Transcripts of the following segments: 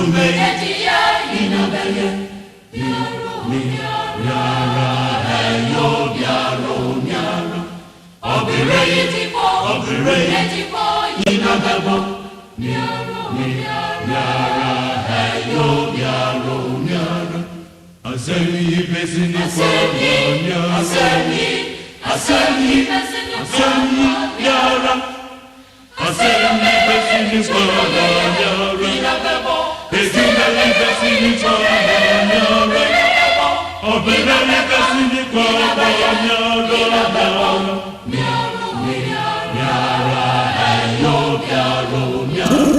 Ejume Etia Inabeye Miara Eyo Biaro Miara Obire Etipo Inabebo Miara Eyo Biaro Miara Asemi Pesini Kwanya Asemi Miara Asemi Pesini Kwanya Ejume Pesini Kwanya Obire Pesini Kwanya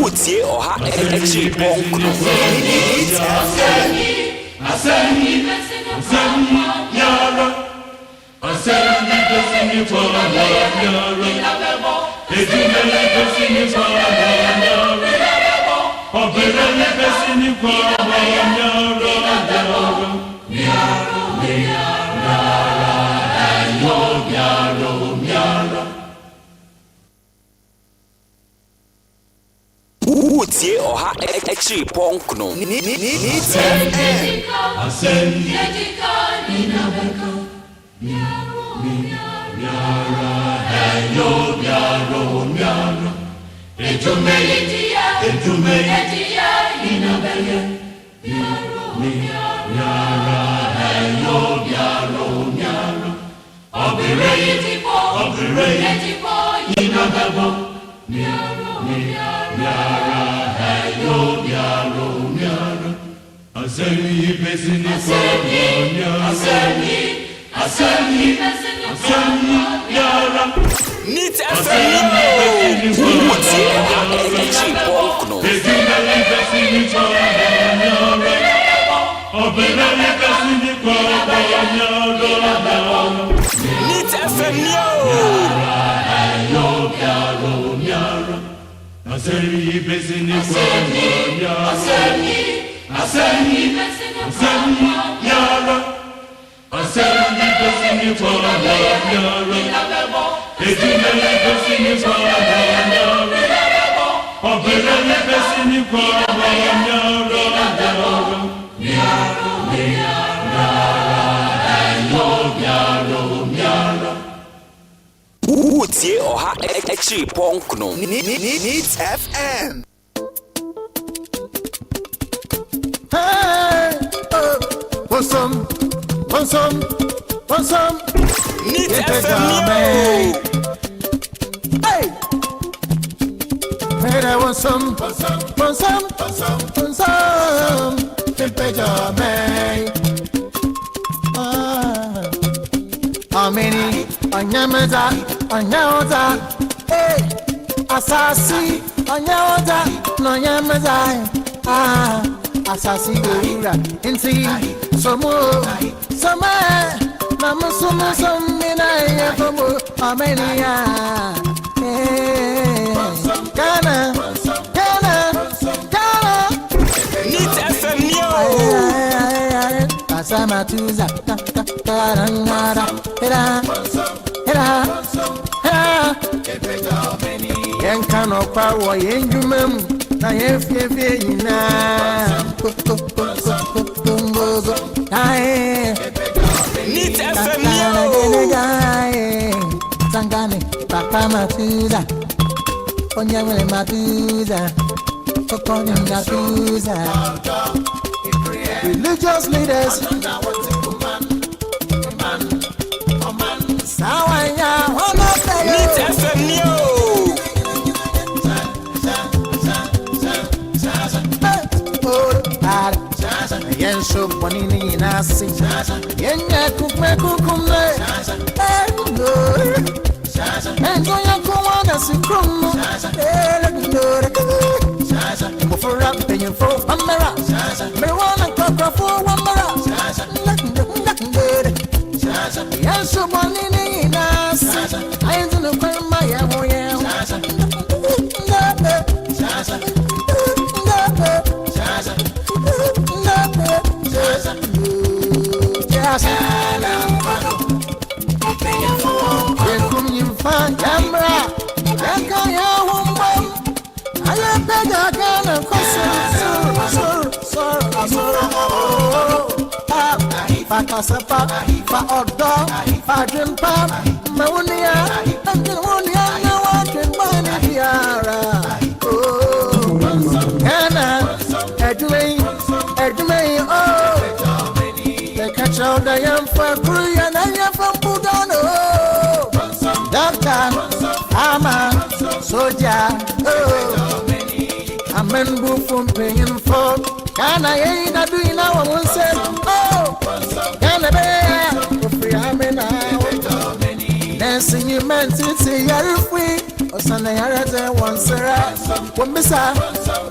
Utie oha echi bonko. Asemi Yara Asemi Pesini Kwanya Ejume Pesini Kwanya Obire Pesini Kwanya Utie oha echi bonko no. Asem Yidika Ninabeka Miara Eyo Biaro Miara Ejume Etia Inabeye Miara Eyo Biaro Miara Obire Etipo Inabebo Miara Eyo Biaro Miara Asemi Pesini Kwanya Asemi Yara Nit FM. Utie oha echi bonko no. Ejume Pesini Kwanya Obire Pesini Kwanya Nit FM yo. Eyo Biaro Miara Asemi Pesini Kwanya Asemi Yara Asemi Pesini Kwanya Ejume Pesini Kwanya Obire Pesini Kwanya Utie oha echi bonko no. Nit FM. Hey, want some? Nit FM yo. Hey, I want some? How many? Anyamaza, hey, Asasi, Anyamaza, no Yamaza, Asasi, Inti, Somo, Namusumu, some Mina, how many? Ghana, Nit FM yo. Asama tuza, Yen kano power yen jumem na yen fie yina Nit FM yo. Sangane papa matuza onyamele matuza kokoni matuza religious leaders Sawanya hono Nit FM yo. Yen so bonini nasi yen kume enjo ya kuwana sikrumu mo for rap penyo for amara me wanna talk for amara yen so bonini nasi I don't know where my hoye Camera, Fakasapa, fa odo, fa jumpa, maunia, and Monia, no one can buy Tiara. Oh, Anna, Edway, oh, the catch out the young for Korean and you're from Budano. Doctor, Ama, Soja, oh, Amen, from paying for. Can I ain't a doing now? One said, oh, can I be free? I'm in now. Dancing you meant to say you're free. Or Sunday, I read one, sir. One missa,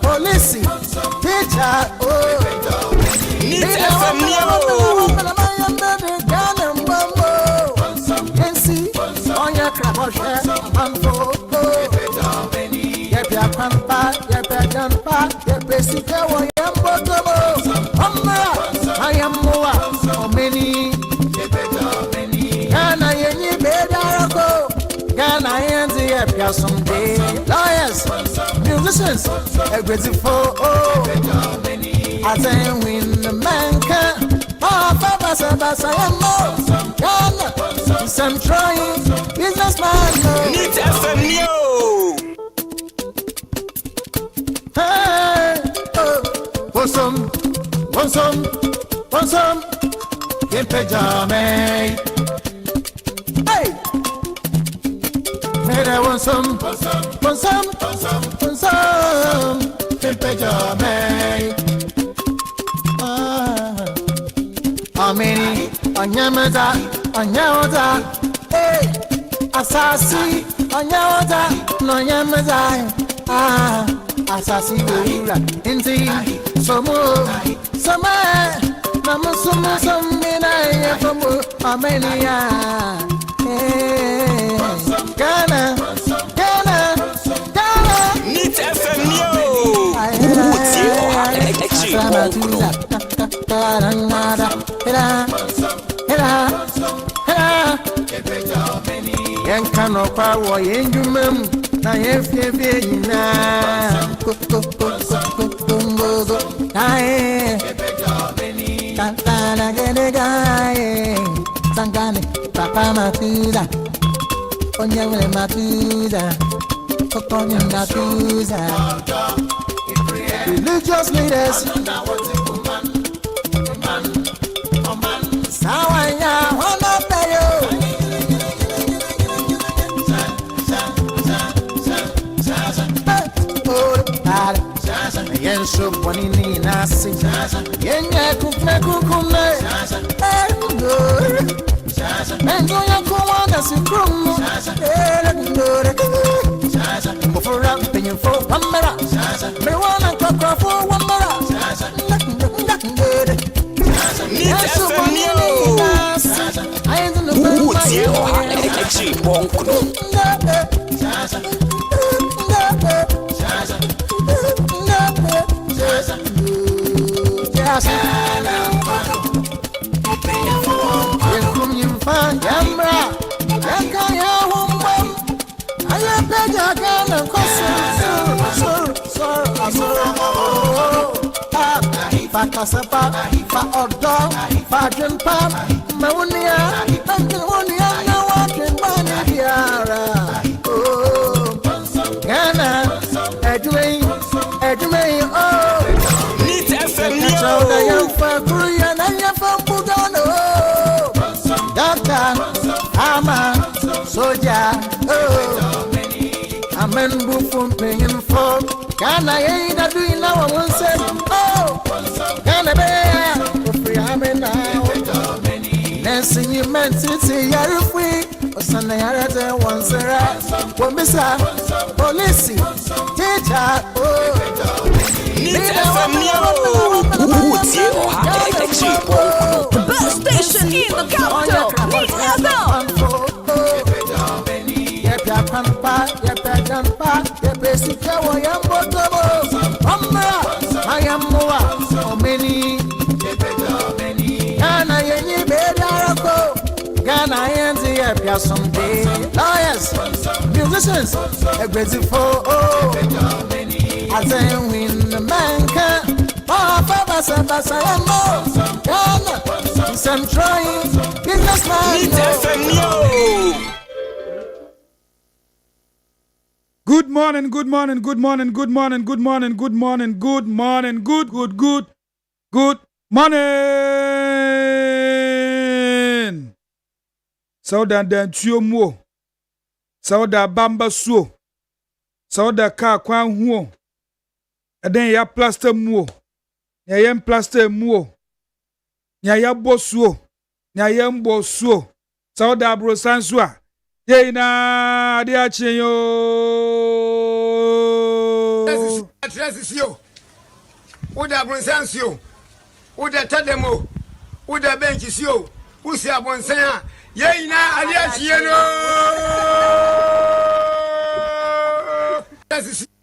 police, teacher, oh, Need FM Neo. Can see on your crab or share, man, oh, yep, pampa, yep, jumpa, yep, basic, I am more, so many. Can I any better? Can I end the epic someday? Lawyers, musicians, everything for oh, I think win the man can. Oh, Papa, I am more. Some trying businessman. Need FM Neo. Hey, oh, want some, in pajama. Hey, man, I want some, in pajama. How many on Yamada, hey, Asasi, on Yamada, no Yamada, Asasi, indeed, some more. Some men I from Armenia. Ghana. Need FM Neo. Yankano power, Yangumum, Tantana Genegae, Sangani, Papa Matuza, Onyang Matuza, Coconin Matuza. Religious leaders, Sawaya, one of the yen so boni ni nasi yen ya kukme endo ya kuwanda si krumu mufura penye fo wamera meriwana kakra fo wamera Need FM Neo. Fakasapa, fa odo, fa jumpa, maunia, and Monia, no one can buy Tiara. Oh, Ghana, Edway, oh, Need FM the Neo. young for Korean and you're from Budano. Doctor, Ama, Soja, oh, Amen, from paying for. Can I ain't a doing now? One said, oh, can I be free? I'm in now. Dancing you meant to say you're free. Or Sunday, I read one, sir. One missa, police, teacher, oh, Need FM Neo. The best station in the capital. Need FM. I am more, so many. Ghana, you better go. Ghana, and the Epia someday. Lawyers, musicians, everything for oh. I say win the man can. Oh, Papa, I am more. Ghana, I'm trying. Businessman. Need FM, yo. Good morning, good morning, good morning, good morning, good morning, good morning, good morning, good morning. Sauda dan tuo muo. Sauda bamba suo. Sauda ka kwan huo. Eden ya plaster muo. Nya yem plaster muo. Nya ya bosuo. Nya yem bosuo. Sauda bro sansua. Ye na ade ache yo. Atrasisio. Uda bronsansio. Uda tademo. Uda benchisio. Usi abonsan. Ye na ade ache no.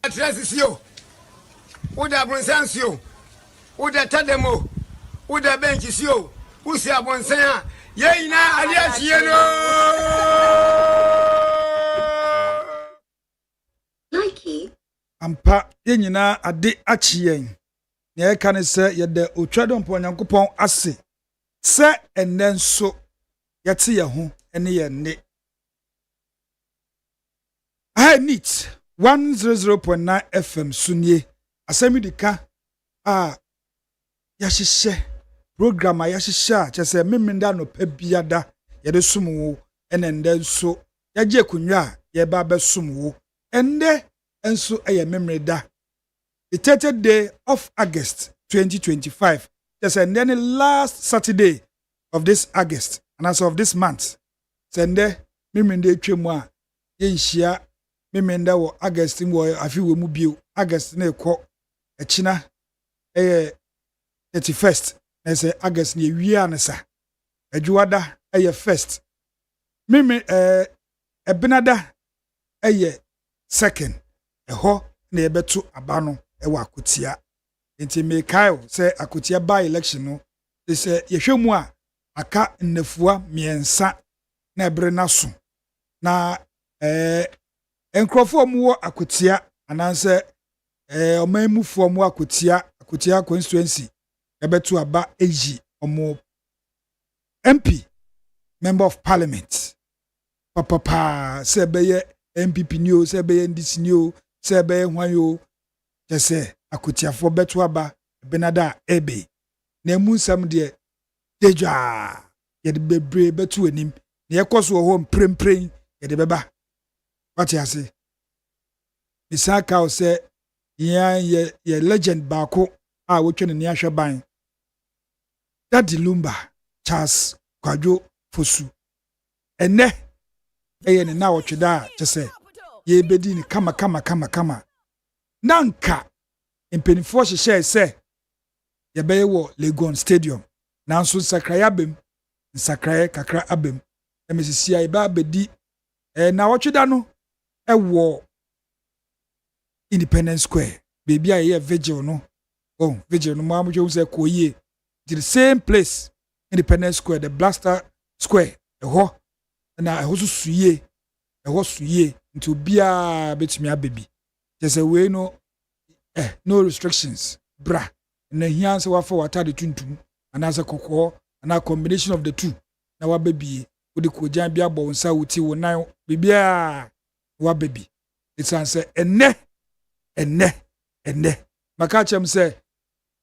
Atrasisio. Uda bronsansio. Uda tademo. Uda benchisio. Usi abonsan. Ye na ade ache no. Ampa yenyina ade achi yen na eka ne se yede otwado mpo nyankopon ase se enne nso yete ye ho ene ye ne NEET 100.9 FM sunie ASEM YIDIKA yahihye program yahihye chese memenda no pa biada yede sumwo ene nde nso yaje kunwa ye ba besumwo ende enso eye memory da the 30th day of August 2025 just and then the last Saturday of this August and as of this month sende memory day twemu a yenhia memory da wo August wo afi wo mu bio August na ekọ echina 31st na say August na ewia na sa adwuada eye first memory ebenada eye second eho na ebetu abano ewa akotia enti mekaio se akotia by election no se yehwemu a aka nnafua miensa na ebre naso na enkrofo mu akotia ananse omamufu mu akotia constituency ebetu aba eji omo MP member of parliament papa se beye MPP new se beye NDC new sebe hwanyo jese akotiafo beto aba benada ebe na munsam de dejwa ye de bebre beto anim na yekoso ho mprempren ye de beba wati ase isaka o se ye legend baako a wotwe ne ahwe ban Daddy Lumba Charles Kwadwo Fosu ene eye ne na wotweda jese ye bedi ni kama nanka impenifo hye se ye beye wo Legon Stadium nanso sakraya bem sakraya kakra abem emesisi ai ba bedi na wotweda no ewo Independence Square baby aye vigil no vigil no ma mo se koye the same place Independence Square the Blaster Square eho na eho suye nti obia betumi abebi jese we no no restrictions bra na hianse wafa watade tuntum anasa kokko ana combination of the two na wabebi odi kojan bia bo nsa wuti wo nan bibia wabebi it's answer enne maka chem say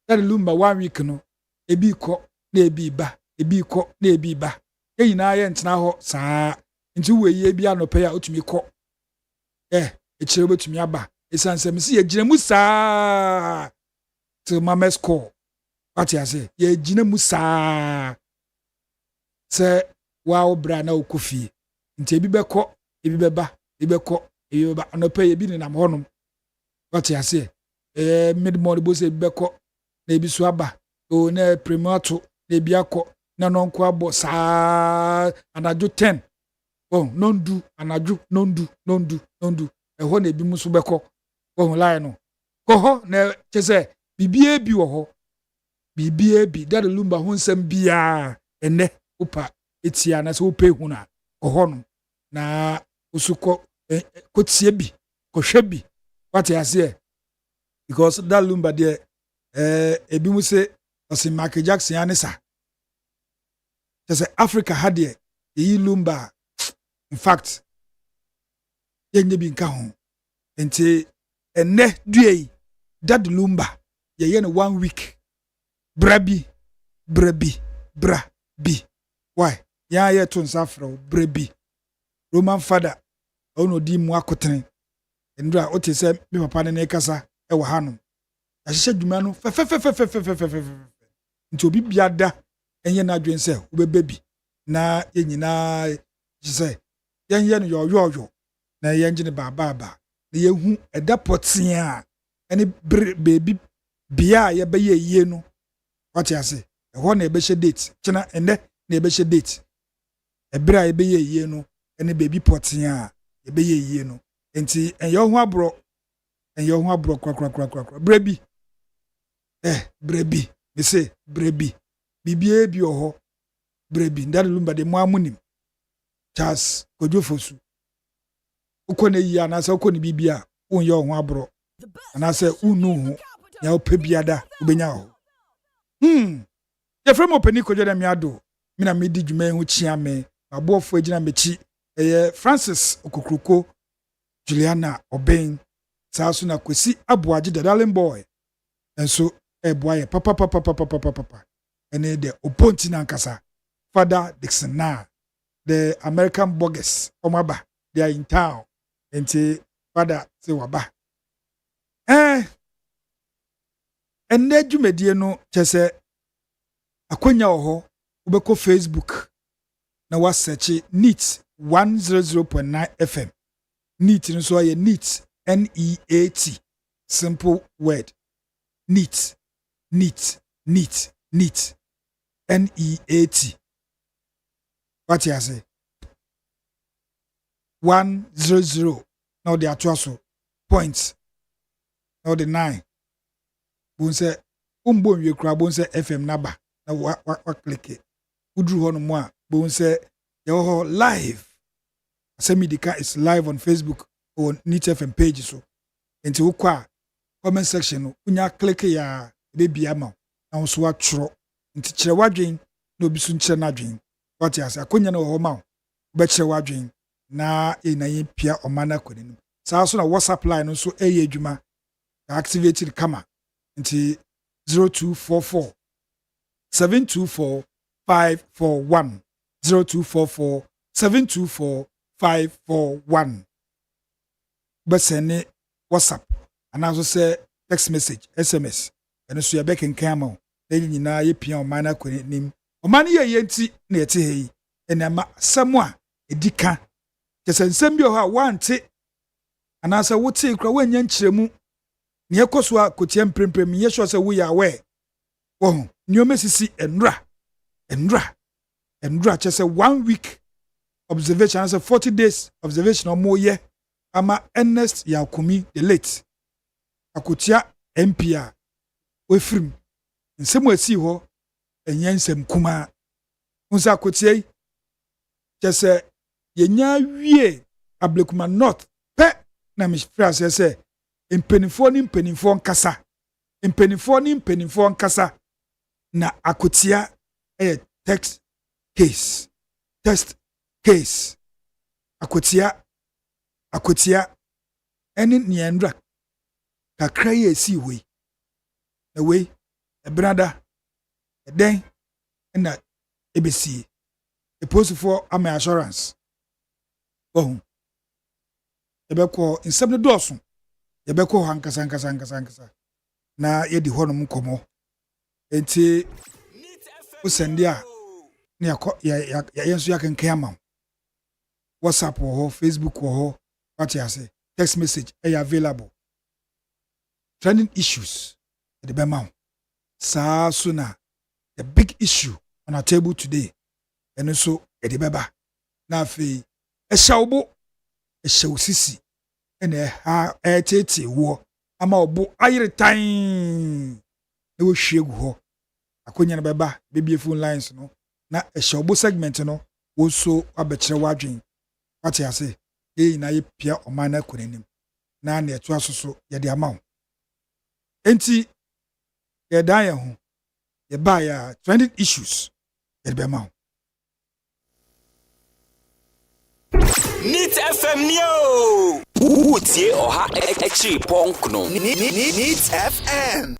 that Lumba 1 week no ebi ko na ebi ba eyina ye ntena ho saa nti we ye bia no pe ya otumi ko echire betumi aba esansem si ye gina mu saa to mama score ati ase ye gina mu saa se wa obra na okofi nti ebi beko ebi beba no pe ye bi ni nam honum ati ase mid morning bo se beko na ebi so aba o na premato na ebi akọ na nonko abo saa anaju 10 nondu anaju nondu eho na ebi muso beko line no koho na chese bibie bi wo ho bibie bi Daddy Lumba ho nsem bia ene opa etia na se ope hu na koho no na usuko kotie bi kohwe bi what you say because Daddy Lumba there ebi mu se osi Michael Jackson anisa just Africa had ye lumba in fact yenye bi nka ho enti enne due dad lumba ye no 1 week brabi why ya ye to nsafro brabi Roman father ono di mu akotene ndra o te se me papa ne kasa e wo hanom ahye dwuma no fe nti obi biada enye na adwen se obebebi na yenyina se yenye no yo na yenje ne baba na yehu eda potia ene baby bia ye be ye no what you say ho na ebe hye date kina ene na ebe hye date ebra ebe ye no ene baby potia ebe ye no enti enye ho abro kwa brebi brebi me say brebi bibie bi oho brebi ndare lumba de mo amunim Charles kojofosu ukone yi anasa ukone bibia unye ho abro anasa unu ho ya opebiada ubenya ho ye frem OPANIN KWADWO ODAME ADDO mina medi dwuma ho chia me abofo agina mechi Francis Okokruko Juliana Oben saaso na kwesi aboaje the darling boy enso eboaye papa ene de oponti na nkasa Father Dixon na the American bogus omaba they are in town enti Father se waba enne dwumadie no chese akonya ho ubeko Facebook na wa search NEAT 100.9 FM NEAT no so ye NEAT NEAT simple word NEAT NEAT what you say 100 now the actual points now the 9 bonse umbonwe kura bonse FM naba na wa click udru ho no mo a bonse yo live ASEM YIDIKA is live on Facebook on NEAT FM page so enti wo kwa comment section no unya click ya baby ama na so atro enti kire wadwen na obi so nkire na adwen what you say akonya na ho ma be kire wadwen na na yin pia omana kwenim saa so na WhatsApp line no so eye adwuma activate the camera nti 0244 724 541 0244 724 541 besene WhatsApp anazo say text message SMS eno so ye be kenkan ma na nyina ye pia omana kwenim omana ye yenti na yete hei enama samwa edika kesensem bi ho a wante anasa wote kra wanya nkyeremu ne ekoso a kotie mpremprem ye sure say we are aware wo nyoma sisi enra chese 1 week observation as 40 days observation or more ye ama Ernest Yakumi the late akotia MPA we frim nsem asi ho enye nsem kuma unsa akotie chese yenya wie ablekuma north pe na mi phrase say impenifo nkasa impenifo nkasa na akotia test case akotia eni niendra kakra ye si we na we brother den na ebesi a post for am assurance yebeko insem ne doso yebeko hankasa na yedi honom komo enti usende a ne ya yenso yakenkan ama WhatsApp or Facebook or what you say text message are available trending issues at the bema sa sooner the big issue on our table today and also at the beba na fe e shawsisi ene ha etete wo ama obo ayire tan e wo hwegu ho akonya na beba bebie phone lines no na e shawbo segment no wo so abekire wadwen what you say na ye pia omana kunenim na na eto asoso ye de amawo enti ye dan ye ho ye ba ya trending issues ye de be amawo Neat FM Nyo. Utie oha echi ponkno. Neat FM.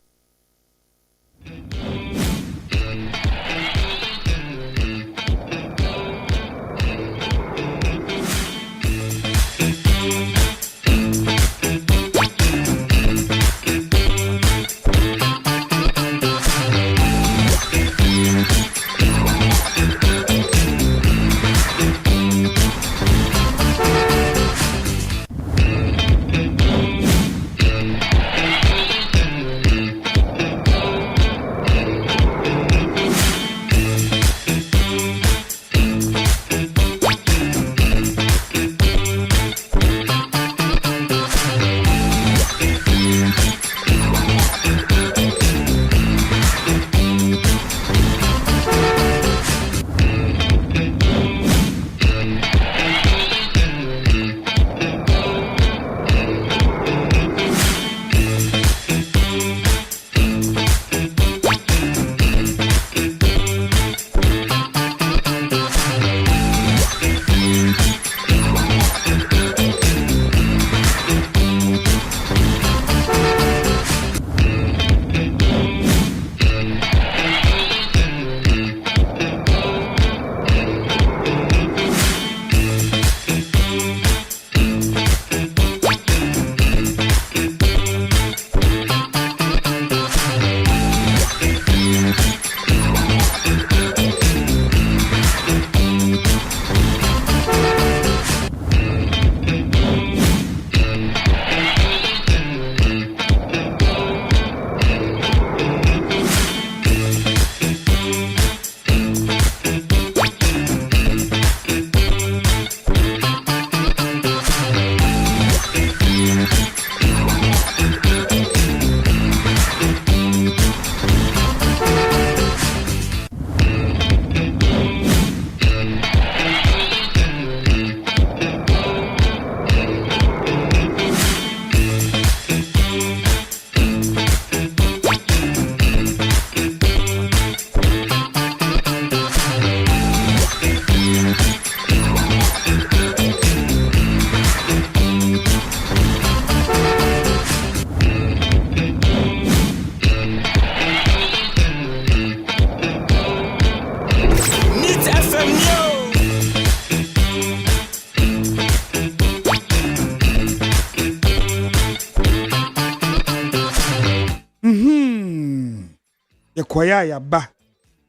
Kwaya ya ba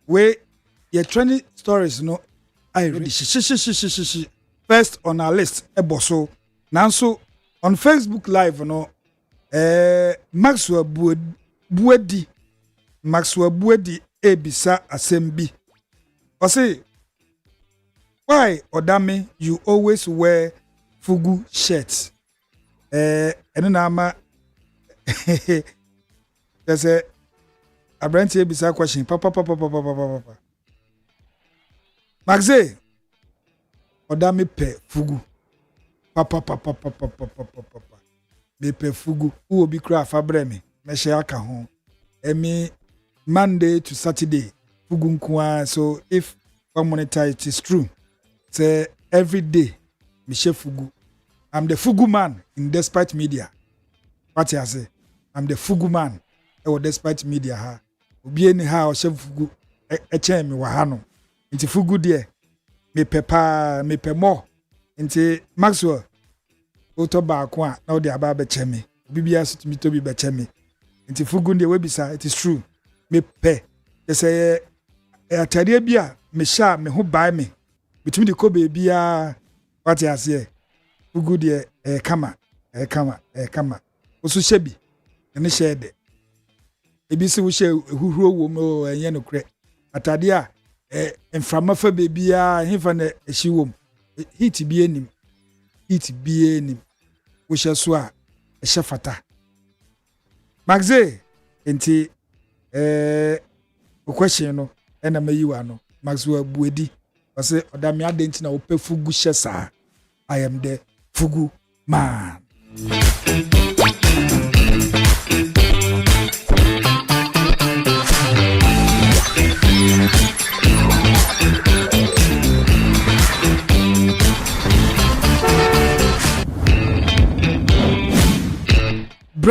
we ye trending stories no I read first on our list eboso nanso on Facebook live no Maxwell Buedi ebisa asembi o say why Odame you always wear fugu shirts eno na ama there's a Abranti ebisa question papa Maxe Odame pe fugu papa me pe fugu who obi kra fa breme me hye aka ho emi Monday to Saturday fugu nkoa so if one monitor it is true say every day me hye fugu I'm the fugu man in despite media what I say I'm the fugu man despite media ha obi eni ha o hye fugu chen me wa ha no nti fugu de me pepa me pemo nti Maxwell oto ba ko a na o de aba be cheme bibia so timi to bi be cheme nti fugu de we bisa it is true me pe say atade bia me sha me ho bai me bitimi de ko be bia what I say fugu de kama oso hye bi ene hye de ebisi wo hye huhuro wo mo enye no kre atade a enframa fa bebia hefa na ehyi wo heat bi enim wo hye so a ehye fata Maxe enti o question no ena mayiwa no Maxwell Buedi o say Odame adenti na wo pe fugu hye sa I am the fugu man.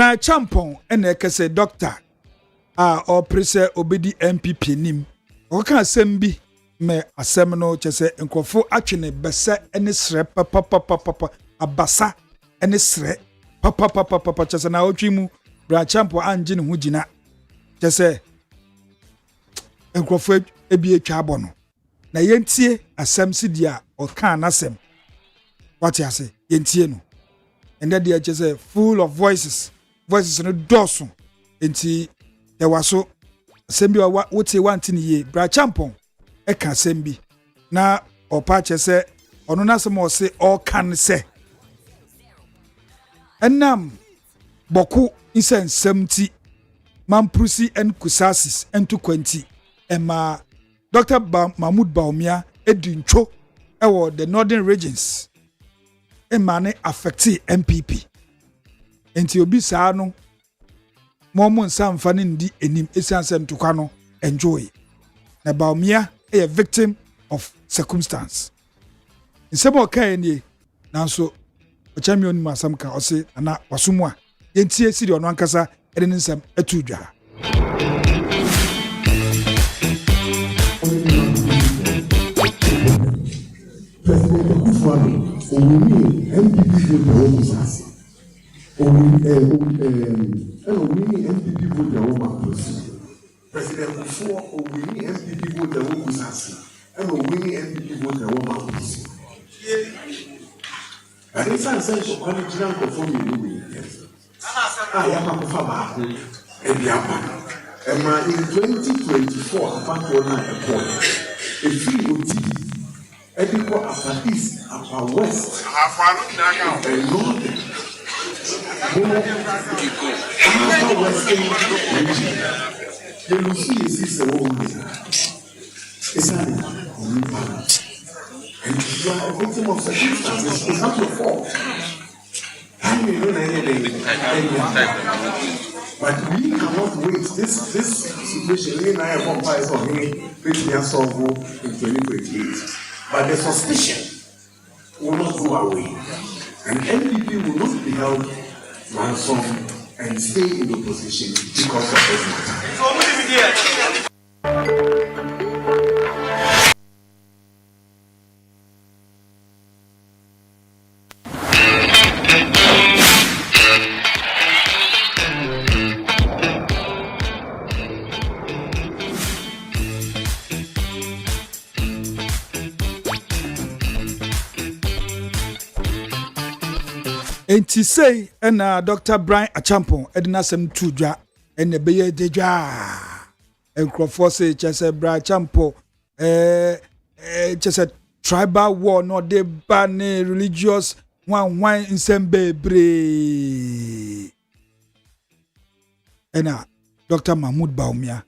Brian Champon ene kese doctor or prese obedi MPP nim. Oka asem bi me asem no chese nkofo atwene bese ene sre papa abasa ene sre papa chese na otwi mu Brian Champon anje ne ho gina chese nkofo ebi etwa abono na yentie asem sidia oka nasem what you say yentie no and that they just full of voices no doso enti there was so sembi what say one thing ye Bra Champon e ka sembi na opa chese ono na sem o say all can say enam boku isen 70 mamprusi en kusasis entu kwanti ema Dr. Mahmoud Baumia edincho ewo the northern regions emane affecti MPP enti obi saa no momo nsa mfa ne ndi enim esiansem tokwa no enjoy na Baumia a victim of circumstance nsemo kan nie nanso ochami oni masam ka ose na wasomu a yentie sidi ono ankasa ede ne nsam atudwa Only MPP vote their own business. Only MPP vote their own policy. President before only MPP vote their own business. And only MPP vote their own policy. And it's an essential quality for me. I am a farmer. And in 2024, apart from a point, a free OT. Everywhere upper east, upper west, and northern, upper western region. The Lucy is the whole it's not and you are a victim of circumstances. It's not your fault. But we cannot wait. This situation, we and I have one price of me, which we have solved in 2028. But the suspicion will not go away. And NPP will not be held ransom and stay in the position because of this matter. Enti say na Dr. Brian Achampon edina sem tudwa ene beye dejwa enkrofo say chese Brian Achampon chese tribal war no de ban religious wan nsem bebre ena Dr. Mahmoud Baumia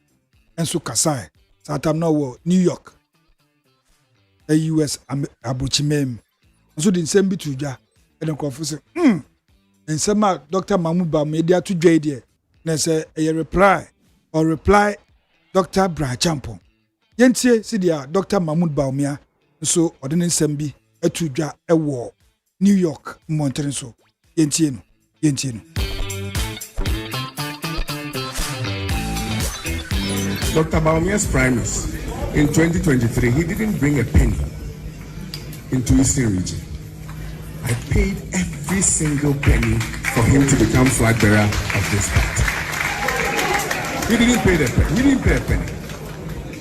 enso kasai satam no wo New York US abuchimem nso di nsem bi tudwa and confusing. And some Dr. Mahmoud Baumia to Jade, and say a reply Dr. Brian Champon. Yentie, Sidia, Dr. Mahmoud Baumia, so ordinary Sembi, a tuja, a war, New York, Montenso, Yentino. Dr. Baumia's primaries in 2023, he didn't bring a penny into Eastern region. I paid every single penny for him to become flag bearer of this party. He didn't pay the penny. He didn't pay a penny.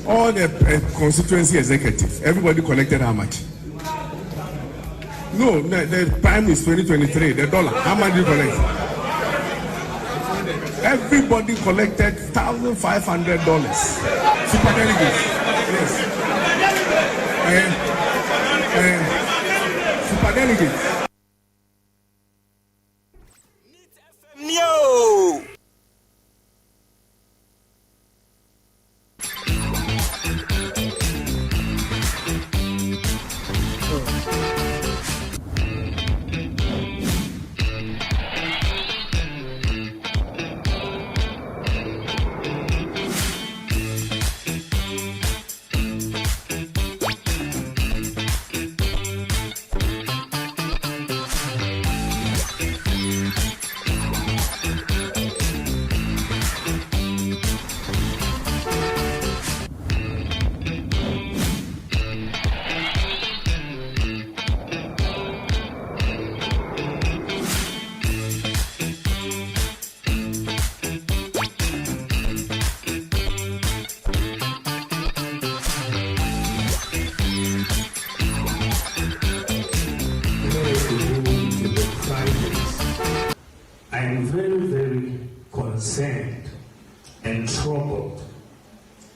All the constituency executives, everybody collected how much? No, the prime is 2023, the dollar. How much did you collect? Everybody collected $1,500. Super delegates. Yes. Super delegates. No.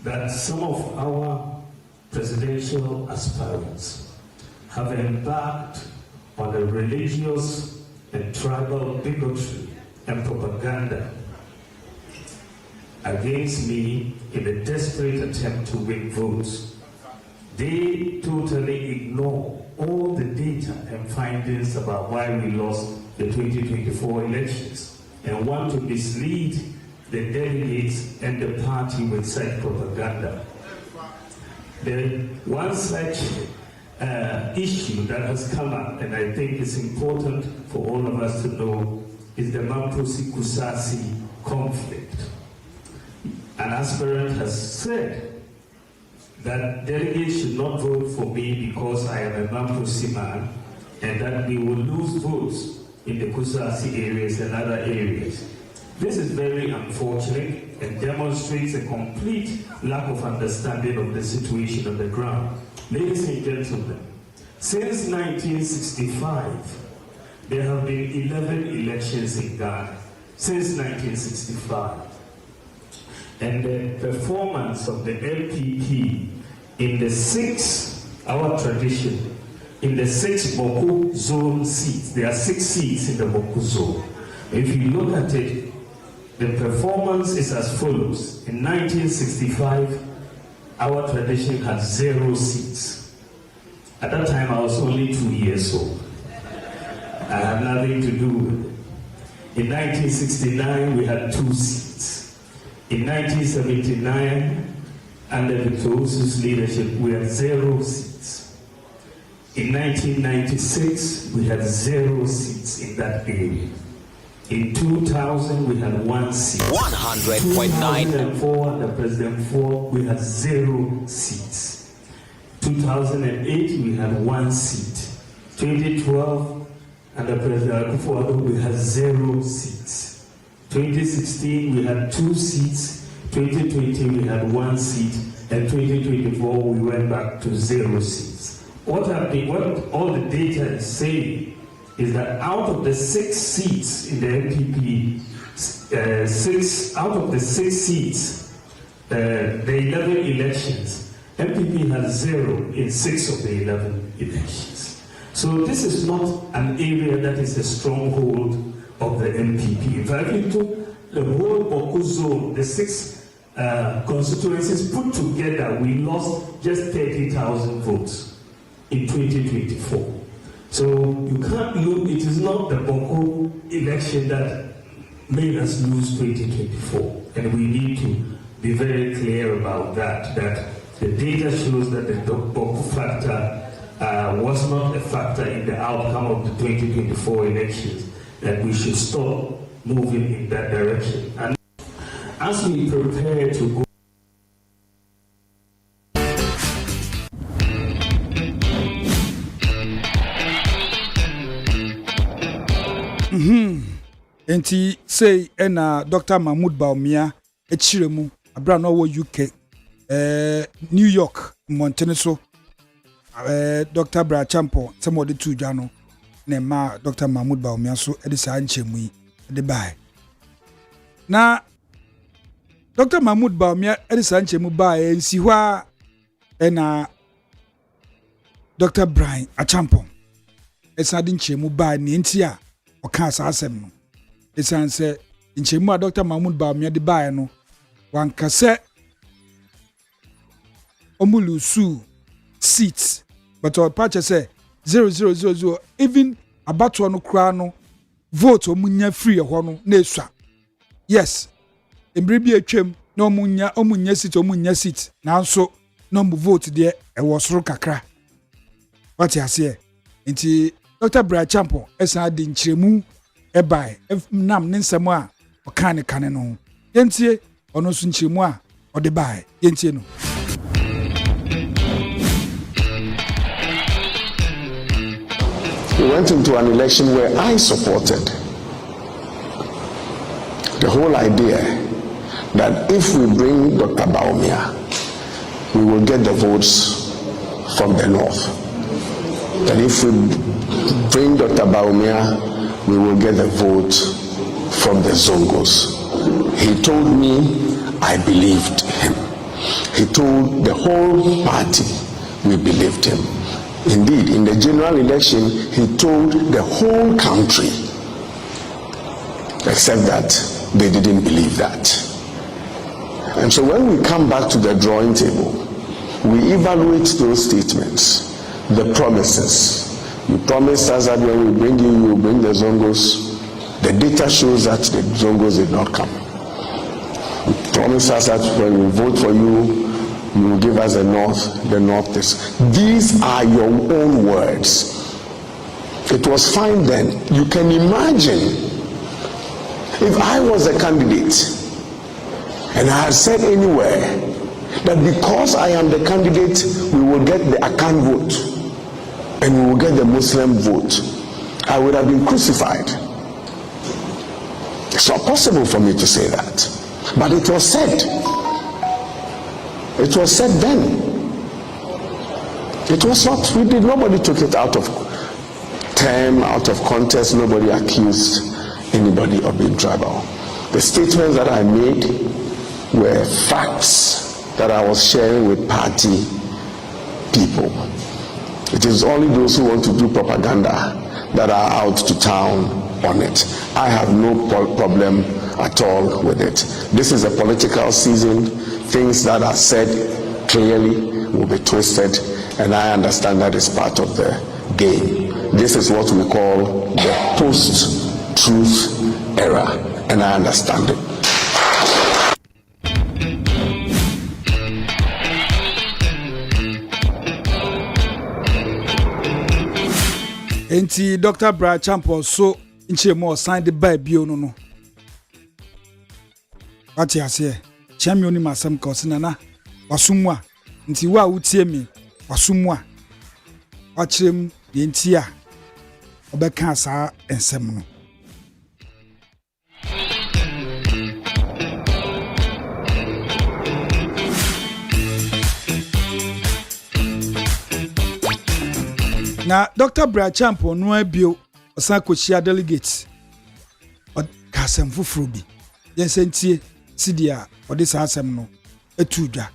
that some of our presidential aspirants have embarked on a religious and tribal bigotry and propaganda against me in a desperate attempt to win votes. They totally ignore all the data and findings about why we lost the 2024 elections and want to mislead the delegates and the party with such propaganda. The one such issue that has come up, and I think it's important for all of us to know, is the Mamprosi-Kusasi conflict. An aspirant has said that delegates should not vote for me because I am a Mamprosi man, and that we will lose votes in the Kusasi areas and other areas. This is very unfortunate and demonstrates a complete lack of understanding of the situation on the ground. Ladies and gentlemen, since 1965, there have been 11 elections in Ghana. Since 1965. And the performance of the LPP in the 6, our tradition, in the 6 Boku zone seats, there are 6 seats in the Boku zone. If you look at it, the performance is as follows. In 1965, our tradition had 0 seats. At that time, I was only 2 years old. I had nothing to do with it. In 1969, we had 2 seats. In 1979, under the Tosu's leadership, we had 0 seats. In 1996, we had 0 seats in that area. In 2000, we had 1 seat. 100.9. 2004, under President Ford, we had 0 seats. 2008, we had 1 seat. 2012, under President Akufo-Addo, we had 0 seats. 2016, we had 2 seats. 2020, we had 1 seat. And 2024, we went back to 0 seats. What all the data is saying is that out of the 6 seats in the MPP, out of the 6 seats, the 11 elections, MPP has 0 in 6 of the 11 elections. So this is not an area that is a stronghold of the MPP. In fact, if you took the whole Boku zone, the 6 constituencies put together, we lost just 30,000 votes in 2024. So you can't lose, it is not the Boku election that made us lose 2024. And we need to be very clear about that, that the data shows that the Boku factor was not a factor in the outcome of the 2024 elections, that we should stop moving in that direction. And as we prepare to go Enti say ena Dr. Mahmoud Baumia echiremu abra no wo UK New York Montana so Dr. Bra Champo somebody to Jano ne ma Dr. Mahmoud Baumia so e de sa nchemu yi de bai na Dr. Mahmoud Baumia e de sa nchemu bai ensi hwa ena Dr. Brian Achampo esa de nchemu bai ne nti a oka sa asem no esanse nchemu a Dr. Mahmoud Baumia de bai no wankase omulusu seats but our patch say 0000 even abato no kra no vote omunya free ho no na esua yes embribi atwam na omunya seat nanso no mu vote de e wo soro kakra what you say nti Dr. Bra Champo esa de nchiremu e bai nam ne nsem a oka ne kane no yentie ono so nchiremu a ode bai yentie no. We went into an election where I supported the whole idea that if we bring Dr. Baumia, we will get the votes from the north. That if we bring Dr. Baumia, we will get the vote from the Zongos. He told me, I believed him. He told the whole party we believed him. Indeed, in the general election, he told the whole country, except that they didn't believe that. And so when we come back to the drawing table, we evaluate those statements, the promises. You promised us that when we bring you, you will bring the Zongos. The data shows that the Zongos did not come. You promised us that when we vote for you, you will give us the north this. These are your own words. It was fine then. You can imagine if I was a candidate and I had said anywhere that because I am the candidate, we will get the Akan vote and we will get the Muslim vote, I would have been crucified. It's not possible for me to say that. But it was said. It was said then. It was not, nobody took it out of term, out of context. Nobody accused anybody of being tribal. The statements that I made were facts that I was sharing with party people. It is only those who want to do propaganda that are out to town on it. I have no problem at all with it. This is a political season. Things that are said clearly will be twisted, and I understand that is part of the game. This is what we call the post-truth era, and I understand it. Enti Dr. Bra Champo so inche mo sign the Bible no. What you say? Champion ni masam ko sinana wasumwa nti wa utie mi wasumwa wachirem ye nti a obeka sa ensem no. Na Dr. Bra Champo no abio osan kochia delegate o kasem fufuru bi yensentie sidia odi sa asem no etudwa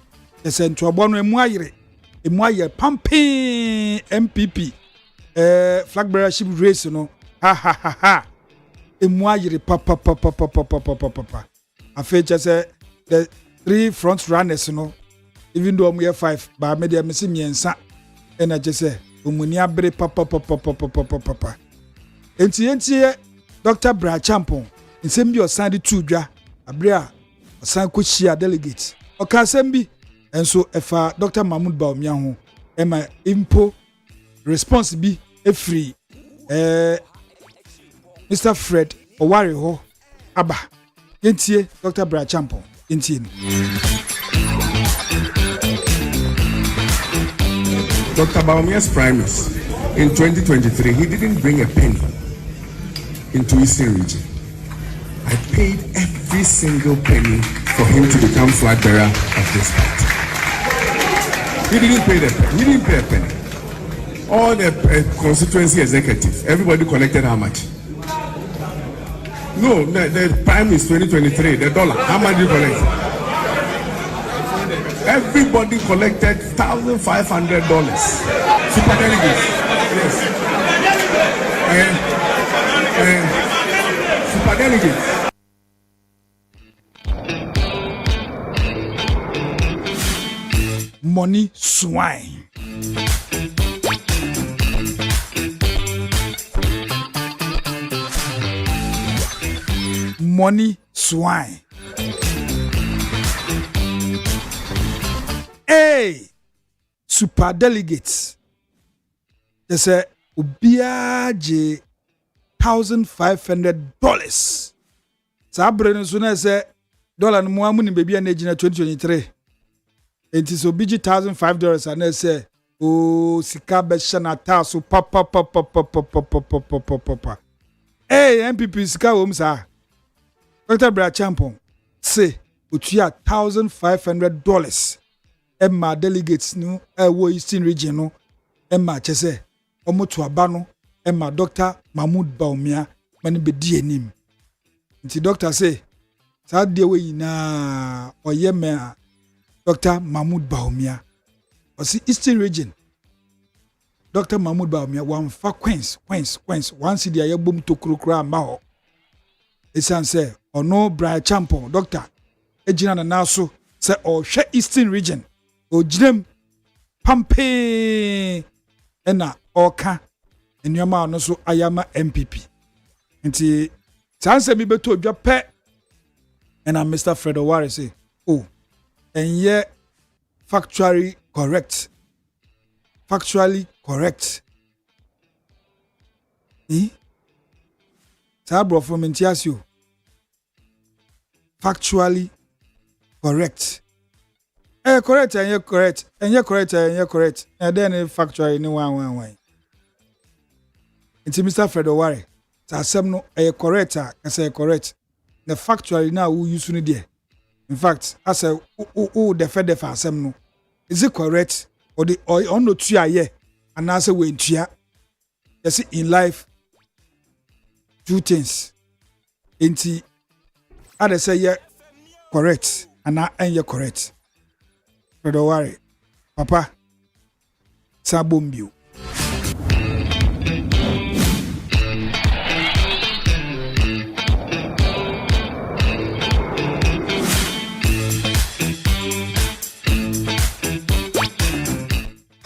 yesento obo no emu aye pampi MPP flag bearership race no ha emu ayire papa afecha say the 3 front runners no even though we have 5 ba media mesi miensa ena jese omuni abre papa enti Dr. Bra Champo nsem bi osan de tudwa abre a osan ko chia delegate okasem bi enso efa Dr. Mahmoud Baumia ho ema impo response bi efri Mr. Fred Oware ho aba yentie Dr. Bra Champo yentie no. Dr. Baumia's primaries in 2023, he didn't bring a penny into Eastern region. I paid every single penny for him to become flag bearer of this party. He didn't pay a penny. All the constituency executives, everybody collected how much? No, the prime is 2023, the dollar. How much did you collect? Everybody collected $1,500. Super delegates. Yes. Super delegates. Money swine. Money swine. Hey, super delegates. They say ubiaje $1,500. Sabre no suna say dollar no mo amuni baby na ejina 2023. Enti so biji $1,500 and say o sika be shana taso papa. Hey, MPP sika wo msa. Dr. Bra Champo say utua $1,500. Emma delegates no wo Eastern region no emma chese omoto aba no emma Dr. Mahmoud Baumia mani be di enim nti doctor say sa de we yina oye me Dr. Mahmoud Bawumia osi Eastern region Dr. Mahmoud Bawumia wan fa Queens one city aye bom tokrokro amba ho esan say ono Brian Champon doctor ejina na naso say o hwe Eastern region o jinem pampe ena oka enyoma no so ayama MPP nti sanse bi beto odwa pe ena Mr. Fred Oware say oh enye factually correct Sabro from Intiasio factually correct correct and you're correct and then factually no one it's Mr. Fred Oware asem no correct say correct the factually now who use no there in fact as a the fed for asem no is it correct or the on no tua ye and as we tua you see in life two things enti other say yeah correct and you correct but don't worry papa sabombio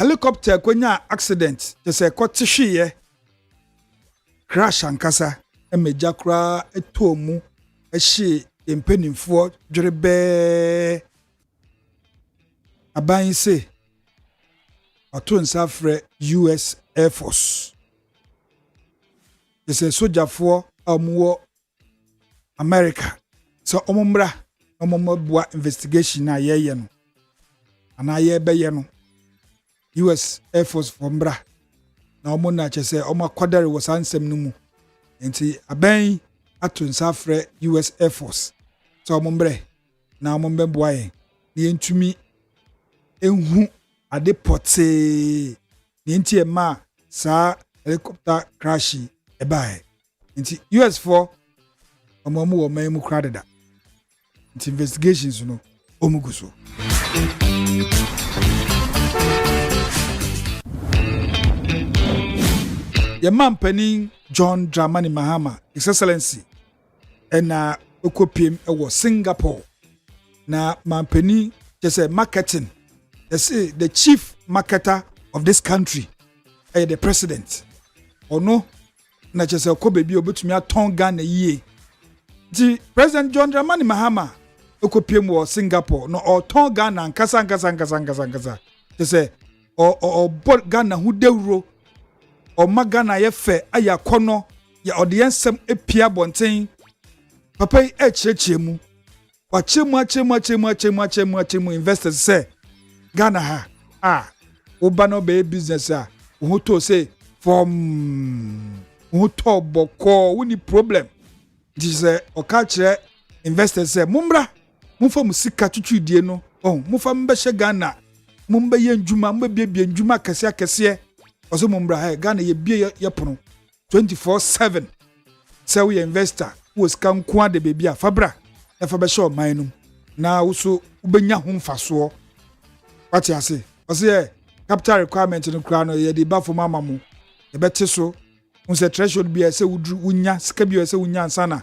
helicopter kwenya accident te say kwotihwe crash ankasa emeja kra etomu ehye empenimfo dwerebe aban se ato nsafre US Air Force te say sojafo amuwo America so omumbra omumabua investigation na yeye no ana ye beye no US Air Force for mbra na omo na chese omo akwadare was ansem no mu enti aban ato nsafre US Air Force so omo mbre na omo mbeboa ye ne ntumi enhu ade pote ne enti e ma sa helicopter crash e bae enti US for omo mu wo man mu kradeda enti investigations no omuguso Your man penny John Dramani Mahama, His Excellency, and Okopim was Singapore. Now, man penny just a marketing. They say the chief marketer of this country, the president. Or no, not just a Kobe be able to me a tongue a year. The President John Dramani Mahama, Okopim was Singapore, no or tongue gun and Kasa. They say, or bought Ghana who de o magana ye fe aya kono ya audience epia bonten papa echechemu wa chemu investors say Ghana ha oba no be business wo to say from wo to boko woni problem this o ka kire investors say mumbra mumfa musika twitwidie no mumfa mbehye Ghana mumbe ye ndwuma mbe bie ndwuma kase also mumbra Ghana ye bie ye pono 24/7 say we investor who is kan kwa de bebia fabra e fa be show man na wo so ubenya ho mfaso what you say also capital requirement no kra no ye de ba for mama mu e beti so unse threshold bia say wudru unya sika bia say unya ansana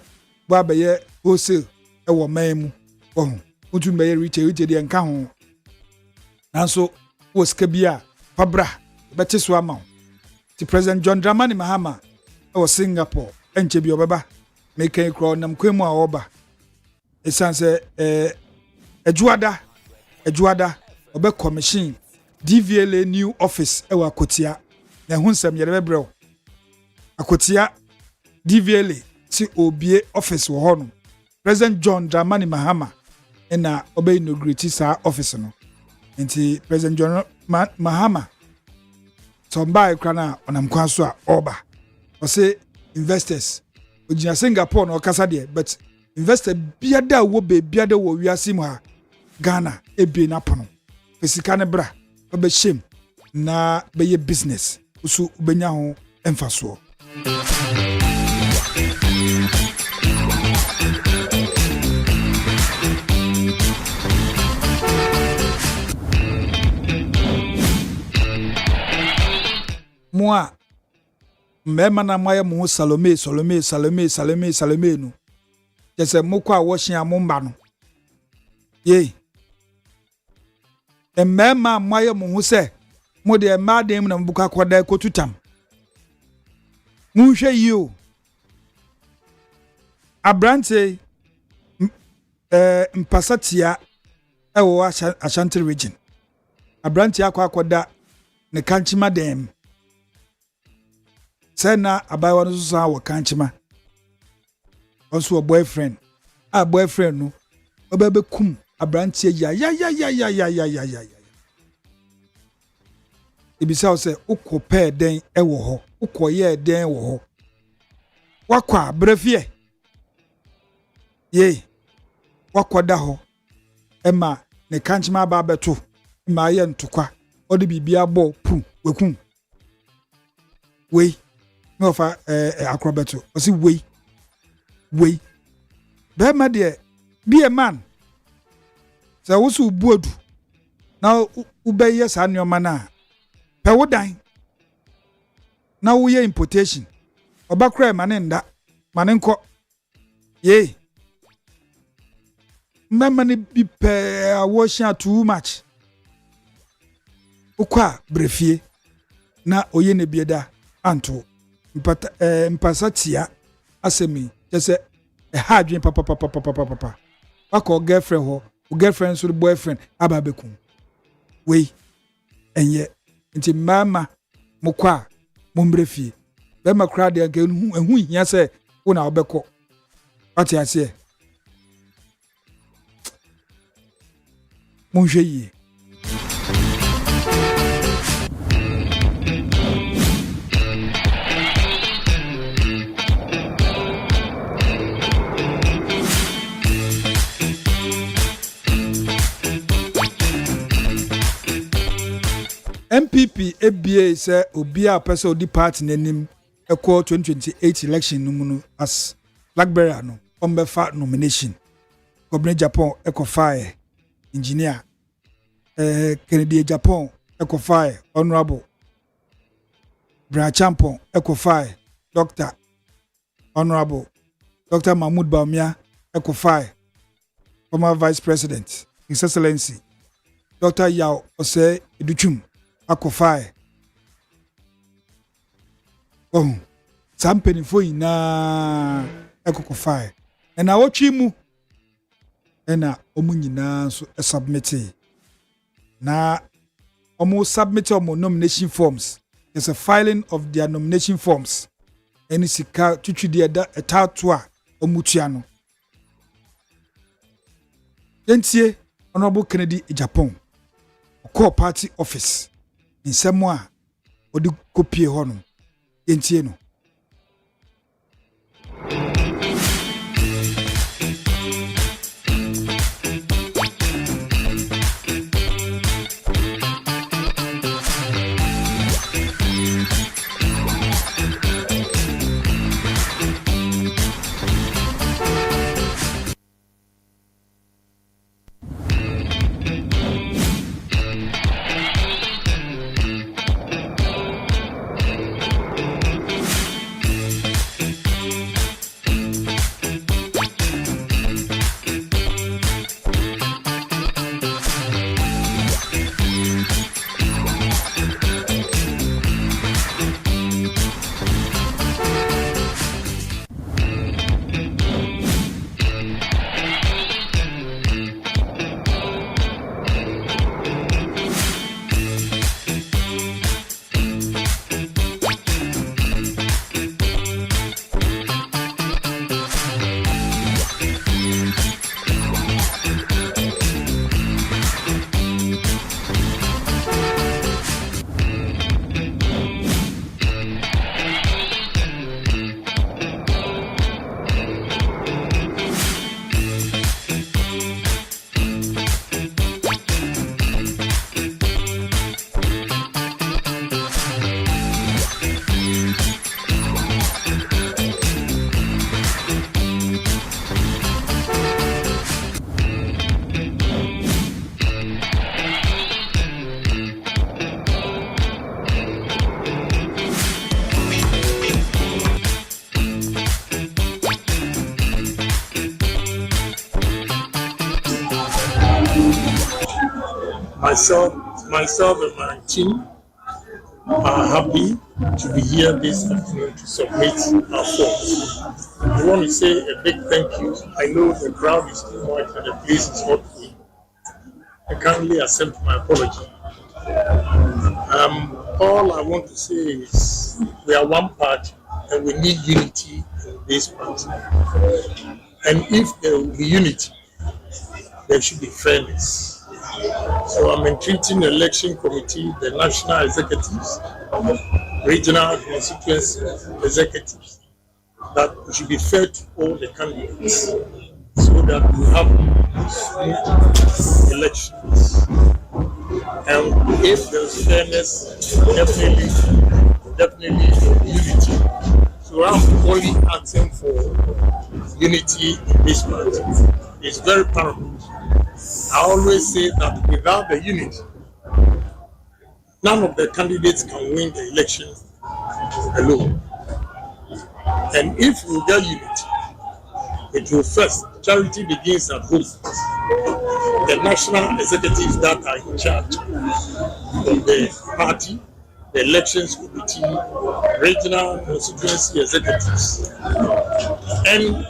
bo abaye wholesale e wo man mu untu be retail de nka ho nanso wo sika bia fabra beti so amount the President John Dramani Mahama was Singapore enche bi obeba make a crowd nam kwemu a oba esanse ejuada obe commission DVLA new office e wa Akotia na hunsam yere bebrɛ Akotia DVLA si obie office wo hono President John Dramani Mahama na obe inaugurate sa office no enti President John Mahama somebody krana onam kwaso a oba o say investors ojina Singapore no kasa de but investor biada wo be biada wo wiase mu ha Ghana ebe na pono pesika ne bra obe shem na be ye business usu ubenya ho emfaso moa mmema na moya mo Salome no jese mokwa wo hia mo mba no ye mmema moya mo se mo de ma dem na mbuka koda kotutam munhwe yi o abrante mpasatia ewo Ashanti region abrante akoda ne kanchima dem sena abawa no so wa kanchima also a boyfriend no obebe kum abrante ya ibisa se ukope den ewo ho ukoye den wo ho wakwa brefie ye wakoda ho ema ne kanchima ba beto ma ye ntokwa odi bibia bo pu wekun we me ofa akrobeto osi we be ma de be a man so wo su buodu na ubeye sa nyoma na pe wodan na wo ye importation obakra mane nda mane nko ye mmamane bi pe awo hia too much ukwa brefie na oye ne bieda anto mpasatia asemi jese ha adwen papa wako girlfriend ho girlfriend so boyfriend ababekun we enye nti mama mokwa mombrefie be makra de ga ehu hia se wo na obekọ ati ase monhwe yi MPP ABA say obia person odi party nanim ekọ 2028 election no as Blackberry no ombefa nomination Governor Japan eko fire engineer Kennedy Japan eko fire honorable Bra Champon eko fire Dr. Honorable Dr. Mahmoud Baumia eko fire former Vice President His Excellency Dr. Yao Ose Iduchum akofai sampeni fo ina ekokofai na wotwi mu na omu nyina so submit na omu submit omu nomination forms. There's a filing of their nomination forms any sika tutu de etato a omu tua no entie honorable Kennedy Japan call party office in somewhere odi kopie ho no entie no myself and my team are happy to be here this afternoon to submit our forms. I want to say a big thank you. I know the crowd is too much and the place is hot for you. I kindly accept my apology. All I want to say is we are one party and we need unity in this party. And if there will be unity, there should be fairness. So I'm entreating the election committee, the national executives, regional constituency executives, that we should be fair to all the candidates so that we have smooth elections. And if there's fairness, definitely unity. So I'm only asking for unity in this party. It's very paramount. I always say that without the unity, none of the candidates can win the election alone. And if we get unity, it will first, charity begins at home. The national executives that are in charge of the party, the elections committee, regional constituency executives, and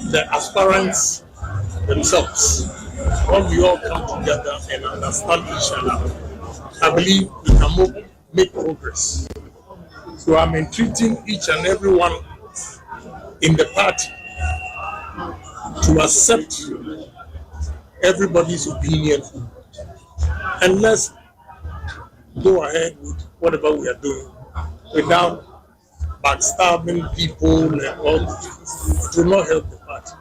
the aspirants themselves. When we all come together and understand each other, I believe we can make progress. So I'm entreating each and every one in the party to accept everybody's opinion and let's go ahead with whatever we are doing without backstabbing people and all this. It will not help the party.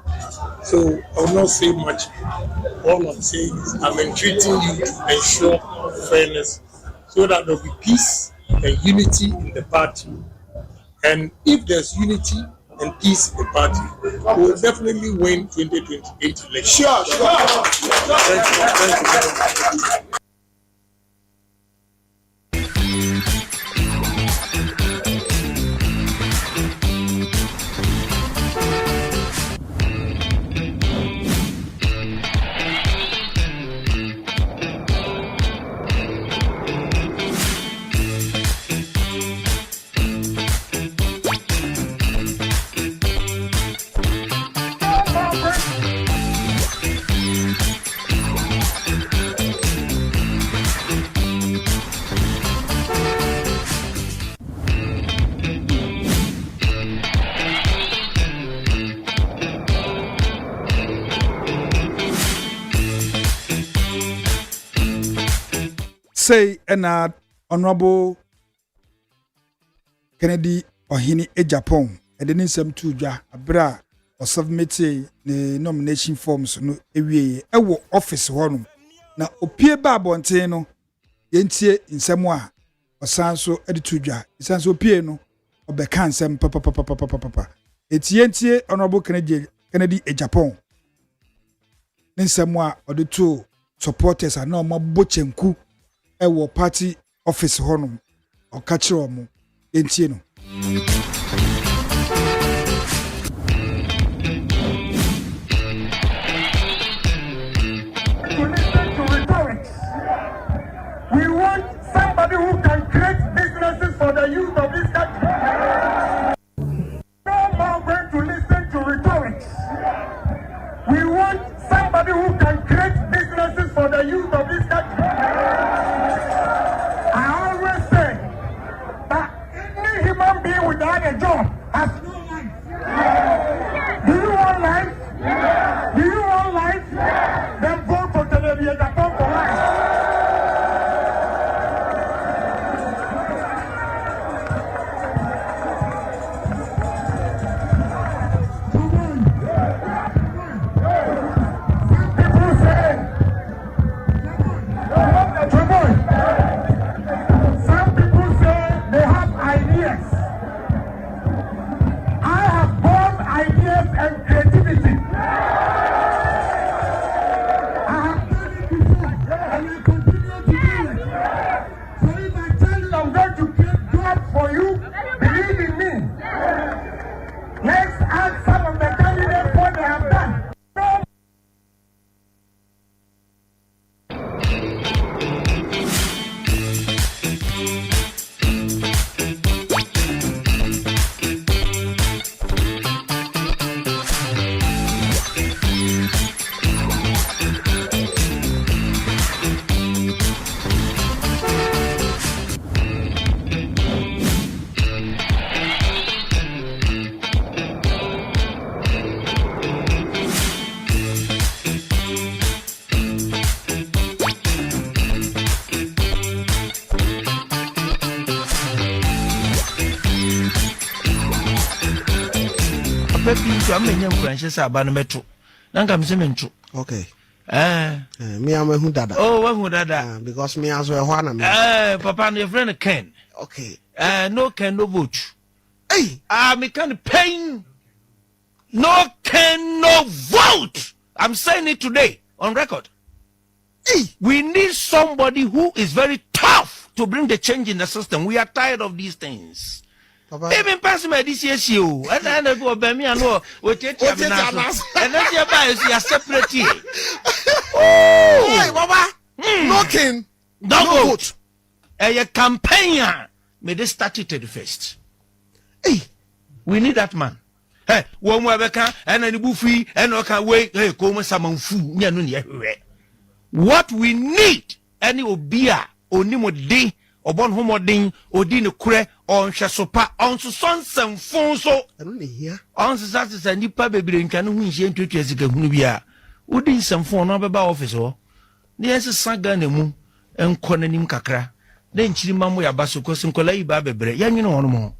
So I will not say much. All I'm saying is I'm entreating you to ensure fairness so that there will be peace and unity in the party. And if there's unity and peace in the party, we will definitely win 2028 election. Sure. Thank you. Say and Honorable Kennedy Ohini e Japan and then some two abra or submit the nomination forms no ewie ewo office honum na opie ba bonte no yentie nsemo a osanso editudwa isanso opie no obeka nsem papa etientie Honorable Kennedy e Japan nsemo a odeto supporters ana o mabbo chenku ewo party office honum o ka kire omo entie no we want somebody who can create businesses for the youth of this country. No more going to listen to rhetoric. We want somebody who can create businesses for the youth of this country. I always say that any human being without a job has no life. Do you want life? Do you want life? Then vote for Kennedy Japan for life. ba bi nso amenya nkranhye sa aba no meto na nka mse mento okay me am hu dada oh wa hu dada because me as well ho na me papa no your friend Ken okay no Ken no vote hey me can pain no Ken no vote. I'm saying it today on record. Hey, we need somebody who is very tough to bring the change in the system. We are tired of these things. Even pass me this issue, and then I go by me and know what you have and then you buy is your separate. Oh, hey, Baba, no Ken, no vote. A campaign may they start it at the first. Hey, we need that man. Hey, one more beka and any buffy and okay wait. Hey, come some fu. What we need any obia onimo de obon homodin odin kure on shasopa on so son fon so on so nipa bebre ntwa no hu nhie ntwetwe sika hunu bia odin samfon no beba office ho ne yes saga na mu enko nanim kakra na nchiri mamu ya baso ko sinkola yi ba bebre ya nwene hono mo.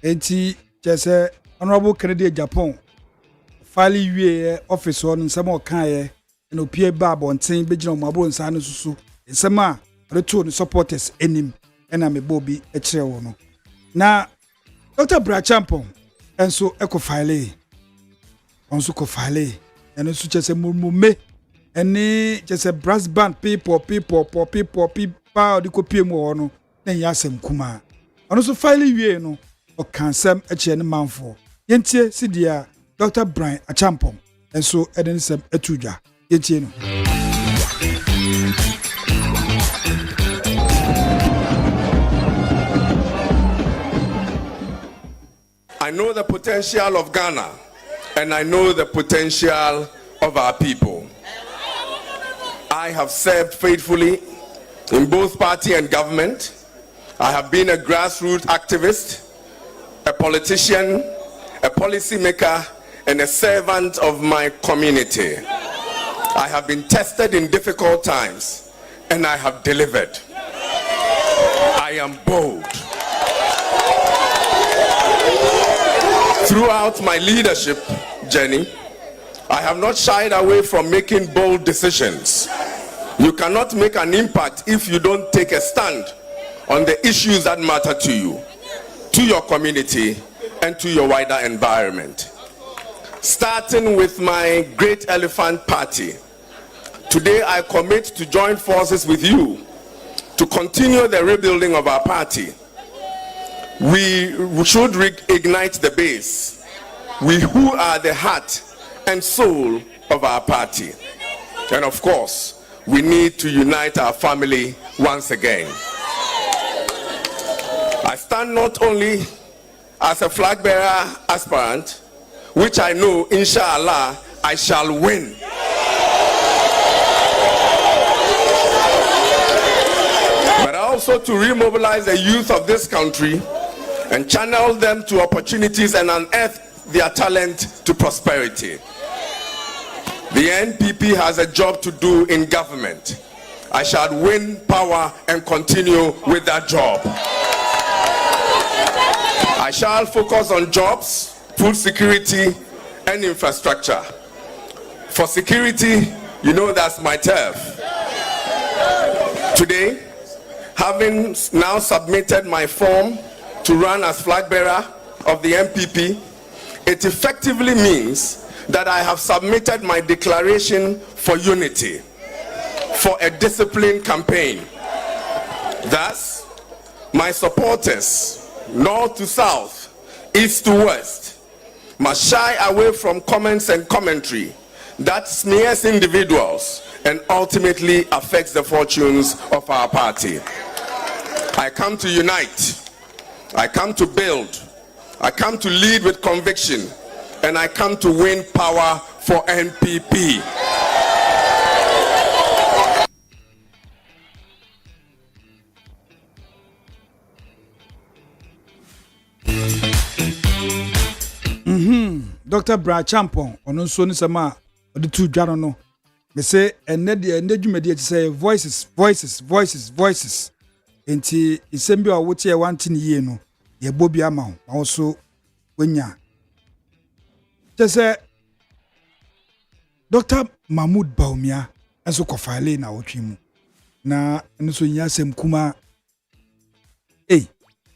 Enti chese honorable Kennedy Japan fali wie office on nsema okaye na opie ba bonten begina omabo nsa no susu nsema reto no supporters enim na me bobi e kire wo no na Dr. Brachampon enso ekofile onso ko file eno su chese murmume eni chese brass band people di kopie mu ho no na yasem kuma ono so file wie no o kansem e kire ne manfo yentie sidia Dr. Brian Achampong enso edensem etudwa yentie no. I know the potential of Ghana, and I know the potential of our people. I have served faithfully in both party and government. I have been a grassroots activist, a politician, a policymaker, and a servant of my community. I have been tested in difficult times, and I have delivered. I am bold. Throughout my leadership journey, I have not shied away from making bold decisions. You cannot make an impact if you don't take a stand on the issues that matter to you, to your community, and to your wider environment. Starting with my Great Elephant Party, today I commit to join forces with you to continue the rebuilding of our party. We should reignite the base, we who are the heart and soul of our party. And of course, we need to unite our family once again. I stand not only as a flag bearer aspirant, which I know, inshallah, I shall win. But also to remobilize the youth of this country and channel them to opportunities and unearth their talent to prosperity. The NPP has a job to do in government. I shall win power and continue with that job. I shall focus on jobs, food security, and infrastructure. For security, you know that's my turf. Today, having now submitted my form to run as flag bearer of the MPP, it effectively means that I have submitted my declaration for unity, for a disciplined campaign. Thus, my supporters, north to south, east to west, must shy away from comments and commentary that smears individuals and ultimately affects the fortunes of our party. I come to unite. I come to build. I come to lead with conviction. And I come to win power for NPP. Dr. Bra Champon, ono so ni sama ode tu dwaro no. Me say enne de dwumadi say voices. Enti isembi a wote e wanti ni ye no, ye bobi ama ho. Ma so wanya. Say Dr. Mahmoud Baumia enso kofale na wotwemu. Na enso nyasem kuma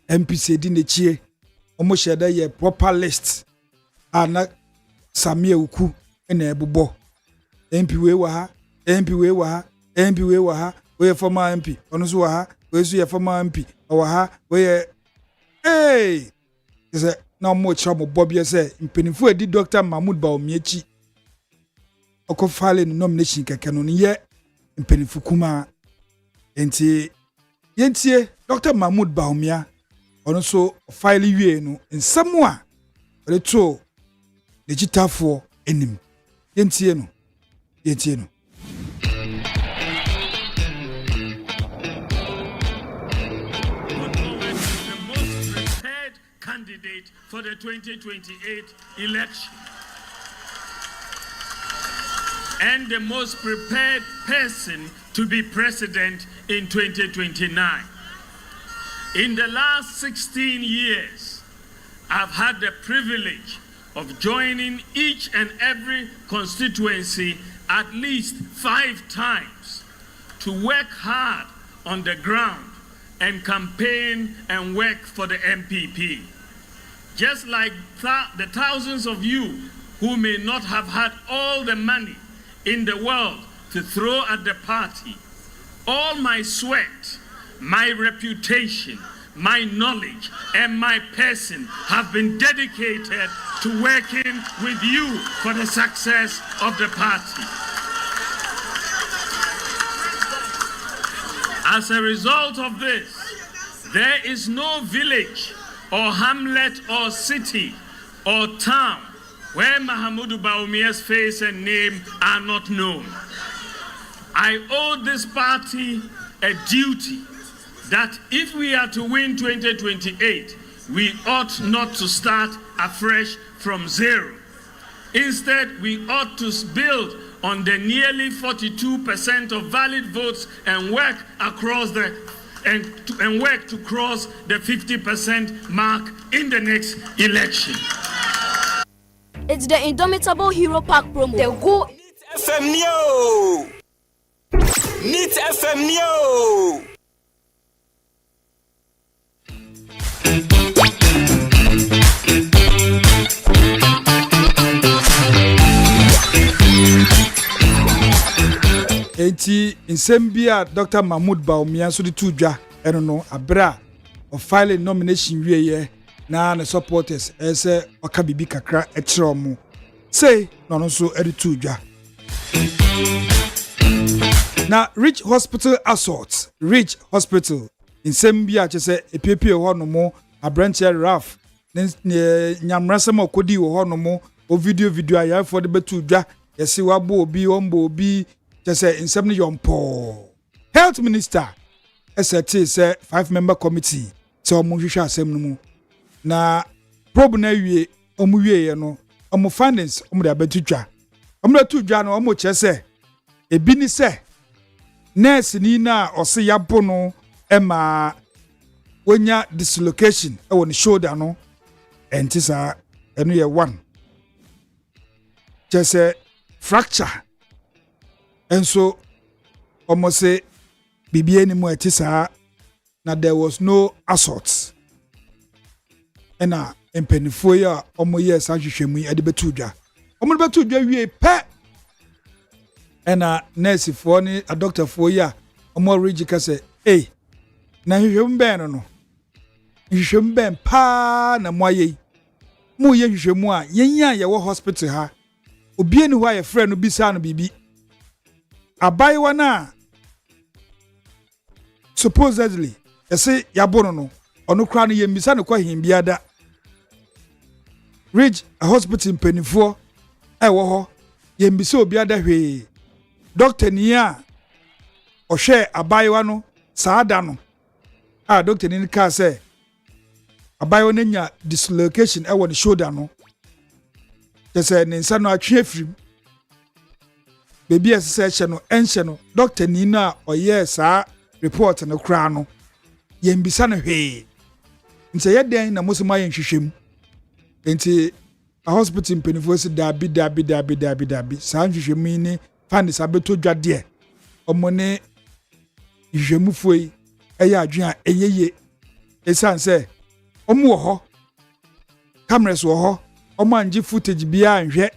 MPC di nechie omo sheda ye proper list ana Samia uku ena ebubo MP we wa ha we former MP ono so wa ha we so ye former MP wa ha we is na mo chamo bobia say mpenifo edi Dr. Mahmoud Baumia chi okofale no nomination keke no ye mpenifo kuma enti yentie Dr. Mahmoud Baumia ono so file wie no nsamo a reto digital for enim yentie no candidate for the 2028 election and the most prepared person to be president in 2029. In the last 16 years, I've had the privilege of joining each and every constituency at least 5 times to work hard on the ground and campaign and work for the MPP. Just like the thousands of you who may not have had all the money in the world to throw at the party, all my sweat, my reputation, my knowledge, and my person have been dedicated to working with you for the success of the party. As a result of this, there is no village or hamlet or city or town where Mahamudu Baumia's face and name are not known. I owe this party a duty that if we are to win 2028, we ought not to start afresh from zero. Instead, we ought to build on the nearly 42% of valid votes and work work to cross the 50% mark in the next election. It's the Indomitable Hero Pack promo. The go FM Neo. Neat FM Neo. Enti insembia Dr. Mahmoud Baumia so de tudwa eno no abra of filing nomination wieye na the supporters ese oka bibi kakra ekire mu say no so ede tudwa na Rich Hospital assault Rich Hospital insembia chese epiepie ho no mo abranche Raf nyamrasem okodi ho no mo o video aya for de betudwa yesi wabo obi ombo obi just say in 70 yompo health minister SRT say 5-member committee so omo hwehwe asem no mu na probe na wie omo wie no omo findings omo da betutwa omo da tudwa no omo chese ebi ni se nurse ni na ose yabo no ema wonya dislocation e won shoulder no entisa eno ye 1 chese fracture. And so, almost say, BBN mo etisa, na there was no assault. And in Penifoya, omo yes, I should me at the Betuja. Omo Betuja, we pet. And nurse for a doctor for ya, omo Rigica say, hey, na you shouldn't ban no. You shouldn't ban pa na moye. Mo ye should moi, yenya ya hospital ha. Obien who a friend will be son bibi. Abaiwa na supposedly say yabono no ono kra no yembisa no kwa himbiada Ridge a hospital mpanifo wo ho yembisa obiada hwe doctor ni a ohwe abaiwa no saada no doctor ni ka say abaiwa nya dislocation wo the shoulder no say ne nsa no atwe firim baby assessment no enche no doctor ni na oye sa report no kra no yembisa no hwe nse yeden na mosoma yen hwehwem enti a hospital mpanifo si dabi sa hwehwem ni fund sabeto dwade omone hwehwemufoi eya adwen a eyeye esan se omo wo ho cameras wo ho omo anje footage bia anhwe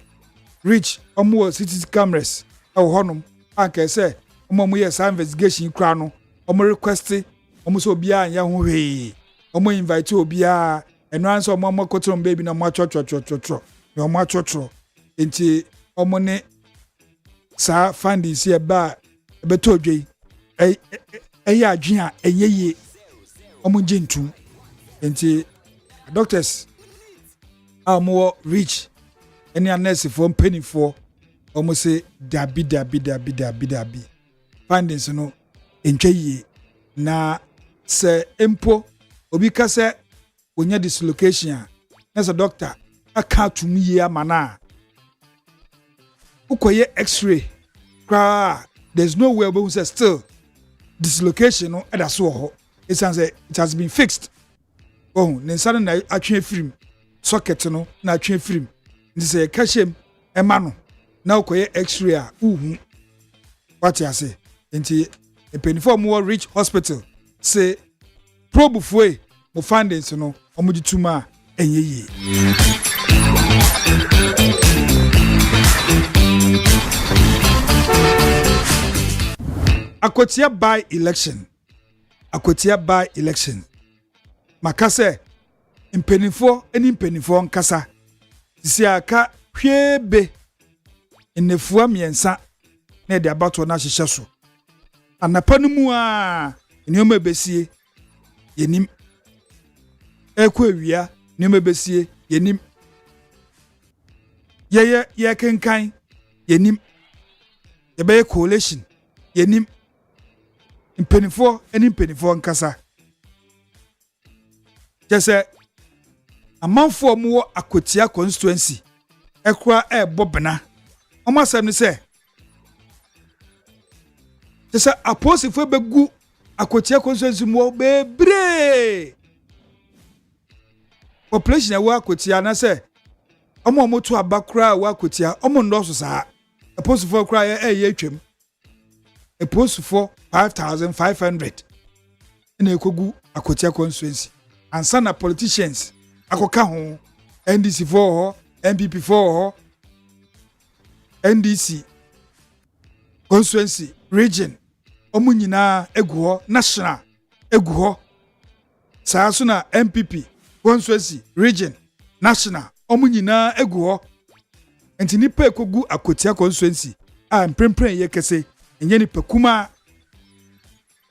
Rich omo city cameras honum anke say omo yes investigation kra no omo request omo so bia anya ho hwe omo invite obia eno anso omo kotrom baby na mo chocho na omo chocho enti omo ne sa findings here ba beto dwei ya adwen a eyeye omo jintu enti doctors more Rich any nurse for penny for almost say dabi findings no entwe na se empo obi ka se onya dislocation as a doctor aka tumi ye amana ukoye x-ray there's no way we say still dislocation no eda so ho it has been fixed nensana na atwe film socket no na atwe film ndise kashem emano na ukoye x-ray a uhu what you say enti epenifo mo Rich Hospital say probe foi mo findings no omudituma enyeye Akotia by election makase impenifo eni impenifo nkasa siaka hwebe enefua miensa na de abato na hyehyɛ so anapa no mu a enioma besie yenim ekwa awia enioma besie yenim ye kenkan yenim ye be coalition yenim mpenifo eni mpenifo nkasa jese amanfo mu akotia constituency ekura bobena omo asem ni se jese aposifo begu akotia constituency mu bebre population ya wa akotia na se omo moto abakura wa akotia omo ndoso saa aposifo kura ye twem aposifo 5,500 ina ekogu akotia constituency ansa na politicians akoka ho NDC for ho MPP for ho NDC constituency region omu nyina egu ho national egu ho saa so na MPP constituency region national omu nyina egu ho enti nipa ekogu akotia constituency a mprempren ye kese enye nipa kuma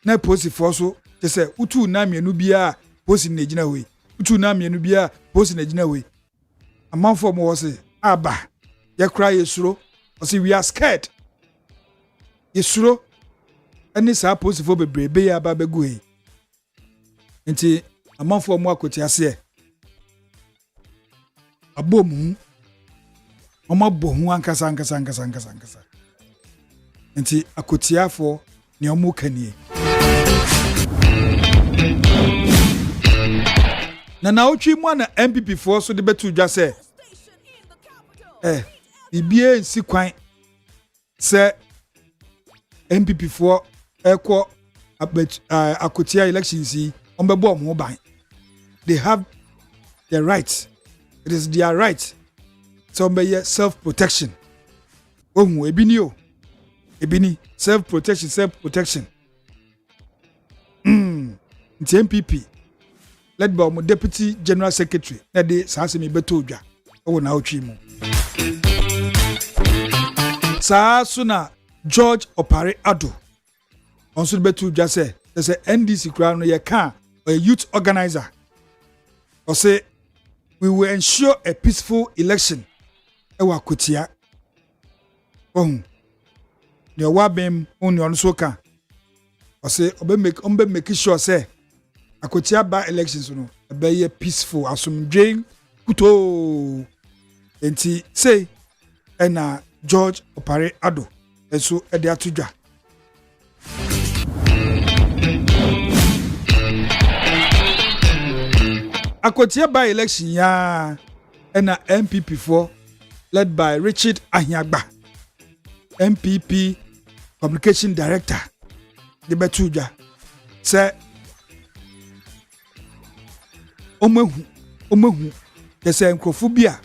na posi forso tese utu na mienu bia posi na gina we utu na mienu bia posi na gina we amanfo mo wose aba ye cry yesuro wose we are scared yesuro ani sa posi fo bebrebe ya aba begu he nti amanfo mo akoti ase abomu omo bohu ankasa nti akotiafo ne omo kanie na otwi mu na MPP for so de betu dwa se bibie nsi kwan se MPP for ekwo akotia elections yi ombebo omo ban they have the right, it is their right so be self protection ohun ebini self protection nti MPP led by my deputy general secretary na de saase me beto dwa owo na otwi mu saa so na George Opare Addo onso beto dwa se NDC crowd no ye kan a youth organizer or say we will ensure a peaceful election ewa kotia the wabem on your soka or say obe make sure say akotia by elections no be peaceful asumdwen kuto enti say na George Opare Addo eso e de atudwa akotia by election ya na MPP4 led by Richard Ahiagba MPP communication director de betuja say omehu yese nkrofobia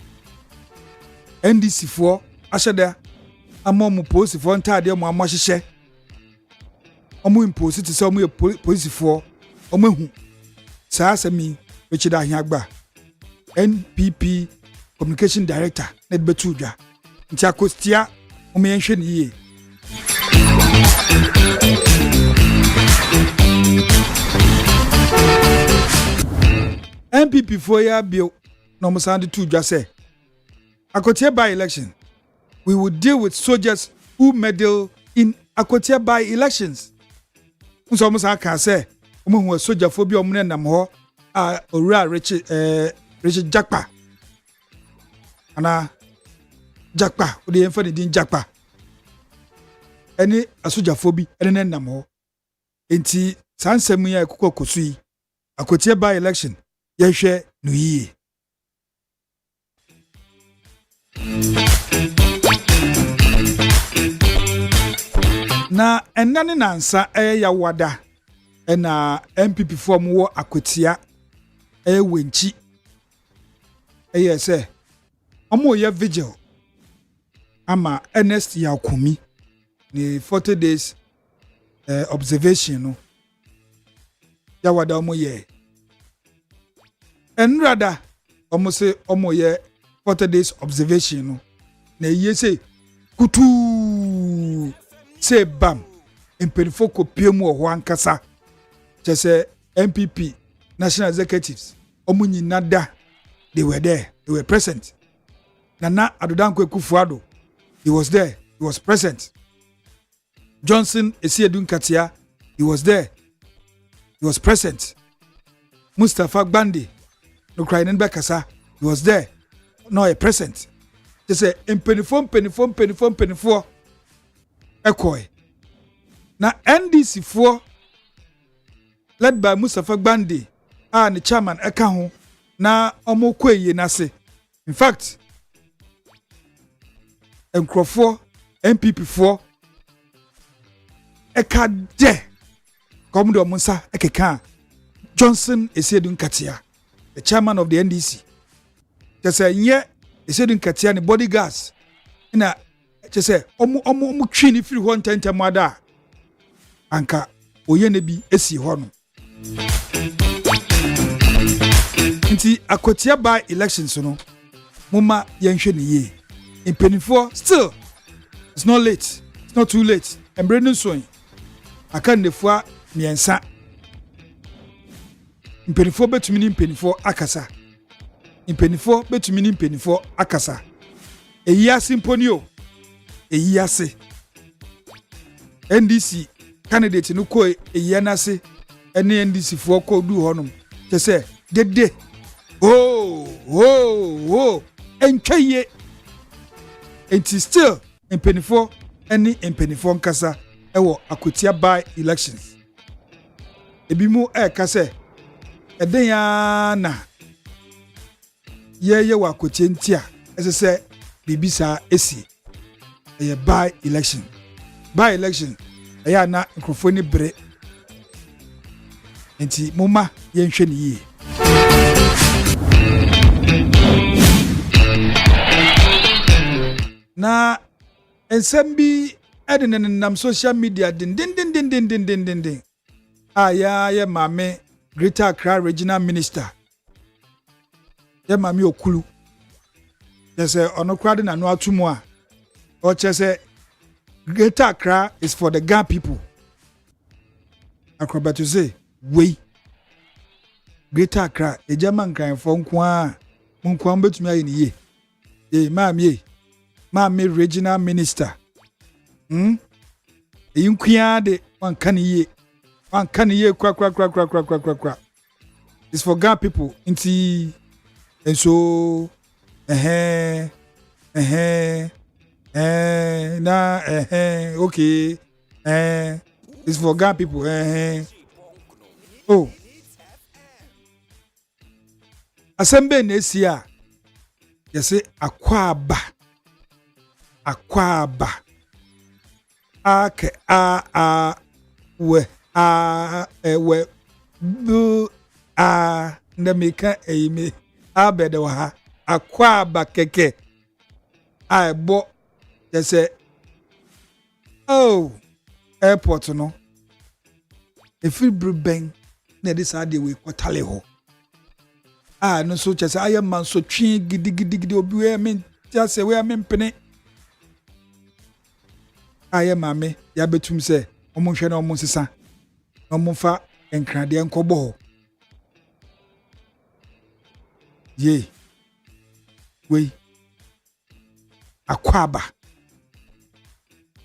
NDC4 asheda amomu police4 ntade mo amohyehe omu impose ti say omu police4 omehu saa sami Richard Ahiagba NPP communication director na de betuja nti akostia omenhwe ne ye MPP for ya bill no musande tu dwa say akotia by election we will deal with soldiers who meddle in akotia by elections nso musa ka say omo soldier fo bi omo nam ho a owura Richard Jakpa ana Jakpa odi enfa ne din Jakpa eni asojafo bi ene nam ho enti sansem ya ekokokosu yi akotia by election yehwe no yi na enane nansa ya wada na MPP form wo akotia wenchi say omo ye vigil ama Ernest Yakumi ni 40 days observation no ya wada omo ye enrada omo se omo ye 40 days observation no na ye say kutu say bam emperifo kopiemu ho ankasa say MPP national executives omo nyinada they were there, they were present. Nana Adodankwe Kufuado, he was there, he was present. Johnson Esiedun Katia, he was there. He was present. Mustafa Gbandi, no crying in Bekasa, he was there. No, a present. They say, in penifo, Ekoi. Now, NDC4, led by Mustafa Gbandi, and the chairman Ekaho, na Omokwe Yenase. In fact, Nkrofo, MPP4, Eka de, Commodore Musa Ekeka, Johnson Esiedun Katia, the chairman of the NDC. Just say, yeah, Esiedun Katia, the bodyguards. Na, just say, omu chini free 110 mwada. Anka, oyenebi esi hono. Nti akotia by elections no, muma yenhwe ni ye. In penifo, still, it's not late. It's not too late. And Brendan Soin, I can't defy me and sa. In penifo, bet to meaning penifo akasa. In penifo, bet to meaning penifo akasa. A year simponio, a year say. NDC candidate no koi a year nase, any NDC for ko do honum. They say, de. Oh, and kaye. It is still in penifo, any in penifo nkasa, ewo akotia by elections. Ebimu kase, edenya na, ye wa akotia ntia, se bibisa esi, ye by election. By election, eya na mikrofoni bre, enti muma yenhwe ni ye. Na ensembi nam social media din. Ya mame Greater Accra Regional Minister. Ya mame Okulu. Say ono kwade na no atumu a. O say Greater Accra is for the Ga people. Akroba to say we Greater Accra e German kan fo nko a nko am betumi aye ni ye. Mame Regional Minister. Inquia de one can ye kwa. It's for Ga people. Inti and so okay. It's for Ga people. Oh. Asembe nesia. Yase akwaba. Ake we bu ndemika eime abede wa ha akwaba keke aibo say oh airport no if you bring na this ade we kwatale ho no so say aye man so twi gidi obi we men just say we men pene aye mame ya betum se omonhwe na omonsesa omfa enkrade enkobo ho ye we akwaba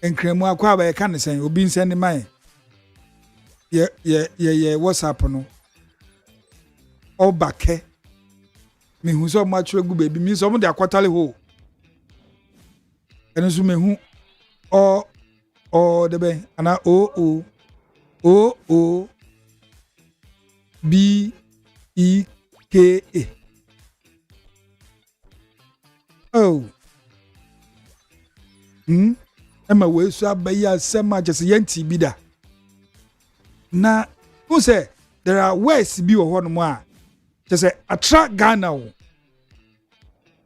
enkremu akwaba e kan sen obi nsen ni man ye WhatsApp no obake me hu so ma chwe gu baby mi so mo de akwatale ho eno so me hu o de be ana o B E K A oh Emma we so abaya sema just yanti bida na who say there are words bi wo no mo a just say attract Ghana wo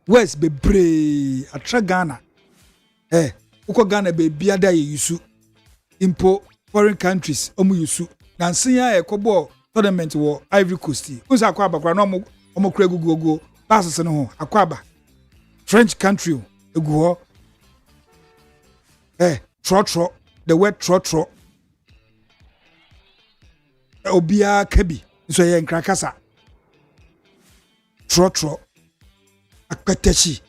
words be brave attract Ghana uko Ghana be biada ye yusu impo foreign countries omu yusu na nsia ekobo tournament wo Ivory Coast usa akwaba kwa no omo kura gugugo passes no ho akwaba French country egu ho trotro the word trotro obia kabi so ye nkrakasa trotro akpeteshi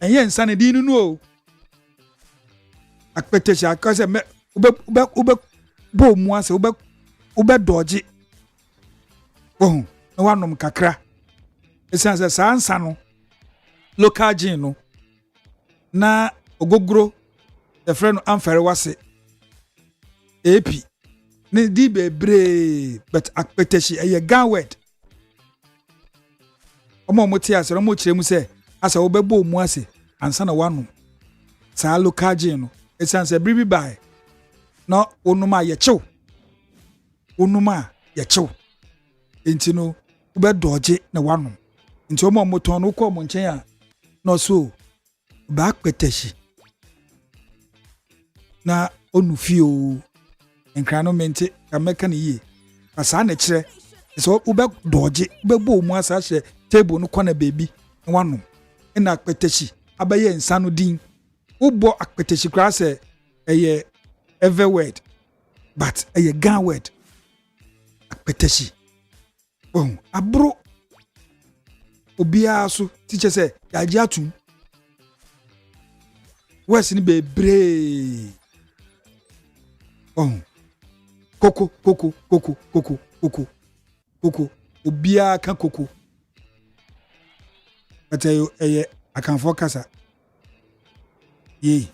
enye nsane di nu o akpeteshi akase me ube bo mu ase ube dodge oh na wanom kakra esanse sansa no local gin no na ogogoro the friend amfere wase ap ne di bebre but akpeteshi eye ganwed omo moti ase no mo kire mu se asa obebo mu ase ansa na wanom sa local gin no esanse bribi bai no onuma ye chew onuma ye chew enti no ube dodge na wanom enti omo moton no ko mo nchen a no so ba akpeteshi na onufio enkrano mente ameka ne yi asa na kire so ube dodge ube bo mu asa hye table no kona baby wanom na akpeteshi abaye nsa no din ubo akpeteshi kra se eye every word but eye gan word akpeteshi abro obia so teacher say yaji atum wes ni bebre koko obia kan koko atayo eye akanfo kasa ye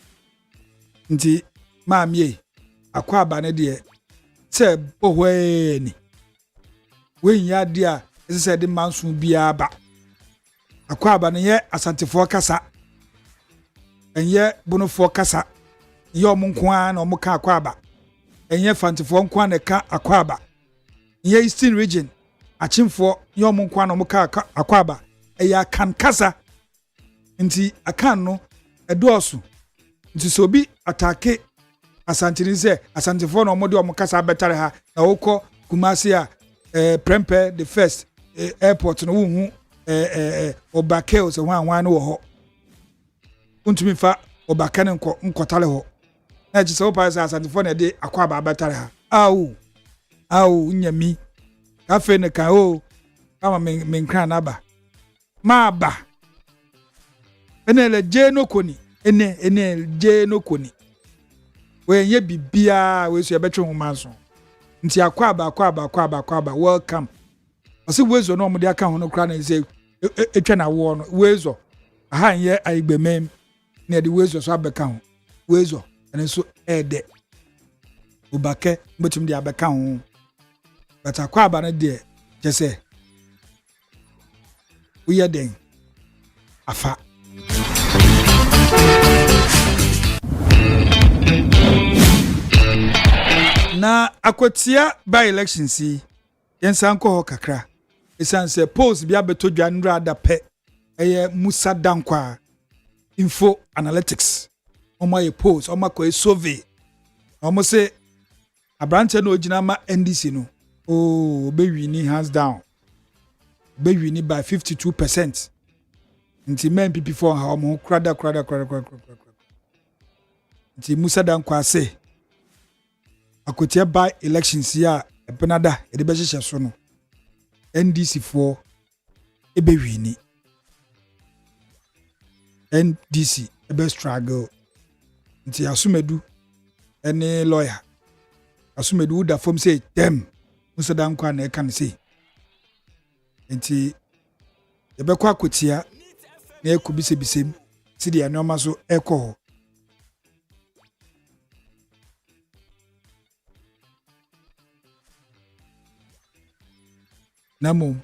nti maamie akwa aba ne de se bohweni wen ya dia ese de mansu bia ba akwa aba ne ye asantefo kasa enye bonofo kasa ye omunko a na omuka akwa aba enye fantefo nko a ne ka akwa aba ye Eastern region achimfo ye omunko a na omuka akwa aba eya kan kasa nti akan no edosu nti so bi atake asantini se asantefo na omode omukasa betare ha na wokọ Kumasi a Prempeh the first airport no wu obake o se hwan no wo ho untumi fa obake ne nkotale ho na ji se wo pa se asantefo na de akwa ba betare ha au nyami kafe ne kan o kama men kran na ba ma ba enele je no koni ene je no koni we ye bibia we so ye betwe homanso nti akwa aba welcome osi wezo no mo de aka ho no kra na say etwa na wo no wezo aha ye aigbemem na de wezo so abeka ho wezo ene so ede obake mbetum de abeka ho but akwa aba na de je say we ye den afa na akwatia by election si yensanko ho kakra esanse polls bia beto dwanra adape eye Musa Dankwa info analytics omo ye polls omo ko survey omo se abrante no ogina ma NDC no be ni hands down be ni by 52%. Nti men people for ha omo krada nti Musa Dankwa se akotia by elections ya ebenada e de be hye so no NDC for ebewini NDC ebe struggle nti Asumedu any lawyer Asumedu da form say them Musa Dankwa na e kan say nti ebe kwa akotia na ekubise bisem si de anoma so ekọ Namo,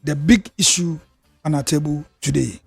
the big issue on our table today.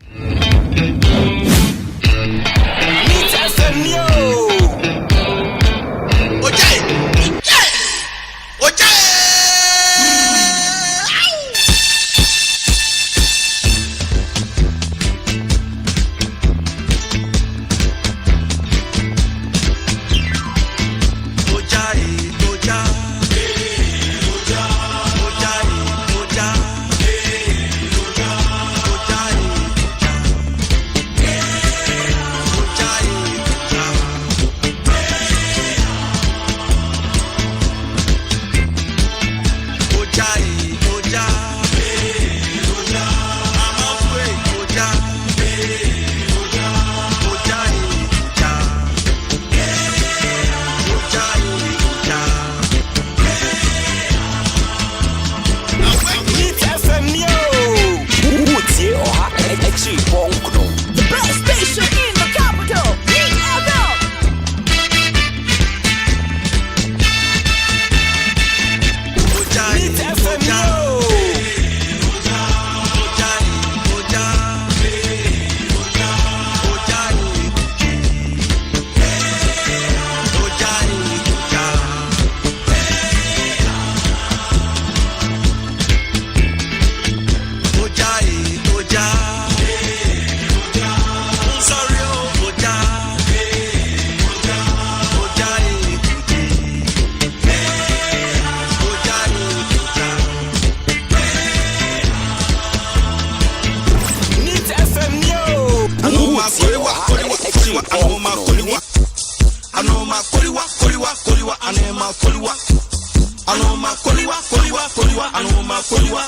Anoma koliwa koliwa koliwa anoma koliwa.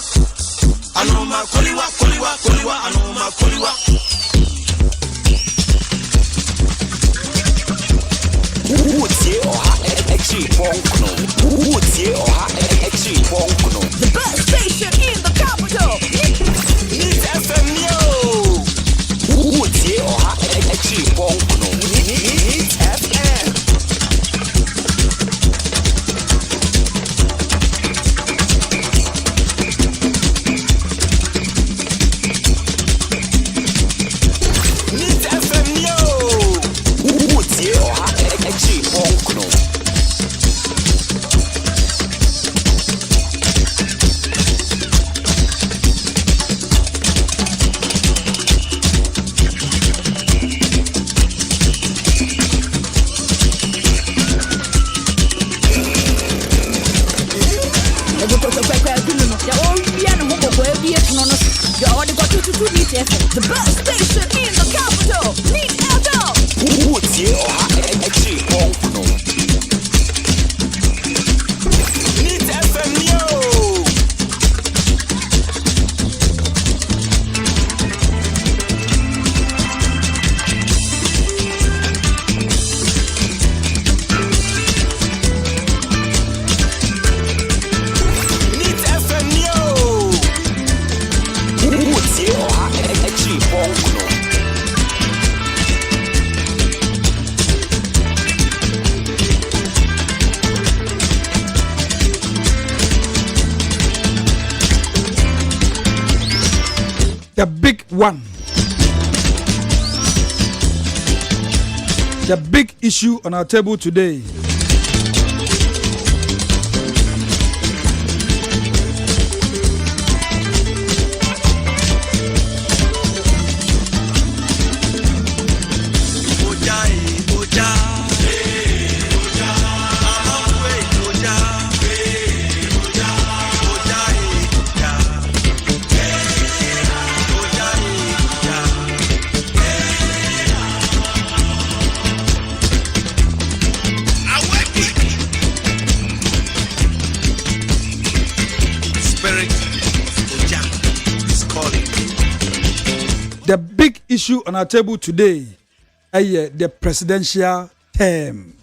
Anoma koliwa koliwa koliwa anoma koliwa. The best station in the capital. Need FM yo. Need FM. The best station in the capital. Need FM. Need FM yo. The big one. The big issue on our table today. The big issue on our table today is the presidential term.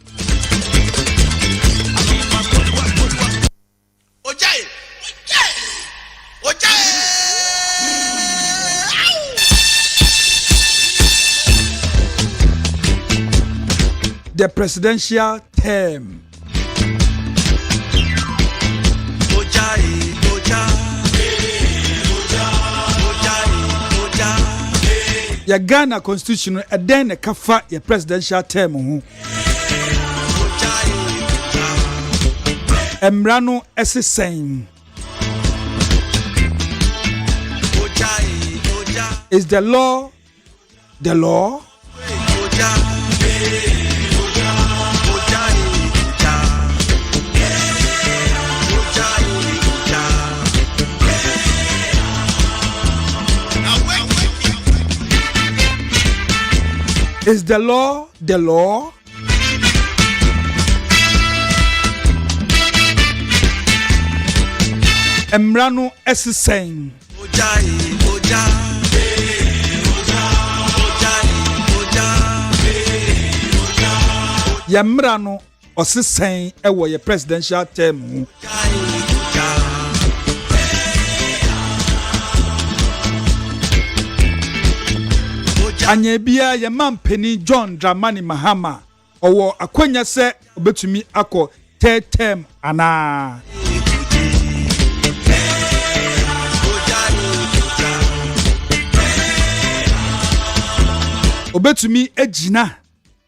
The presidential term. Ya Ghana constitution and then the kafa ya presidential term ho. Emrano SSN is the law the law? Is the law the law? Emrano SSN Yamrano SSN ewo ye presidential term. Anyebia ye mampeni John Dramani Mahama owo akwanya se obetumi akọ third term ana obetumi ejina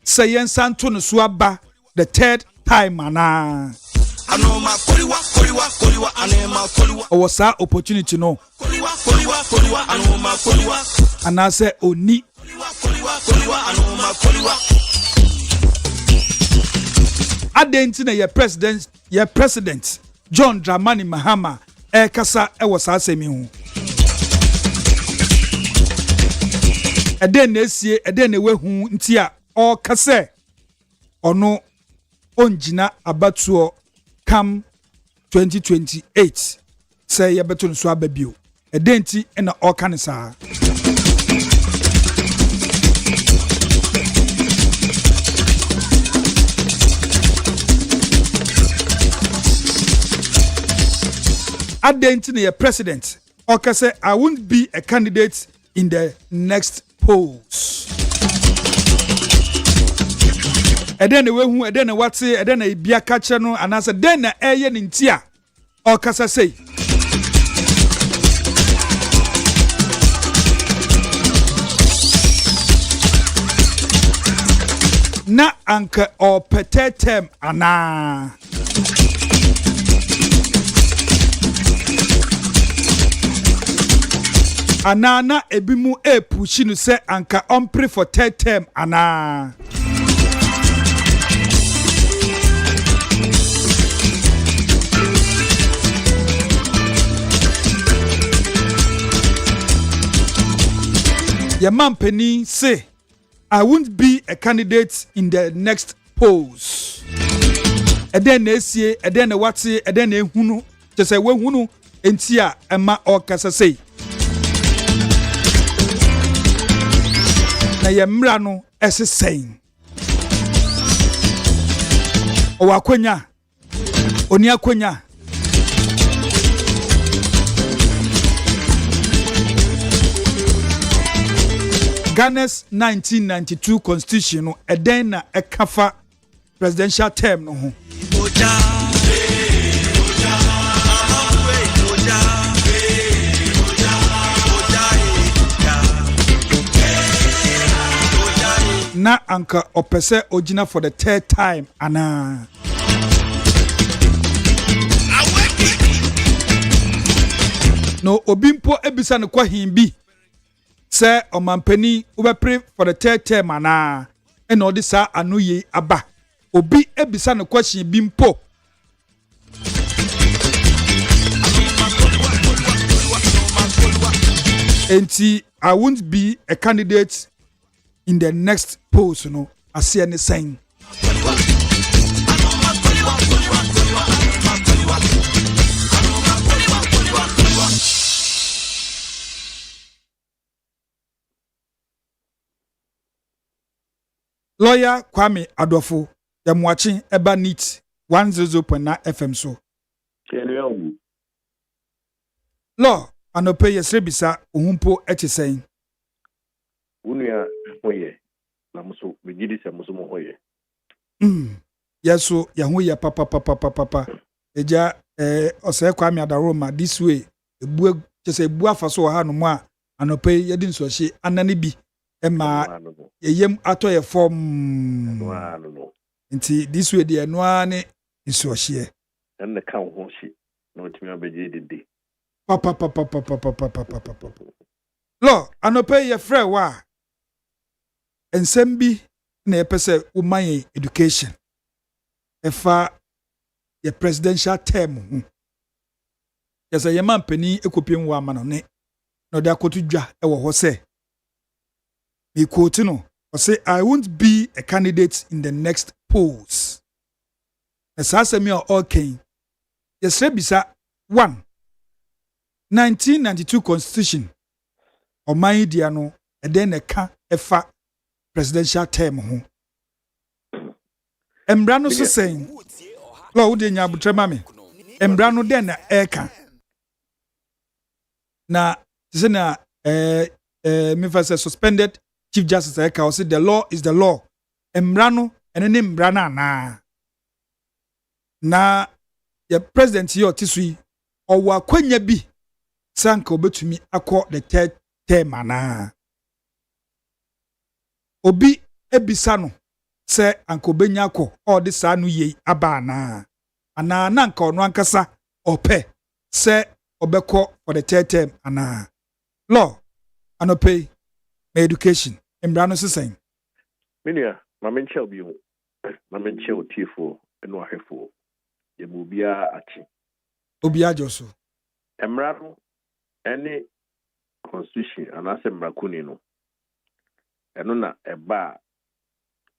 se yensan to no so aba the third time ana Anoma koliwa koliwa koliwa anema koliwa. owo sa opportunity no Koliwa koliwa koliwa anoma koliwa. ana se oni Koliwa anoma koliwa. Adenti na ye president John Dramani Mahama kasa ewo sa asemi hu. Eden na esie eden na wehu nti a o kase ono onjina abatuo kam 2028 say yebeto nso ababio edenti na oka ne saa Adenti na president oka say I won't be a candidate in the next polls. Eden we hu eden wate eden na bia ka kye no anase den na eye ne ntia o kasa sei na anka o petetem ana anana ebimu pushi no se anka ompre for third term ana Your man Penny say, I won't be a candidate in the next polls. And then they say, and then what say, and then hunu, just say, when hunu, and tia, and ma or kasa say. Na yemrano as a saying. O wakwenya, onia kwenya. Ghana's 1992 constitution no eden na ekafa presidential term no ho na anka opese ogina for the third time ana no obimpo ebisa ne kwa himbi say omampani ubepre for the third term ana eno de sa anoye aba obi ebisa no question bimpo enti I won't be a candidate in the next polls no ase any sign Lawyer Kwame Adofo, the watching Eba Neat 100.9 FM so. Law, anope yesrebisa uhumpo eche saying. Unia hoye, na muso, bigidi se muso mo hoye. Yaso, yahuye papa. Eja, ose Kwame Adaroma, this way, ebu, chese ebu afaso wa hanu mwa, anope yedin so she, anani bi. Emma yem ato ye form nti this way de no ne nso hye en ka ho hye no timi abeje dede papa lo anope ye frɛ wa ensem bi na ye pese woman education efa ye presidential term yesa ye man pani ekopiem wa ma no ne no de akotudwa e wo ho se me quote no say I won't be a candidate in the next polls. As asemi okay. Yes bisa 1 1992 constitution o man dia no e den ka efa presidential term ho. Embra no so saying lo wo de nya abutrema me. Embra no den na eka. Na tse na me first suspended Chief Justice Eka said the law is the law. Emrano and any mbrana na the president here tisui or wakwenya bi sanka obetumi akọ the third term ana. Obi ebisa no se anka obenya akọ all this anu ye aba ana. Ana nanka ono ankasa ope se obekọ for the third term ana. Law anope education Embrano saying. Minia, Mamenchel Biu, Mamenchel Tifo, and Wahefo, Yabubia Achi. Obia Josu. Emrano, any constitution, and Asem Rakunino. And on a bar,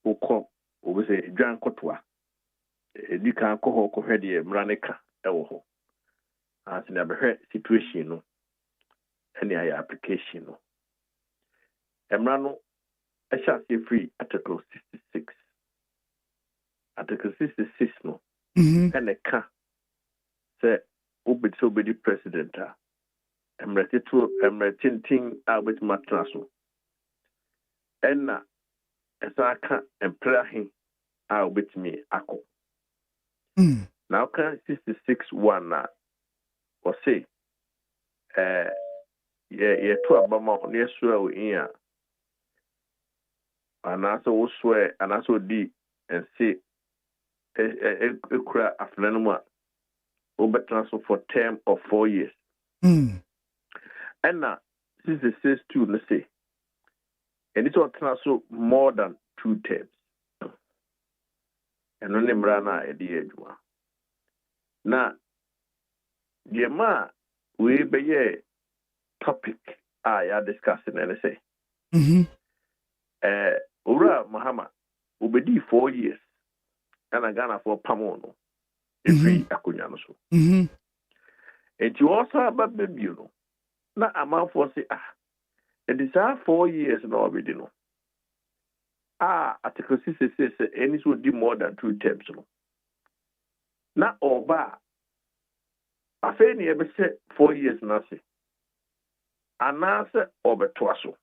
Oko, over say Jan Kotwa, Edika Koho Kohedi, Mraneka, ɛwɔ hɔ as na bɛhwɛ situation no ɛne ayɛ application no ɛmra no ɛhyɛ aseɛ free article 66 article 66 no ɛna ka sɛ wobɛdi president a ɛmmerɛtintin a wobɛtumi atena so ɛna ɛsan ka mperahe a wobɛtumi akɔ na woka 66:1 a wɔse yɛto abama ho na yɛsoa wo in a anaasɛ wosoɛ anaasɛ odi nse ekura afena no mu a wobɛtena so for term of 4 years ɛna 66:2 no say ɛni sɛ ɔtena so more than 2 terms ɛno ne mmara no a ɛde yɛ adwuma na deɛ ma wei bɛyɛ topic a yɛadiscuss no ɛne sɛ owura mahama obɛdii 4 years ɛna ghanafoɔ pamo no ɛfiri akonnwa no so enti wɔsa aba bɛbio no na amanfoɔ se ɛde saa 4 years na ɔbɛdi no article 66 sɛ ɛni sɛ ɔdi more than 2 terms no na ɔba a afei ne yɛbɛhyɛ 4 years no ase anaasɛ ɔbɛtoa so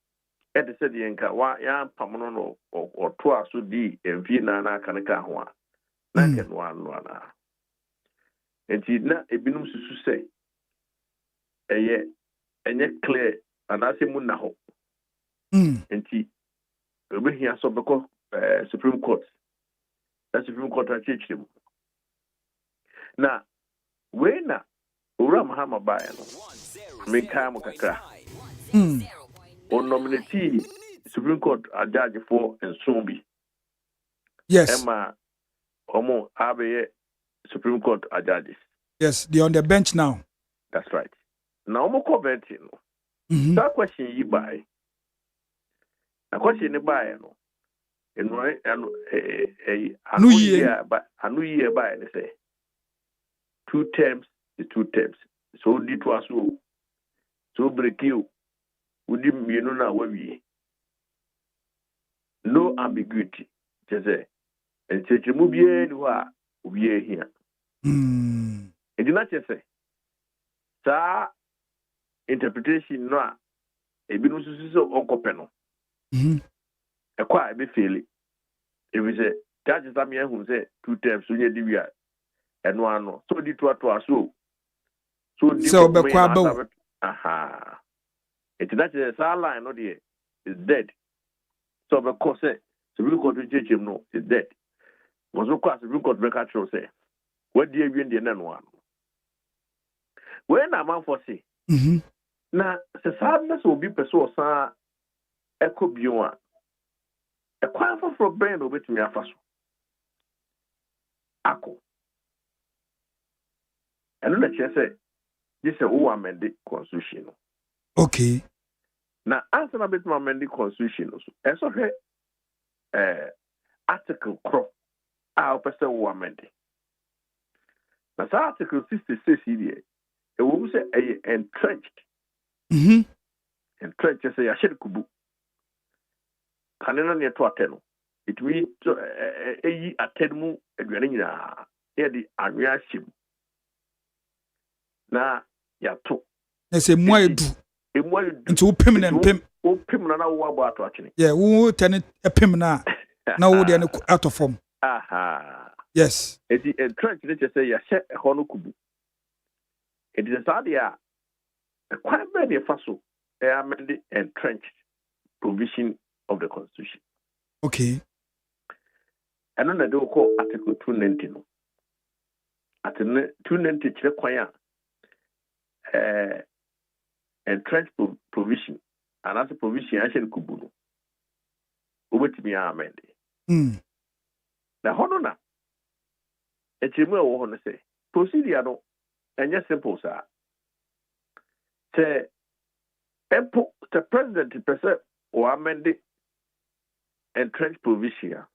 ɛde sɛ deɛ nka yɛampam no no ɔtoa so di mfie na aka no ka ho a na nkɛ no ano anaa nti na ebinom susu sɛ ɛnyɛ clear anaasɛ mu na hɔ nti obɛhia sɛ ɔbɛkɔ Supreme Court na Supreme Court akyerɛkyerɛ mu na wei na owura mahama baeɛ no menkaa mo kakra ɔnominatee Supreme Court adjudgefoɔ nson bi ɛma ɔmo abɛyɛ Supreme Court judges. Yes, they're on the bench now. That's right. Now ɔmo kɔ bench no that question yi bae na question ne bae no anu yie bae ne sɛ 2 terms is 2 terms. So di to aso so break you udi mienu na wawie. No ambiguity. Just nkyerɛkyerɛmu biara ni hɔ a obiara hia. Ɛdi na kyerɛ sɛ saa interpretation no a ebinom nso sɛ ɔnkɔpɛ no ɛkɔ a ɛbɛfeeli ɛfiri sɛ judges am yɛhu sɛ 2 terms so nyɛ di wi a ɛno ano so di to aso so di sɛ ɔbɛkɔ abawo ɛti na kyerɛ saa line no deɛ is dead so ɔbɛkɔ sɛ Supreme Court nkyerɛkyerɛm no is dead wɔso kɔ a Supreme Court bɛka kyerɛw sɛ wadi awie deɛ na no ano wei na amanfoɔ se na sɛ saa na sɛ obi pɛ sɛ ɔsan ɛkɔ bio a ɛkwan foforɔ bɛn na obɛtumi afa so akɔ ɛno na kyerɛ sɛ gye sɛ wowɔ amende constitution no okay na ansa na bɛtumi amende constitution no so ɛsɛ hwɛ article korɔ a wopɛ sɛ wowɔ amende na saa article 66 yi deɛ ɛwɔ mu sɛ ɛyɛ entrenched entrenched sɛ yɛahyɛ no kubu kane no ne ɛto atɛ no ɛtumi ɛyi atɛ no mu aduane nyinaa yɛde anwea ahyɛ mu na yɛato ɛsɛ mua edu nti wopem na mpem wopem na wo abɔ ato atwene wo tane epem na na wo de ne ato fam yes eti entrenched ne kyerɛ sɛ yɛahyɛ ɛhɔ no kubu eti saa deɛ a ɛkwan bɛɛ ne ɛfa so amend entrenched provision of the constitution. Okay. And then they will call Article 290. No. Article 290 kyerɛ kwan a entrenched provision and as a provision ahyɛ kubu no. Obetumi amend. Na hɔ no na ɛkyerɛmu a ɛwɔ hɔ no sɛ procedure no ɛnyɛ simple saa. Sɛ ɛpo the president pɛ sɛ ɔamend entrenched provision a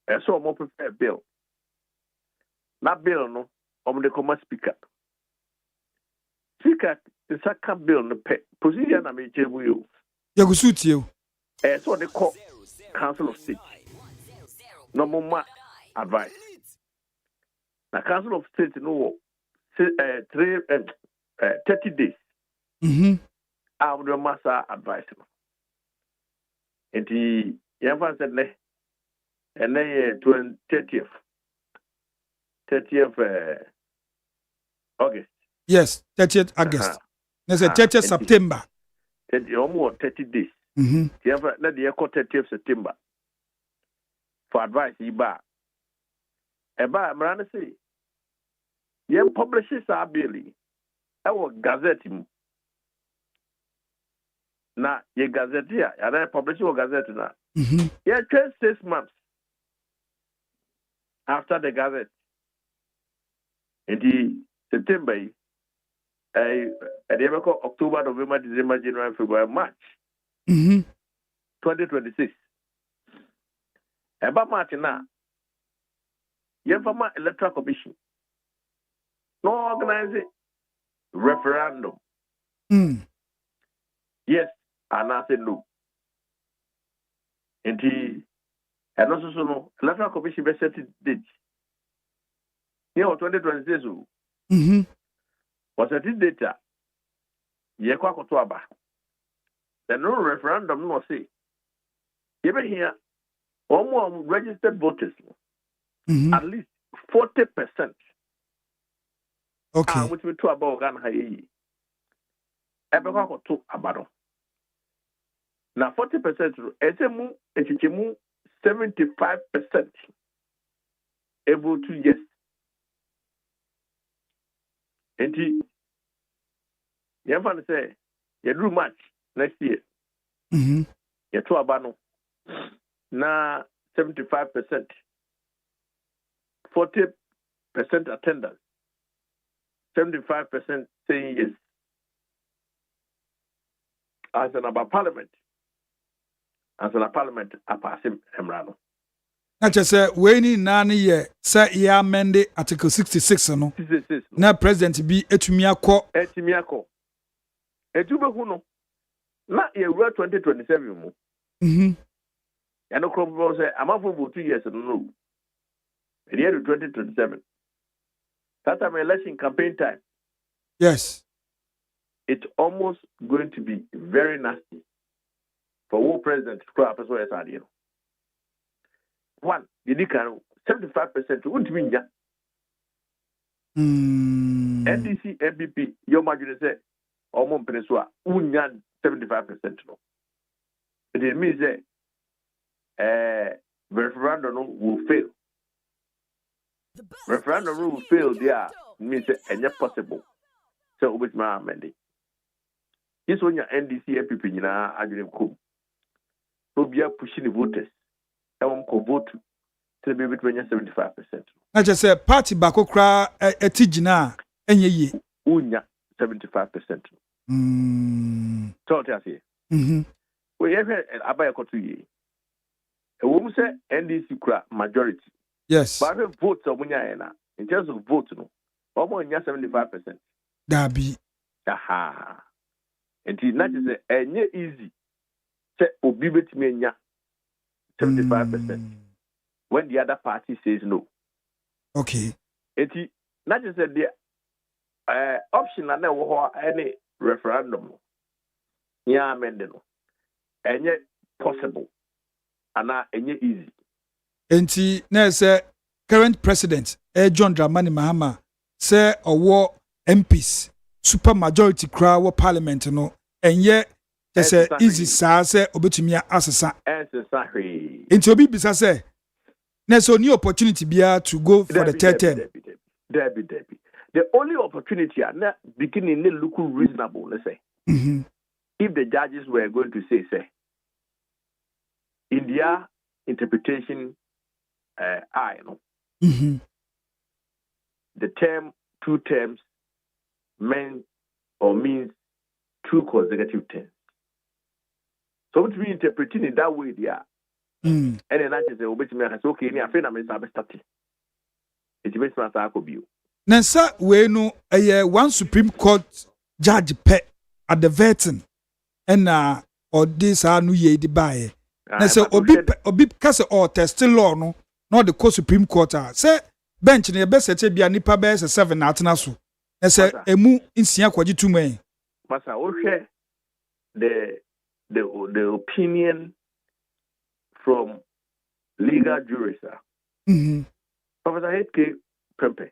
ɛsɛ ɔmo prepare bill na bill no the comma speaker. Speaker, the second bill, the procedure, I mean, you. You go suit you. So they call Council of State. No more advice. The Council of State, no, 30 days. I would master advice. And the young man said, and then 30th August. Yes, 30th August. There's a 30th September. 30 days. The 30th September. For advice, Iba. Eba, Marana say, Yen publishes our billy. Our gazette. Na, ye gazette here. And I publish your gazette now. Yeah, 6 months after the gazette. In the September, October, November, December, January, February, March 2026. About March now, you have an electoral commission. No organizing referendum. Yes, and I said no. And also no electoral commission be set date. Here 2026 was a data. Ye kwa kotoaba. The no referendum no say. You be here more registered voters. At least 40%. Okay. Which we talk about Ghana hayi. Ebe kwa koto abado. Na 40% esemu echichemu 75% able to yes. And you have say you do much next year. You to abano na 75%, 40% attendance, 75% saying yes. As an about parliament, I pass him Emrano. Na say we ni nani ye say ya amend article 66 no. 66. Na president bi etumi akọ. Etube hu no. Na ye 2027 mu. Ya no krom say amafo for 2 years no. The year 2027. That time election campaign time. Yes. It's almost going to be very nasty for war president to crop as well as idea. One, Yidika 75% wouldn't mean ya. NDC, MPP, your margin say, or Mont Peninsula, wouldn't 75% no. It means that referendum will fail. Referendum will fail there means any possible. So with my amending. This one your NDC, MPP, I didn't come. So be pushing the voters. I won't vote to be between 75%. I just say party bako kra etijina enye ye. Unya 75%. So I say. We have abaya ko 2 years. A woman say NDC kra majority. Yes. But votes are munya in terms of vote no. Almost 75%. Dabi. Aha. And it not is easy. Say obi betime nya 75%. When the other party says no. Okay. It not just the option and any referendum. Yeah, amendment. And yet possible. And easy. Enti na say current president John Dramani Mahama say owo MPs super majority crowd wa parliament no enye say easy say obetumi asesa. Enti obi bisa say there's only opportunity to go for the third term. Debbie. The only opportunity are not beginning to look reasonable, let's say. If the judges were going to say, in their interpretation, the term, 2 terms, meant or means 2 consecutive terms. So to be interpreting it that way, they are. And then I just say, okay, I feel I'm starting. It makes my circle view. Nansa we no one Supreme Court judge pe at the vetting and or this no ye di bae. Na say obi kase or test law no not the Supreme Court say bench ne be sete bia nipa be 7 na atena so. Na say emu nsia kwaji tumen. Masa o hwe the opinion from legal jurists. Professor H.K. Prempe.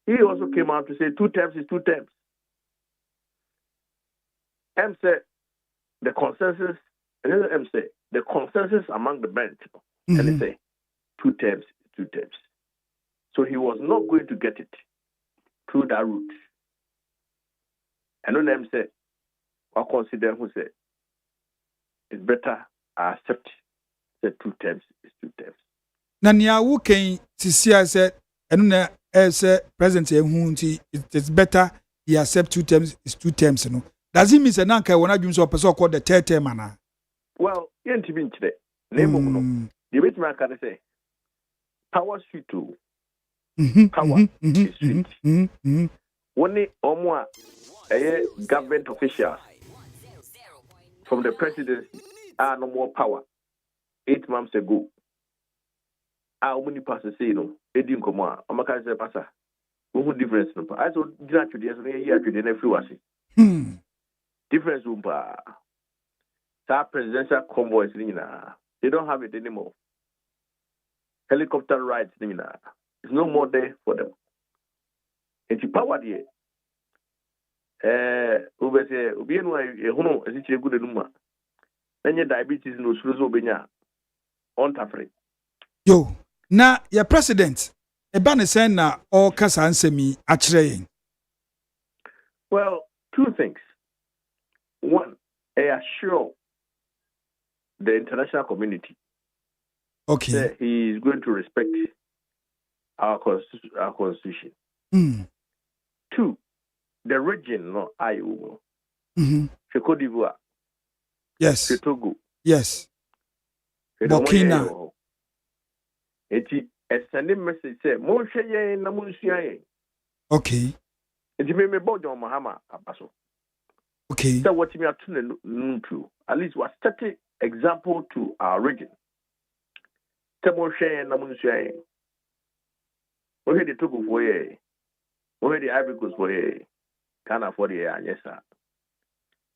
He also came out to say 2 terms is 2 terms. M said the consensus, and then M said the consensus among the bench, and they say 2 terms is 2 terms. So he was not going to get it through that route. And then M said, I consider who said it's better I accept the 2 terms is 2 terms. Na nia wo kan sisia said enu na say president ehun nti it's better he accept 2 terms is 2 terms no. Does it mean say na kai wona dwum so person call the third term ana? Well, yenti bi nchire. Na emo no. The bit man can say power suit to power is sweet. One omo a government officials from the presidency are no more power 8 months ago. Many passes say no, Edim Koma, Amaka say passa. Who difference no? I saw gradually as a year to the nephew. Difference umpa. Sa presidential convoys they don't have it anymore. Helicopter rides it's no more there for them. It's power there. Ube say ubienu hono esiche good enuma. Nenye diabetes no suzo benya on tafre. Yo, na your president eba ne sen na all kasa ansemi akire yen. Well, 2 things. One, I assure the international community that he is going to respect our constitution. 2, the region, no, Iowa, Cote d'Ivoire, yes, Togo, yes, Burkina. Eti send message say mo hweye na mo nsuaye. Okay. Eti me bojo Mahama abaso. Okay. So what me atune nuntu. At least we set example to our region. Te mo hweye na mo nsuaye. Mo hwe de Togo for ye. Mo hwe de Ivory Coast for ye. Ghana for ye anyesa.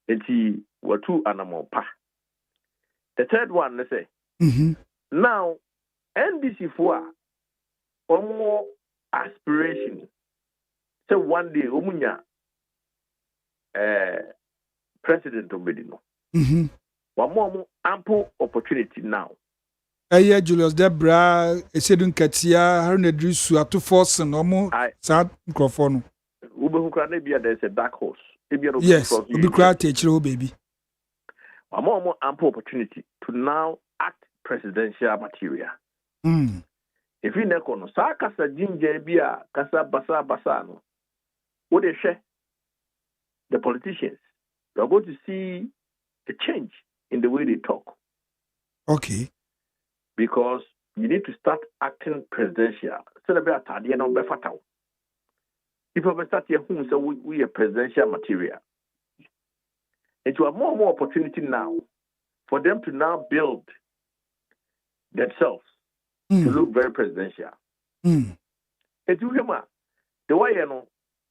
Eti watu anamopa. The third one they say. Now NDC for more aspiration. So one day, Omunya President Obedino. One more ample opportunity now. Julius Debra, Esedun Katia, Harun Edrisu, Atu Force, and Omo Sad microphone. There's a dark horse. Yes, be crowd baby. One more ample opportunity to now act presidential material. If you neko no sa kasa ginger bia kasa basa no what they share the politicians you are going to see a change in the way they talk. Okay. Because you need to start acting presidential. So be atade na be fataw. If you start here who say we are presidential material. And you have more and more opportunity now for them to now build themselves to look very presidential. And to him, the way you know,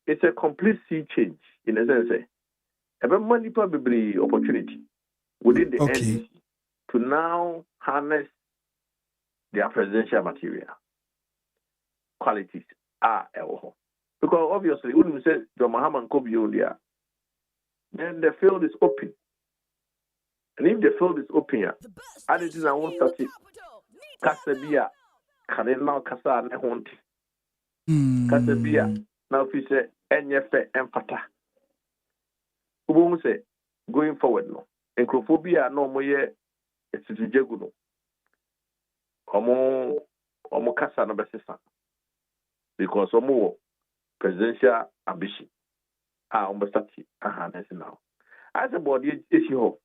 it's a complete sea change in a sense. Every money probably opportunity within the NDC to now harness their presidential material qualities are because obviously when we say John Mahama and Kobe earlier, then the field is open. And if the field is open, I didn't want to say Kasabia Kanina Kasa Nehonti. Kasabia now if you say NFA Empata. Who say going forward no. Encrophobia no more it's a jaguno. Omo Kasa no besisa. Because omo presidential ambition. Almost now. As a body issue,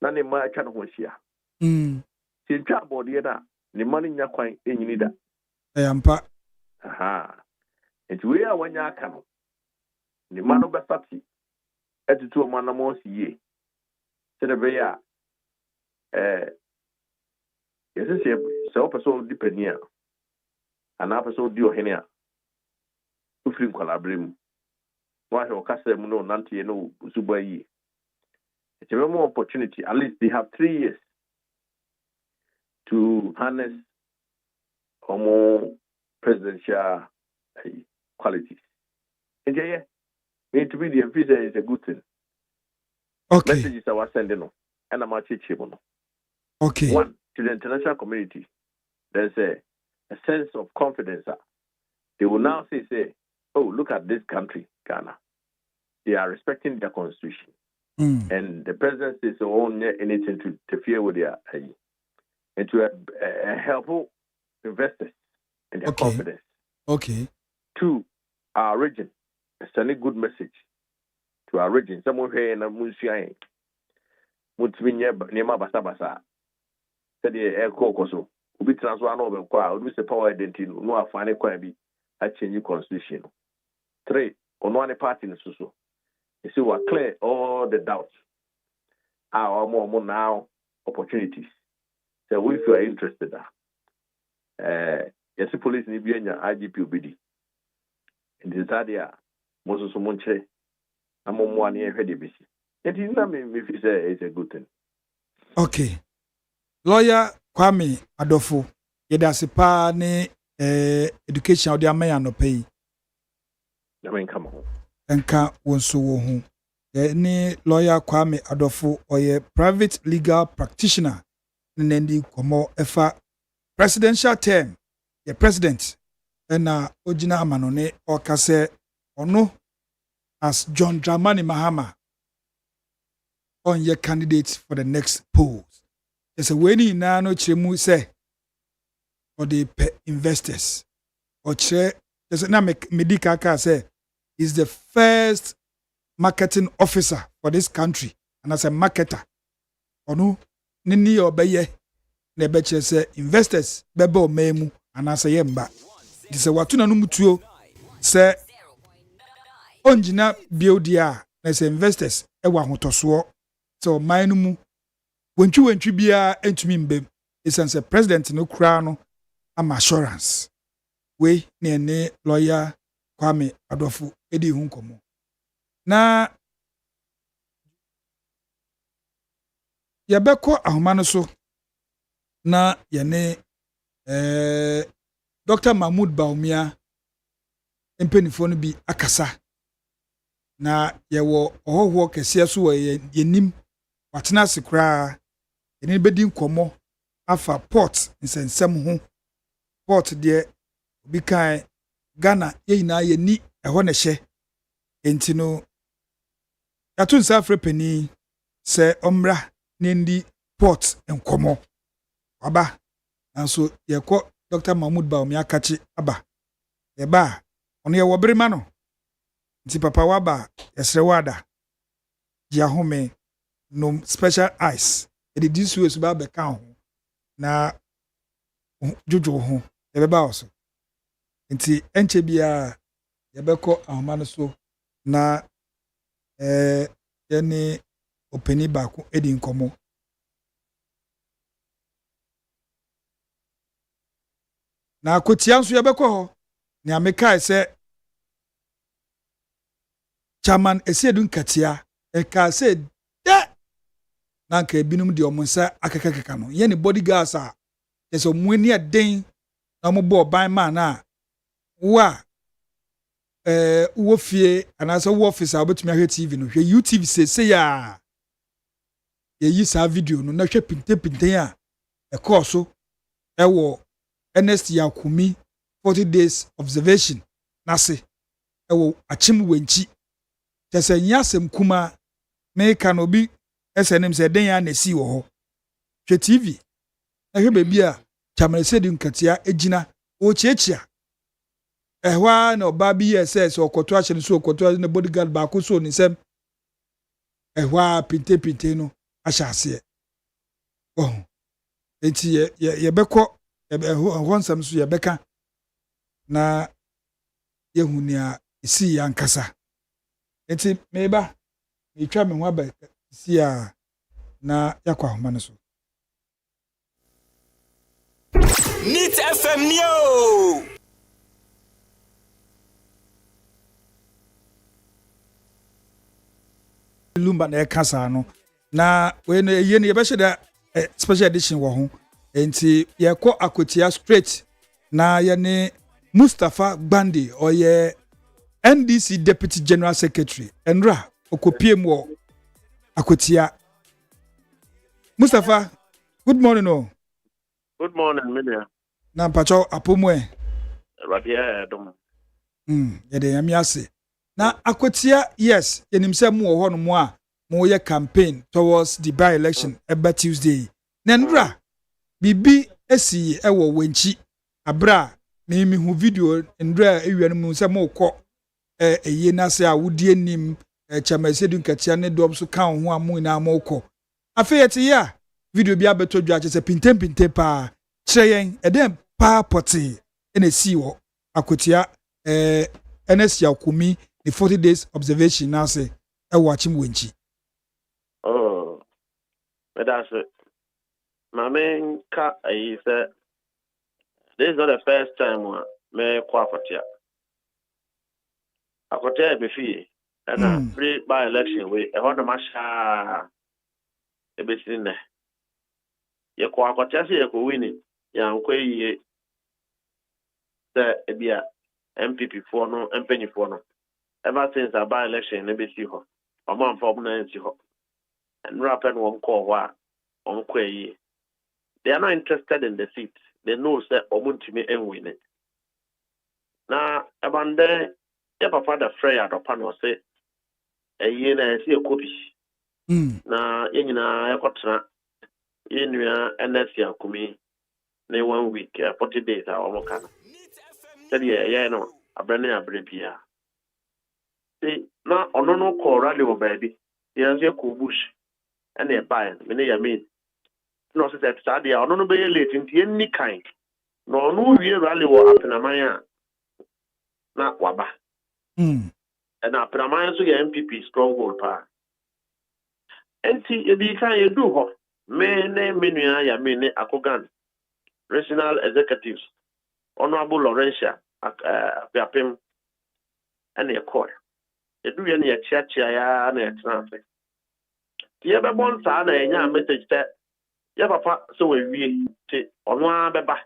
none of my channel was here. Since your body, the money in your coin, you need that. Ampa. Aha. nti we a wanya aka no ne ma no besati etutu o manamo siye se de be ya yesi se o person dipenia ana person di ohene a ufiri kwalabrem wa ho kasa mu no nante no suba yi it's a more opportunity. At least they have 3 years to harness more presidential qualities. And yeah, me to be the visa is a good thing. Okay. Messages I was sending on, and I'm actually no. Okay. One, to the international community, there's a sense of confidence. They will now say, oh, look at this country, Ghana. They are respecting their constitution. And the president says, oh, anything to interfere with their and to help investors and their confidence. Okay. To our region, send a good message to our region. Someone here in a Munsian, Mutminia, Nema Basabasa, said the air cocoso, will be transferred over quite, will be the power identity, no, I find it quite be a change constitution. 3, on one party in Suso. You see, we clear all the doubts. Our more now opportunities. So if you are interested, yes, the police need be in your IGP OBD. In this area, most of someone say, I'm on 1 year ready busy. It is not me if you say it's a good thing. Okay. Lawyer Kwame Adofo, Yedasipa ne education of the Amaya no pay. I mean, come on. Enka wonso wo hu ni lawyer Kwame Adofo oye private legal practitioner nendi komo efa presidential term the president na ogina amanone okase ono as John Dramani Mahama on your candidate for the next polls. There's a way na no chiremu say or the investors or chire there's na medical ka say is the first marketing officer for this country and as a marketer onu nini obeye na beche say investors bebe o memu and as a yemba this watu na numutuo say onjina biodia na say investors ewa hotoso so man mu wentwi bia entumi mbem isense president no kra no am assurance we ne lawyer Kwame Adofo edi hu nkomo na yabeko ahoma no so na yene Dr. Mahmoud Baumia empenifo no bi akasa na yewo ohoho kese so yenim watena sekra yene bedi nkomo afa port nsensem ho port de obi kan Ghana yina ye ni eho ne hye enti no yatu nsa afrepani se omra nendi port enkomo aba nanso yekọ Dr. Mahmoud Baumia kachi aba yeba ono ye wobrema no nti papa waba yesrewada dia home no special ice e di so esu ba be kan ho na jojo ho ebeba oso nti enche bia yebeko ahoma no so na yene opani baako edi nkomo na akotia nso yebeko ho ne amekai se chairman esiedun katia ka se de na nka ebinum de omonsa akekekeka no yene bodyguards a yeso muani aden na mo bo ban man na wa wo fie anasa wo office abotumi ahwe TV no hwe YouTube se ya yi sa video no na hwe pinte a ekoso ewo Ernest Yakumi 40 days observation nase ewo achim wenchi tese nyasem kuma me no bi SNM se den ya na si wo ho hwe TV na hwe bebi a chamerese nkatia ejina o chiechia ehwa na oba bi SS okoto ahye so okoto na bodyguard ba ko so ni sem ehwa pinte no ahye ase oh enti ye beko ehwa nsam so ye beka na yehu nia isi yankasa enti meba metwa me ho aba si a na yakwa homa no so Nit FM Neo. lumba na ekasa no na we no ye ne yebehye da special edition wo ho enti ye ko akotia straight na ye ne Mustafa Bandi oye NDC Deputy General Secretary Enra okopie mu akotia Mustafa good morning oh. Good morning media na mpacho apomwe Radia dom yede yamiase na akotia yes yenim se mu wo ho no mu a mo ye campaign towards the by election eba Tuesday na ndra bibi esi ewo wenchi abra me hu video ndra ewian mu se mo kọ eye na se a wodi anim chamasedu nkatia ne dom so kan ho amu na mo kọ afeyete ya video bi abeto dwa che se pintem pa cheyen edem pa poti ene si wo akotia NS Yakumi the 40 days observation now say watch him wenchi oh but that's it my main car is this is not the first time me kwa akotia be fi and free by election we e hono masha e be sin ne ye kwa akotia se ye ko win ya nkwa yi e bia MPP for no MPP for no ever since a by election ne be si ho oman for na nsi ho and rapen won call wa on kweyi they are not interested in the seat they know say omuntimi enwin it na abande ya papa da freya do pa no say eyi na esi ekobi na yenyina yakotena yenua NS Yakumi ne 1 week 40 days a omoka no said yeah no abrane abrebia na ono no call rally o baby yanze ko bush and e buy me ne ya mean no say that dia ono no be late nti enni kan no no wie rally wo apenaman na waba and apenaman so ya MPP stronghold pa enti e bi kan e du ho me ne menua ya me ne akogan regional executives honorable Laurentia Apiapim and a call. You do any chia and a transfer. The other one son a message that your papa so we take on one beba.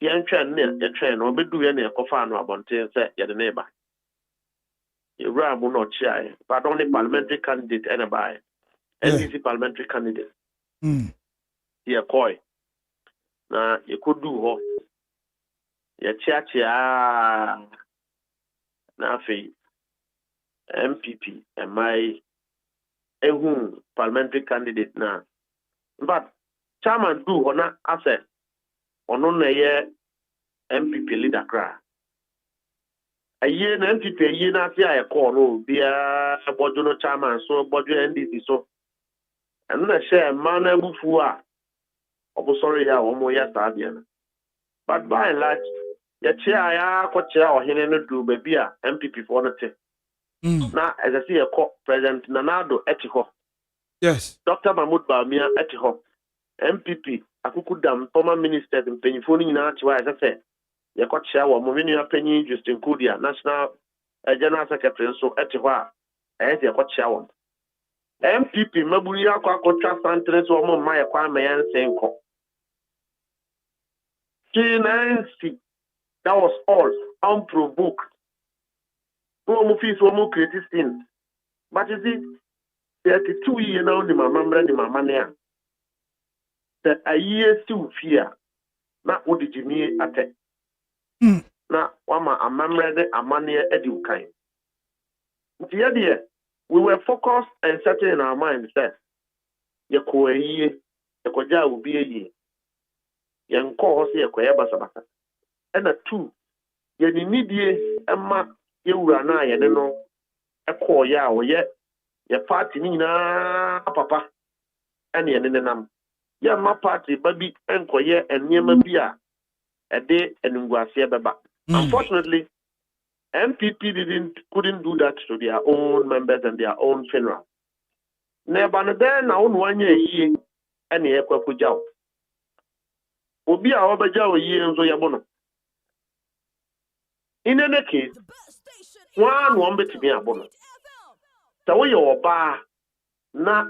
The entrance near the train or be do any cofano about say you're the neighbor. You ram will not chia, but only parliamentary candidate and a buy. NDC parliamentary candidate. Here, coy. Now you could do ya chia na fe MPP my ehun parliamentary candidate na but chairman do hona ase ono na ye MPP leader kra aye na MPP aye na ase aye call no bia bojo no chairman so bojo NDC so anu na share man na bufu a obosori ya wo mo ya sabia na but by and large ya chia ya ko chia ohene no du ba bia MPP for no te na as I see a president Nanado etiho yes Dr. Mahmoud Bawumia etiho MPP akukudam former ministers mpanyifo ni nyina chiwa as I say ya ko chia wo mo menu apanyi Justin Kudia national general secretary so etiho a ya ko chia wo MPP maburi akwa santre so mo ma ya kwa meyan senko Nancy, that was all unprovoked. No fees were creative things. But you see, 32 years now, the mama there. That a year still fear. Not what did you mean at it? Now, Wama, a mamma, a money, edu kind. The idea, we were focused and certain in our minds that your year, the koja will be a year. Yan ko se ekoya basabasa ena 2 ye ni nidie ema ye wura na ye ne no ekoya wo ye party ni na papa ene ye ne nam ye ma party babi enkoye enema bi a ede enunguase beba unfortunately MPP couldn't do that to their own members and their own funeral. Never then now 1 year any ekwakujaw. Obi a obajaw ye nso yebono. In any case, one betimi abono. So we oba na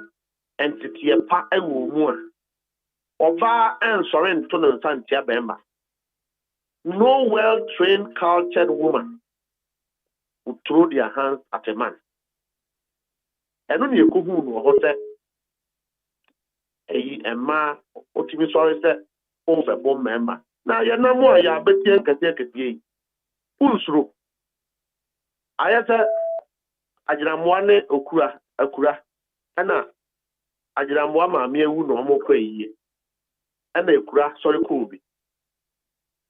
entity pa ewu mu a. Oba and sorry to no santia bemba. No well-trained, cultured woman would throw their hands at a man. And only a kuhu no hote a ma otimi sorry say over bomb member. Now ya na mo ya beti nkete Unsuru. Ayata ajiramwane akura. Ana ajiramwa ma miewu no mo kwa yiye. Ana ekura sorry kubi.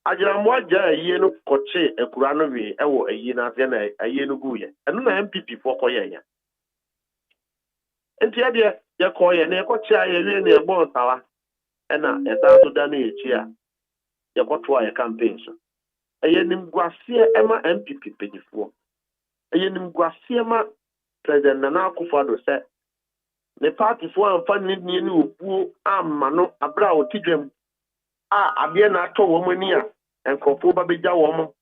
Ajiramwa ja yiye no koche ekura no wi ewo ayi na ase na ayi no guye. Eno na MPP fo koye ya. Enti ade ya koye na ekoche aye wi na ebo ntawa. Ana esa so da na echi a ya koto aye campaign so. Ayenim guasie ema MPP pejifo. Ayenim guasie ema President Nana Akufo-Addo se ne party fo amfa ni opuo amma no abra otidwem abie na ato wo mani a enkofo ba beja wo mo.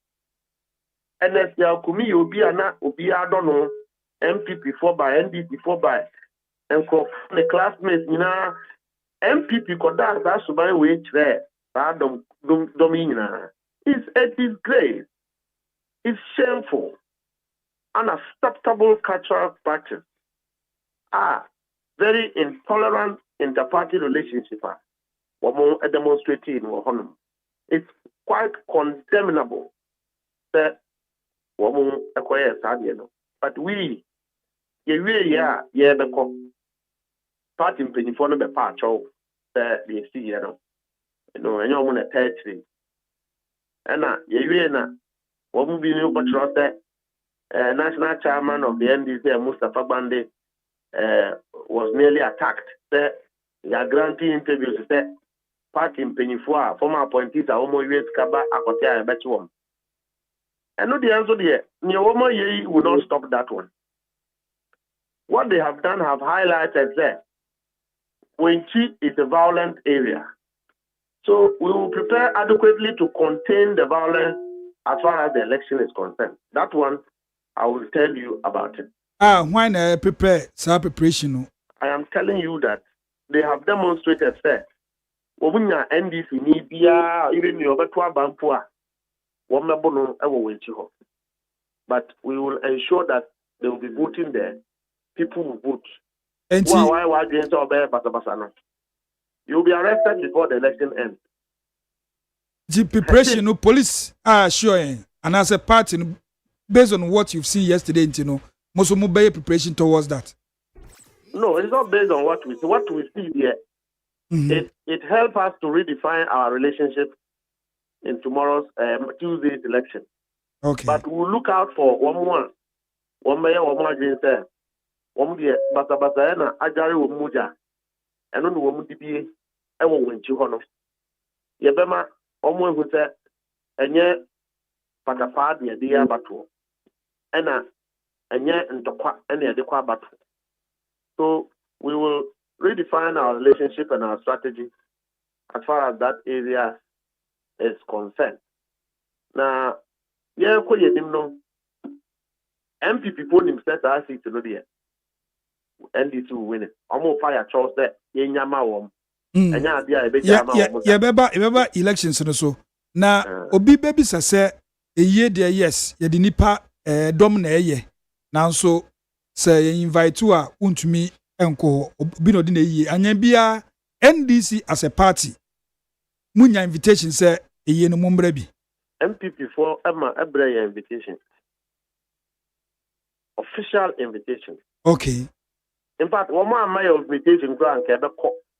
NS ya kumi obi ana obi ado no MPP for by NDP for by enkof ne classmates nyina MPP koda za suban we kire ba dom nyina. It is grave. It's shameful. Unacceptable cultural practice. Very intolerant inter-party relationship. It's quite condemnable. But we, the party in Penifone be part of the see, and you want to tell Anna, Yena, what will be new patrol national chairman of the NDC, Mustafa Bande, was nearly attacked. They are granting interviews. Party in Penifua, former appointees are almost US Kaba, Akotia, and Betchwom. I know the answer there. Nyomo Ye will not stop that one. What they have done have highlighted that Wenchi is a violent area. So we will prepare adequately to contain the violence as far as the election is concerned. That one, I will tell you about it. When prepare some preparation? I am telling you that they have demonstrated that Obunya NDC ni bia even your betua bampua womebono ewo wenchiho. But we will ensure that they will be voting there. People will vote. Why against obey basabasano? You'll be arrested before the election ends. The preparation, no police are sure, and as a party, based on what you've seen yesterday, you know, most of mobile preparation towards that. No, it's not based on what we see. What we see here, it helps us to redefine our relationship in tomorrow's Tuesday's election. Okay. But we'll look out for one more against one year, Basabasana, Ajari Muja. And on the woman to be a woman to honor. Yabema, almost with that, and yet, Patapad, the idea battle. And yet, and the adequate battle. So we will redefine our relationship and our strategy as far as that area is concerned. Now, yeah, MPP put himself as it to know the NDC will win it. Almost fire Charles that Yenyama wom. Yeah, elections and so. Now, Obi baby say a year there, yes, ye the nipa domine ye. Now so say invite to a me enko Bino Dine ye and bia NDC as a party. Munya invitation say a year no mumbrebi. MPP for Emma Ebreya invitation. Official invitation. Okay. In fact, one more my invitation grant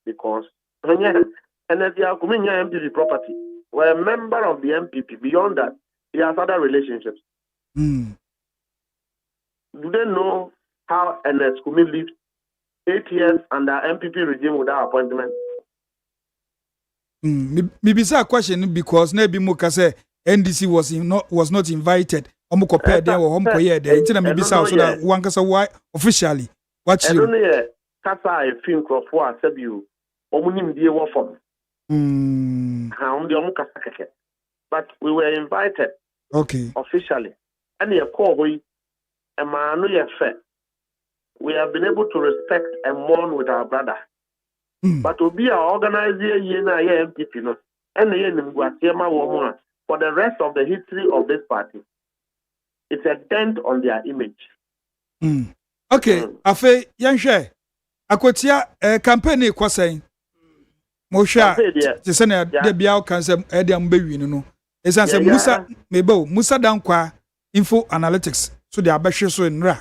because and as the Akuminya MPP property were a member of the MPP. Beyond that, he has other relationships. Do they know how NS Kumi lived 8 years under MPP regime without appointment? Maybe it's a question because maybe Muka say NDC was not invited. omo compare dem wo hom koye dem nti na me bisa so that one kasa why officially what you no ye kasa e film crofo a sabio omo nimdie wo fom ha on de omo kasa keke but we were invited officially and ye call hoy e ma no ye fe we have been able to respect and mourn with our brother but obi a organize ye na ye MPP no and ye nimguasie ma wo mo a for the rest of the history of this party it's a dent on their image. Okay, afe yanhwe akotia campaign kwasɛn mo hwa te sɛ na de bia o kan sɛ de am bewi no esan sɛ Musa mebo Musa Dankwa info analytics so de abɛhwe so nra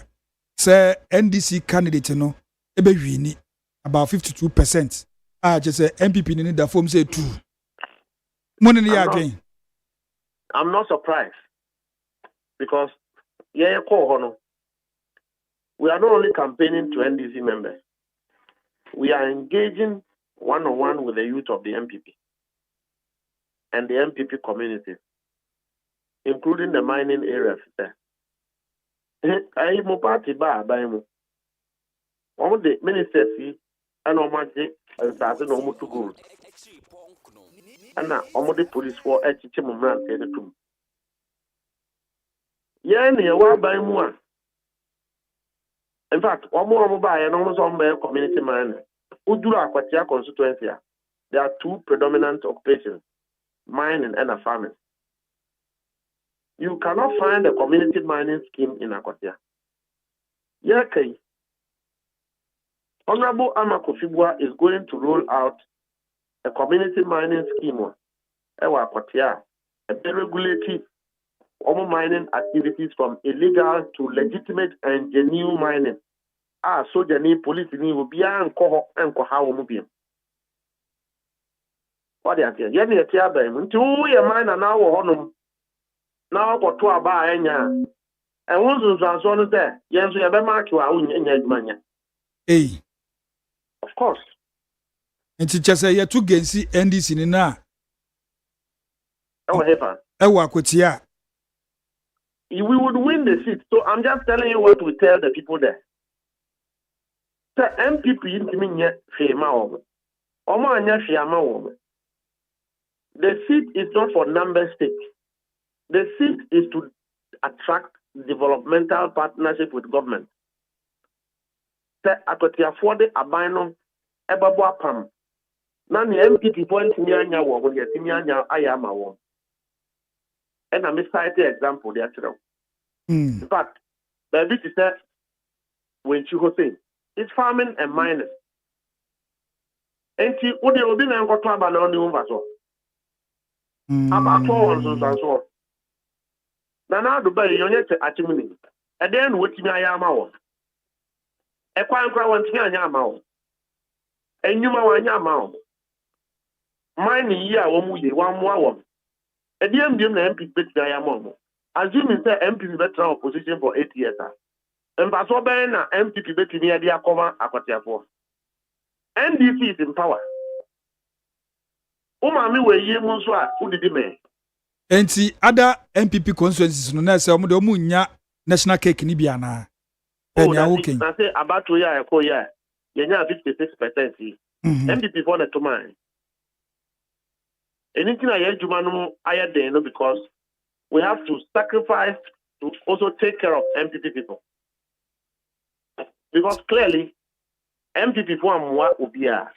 sɛ NDC candidate no ebewi ni about 52% ah je sɛ MPP ni da form say 2 money ni ya again. I'm not surprised because we are not only campaigning to NDC members, we are engaging one-on-one with the youth of the MPP and the MPP community, including the mining areas there. I am party bar by mo. All the ministers see and Omaji and starting almost to go. And now almost the police for HMM and the two. By more. In fact, one more by and almost on by community man. Udura Akwatia constituency. There are two predominant occupations, mining and farming. You cannot find a community mining scheme in Akwatia. Yake. Honorable Amakofibua is going to roll out a community mining scheme. Ewa Akwatia, a deregulated mining activities from illegal to legitimate and genuine mining. So the police will be and how mobile. What they are here? Yet, two year miner now honum. Now got to a bar and once was there. Yes, we have a mark you out in money. Hey, of course. And teacher say you two can see NDC in now. Oh, heaven. We would win the seat. So I'm just telling you what we tell the people there. The MPP intimate Fema the seat is not for number sake. The seat is to attract developmental partnership with government. The Akotia for the Abino Ebabwa Pam. Nani MPP point Nyanya when you Nyanya Ayama. And I'm a side example there. In fact, the bit is that when you go saying it's farming and mining. And see what they will be now got to about on the over about 4 and so. Now the bay you need to achieve. And then what you may am out. A quite one thing I am out. And you know mining here one more. At the end, the MP bet Diamond. Assuming the MP better opposition for 8 years. And Basobena MPP bet near the Akoma Akwatia for. NDC is in power. Umami we ye Muswa, who did me? And see other MPP constituencies no na say omo de omo nya national cake ni bia na. I say about 2 years ago, yeah. You nya 56%. MPP for the to mine. Anything I hear Jumano higher than because we have to sacrifice to also take care of MPP people. Because clearly, MPP for what would be a.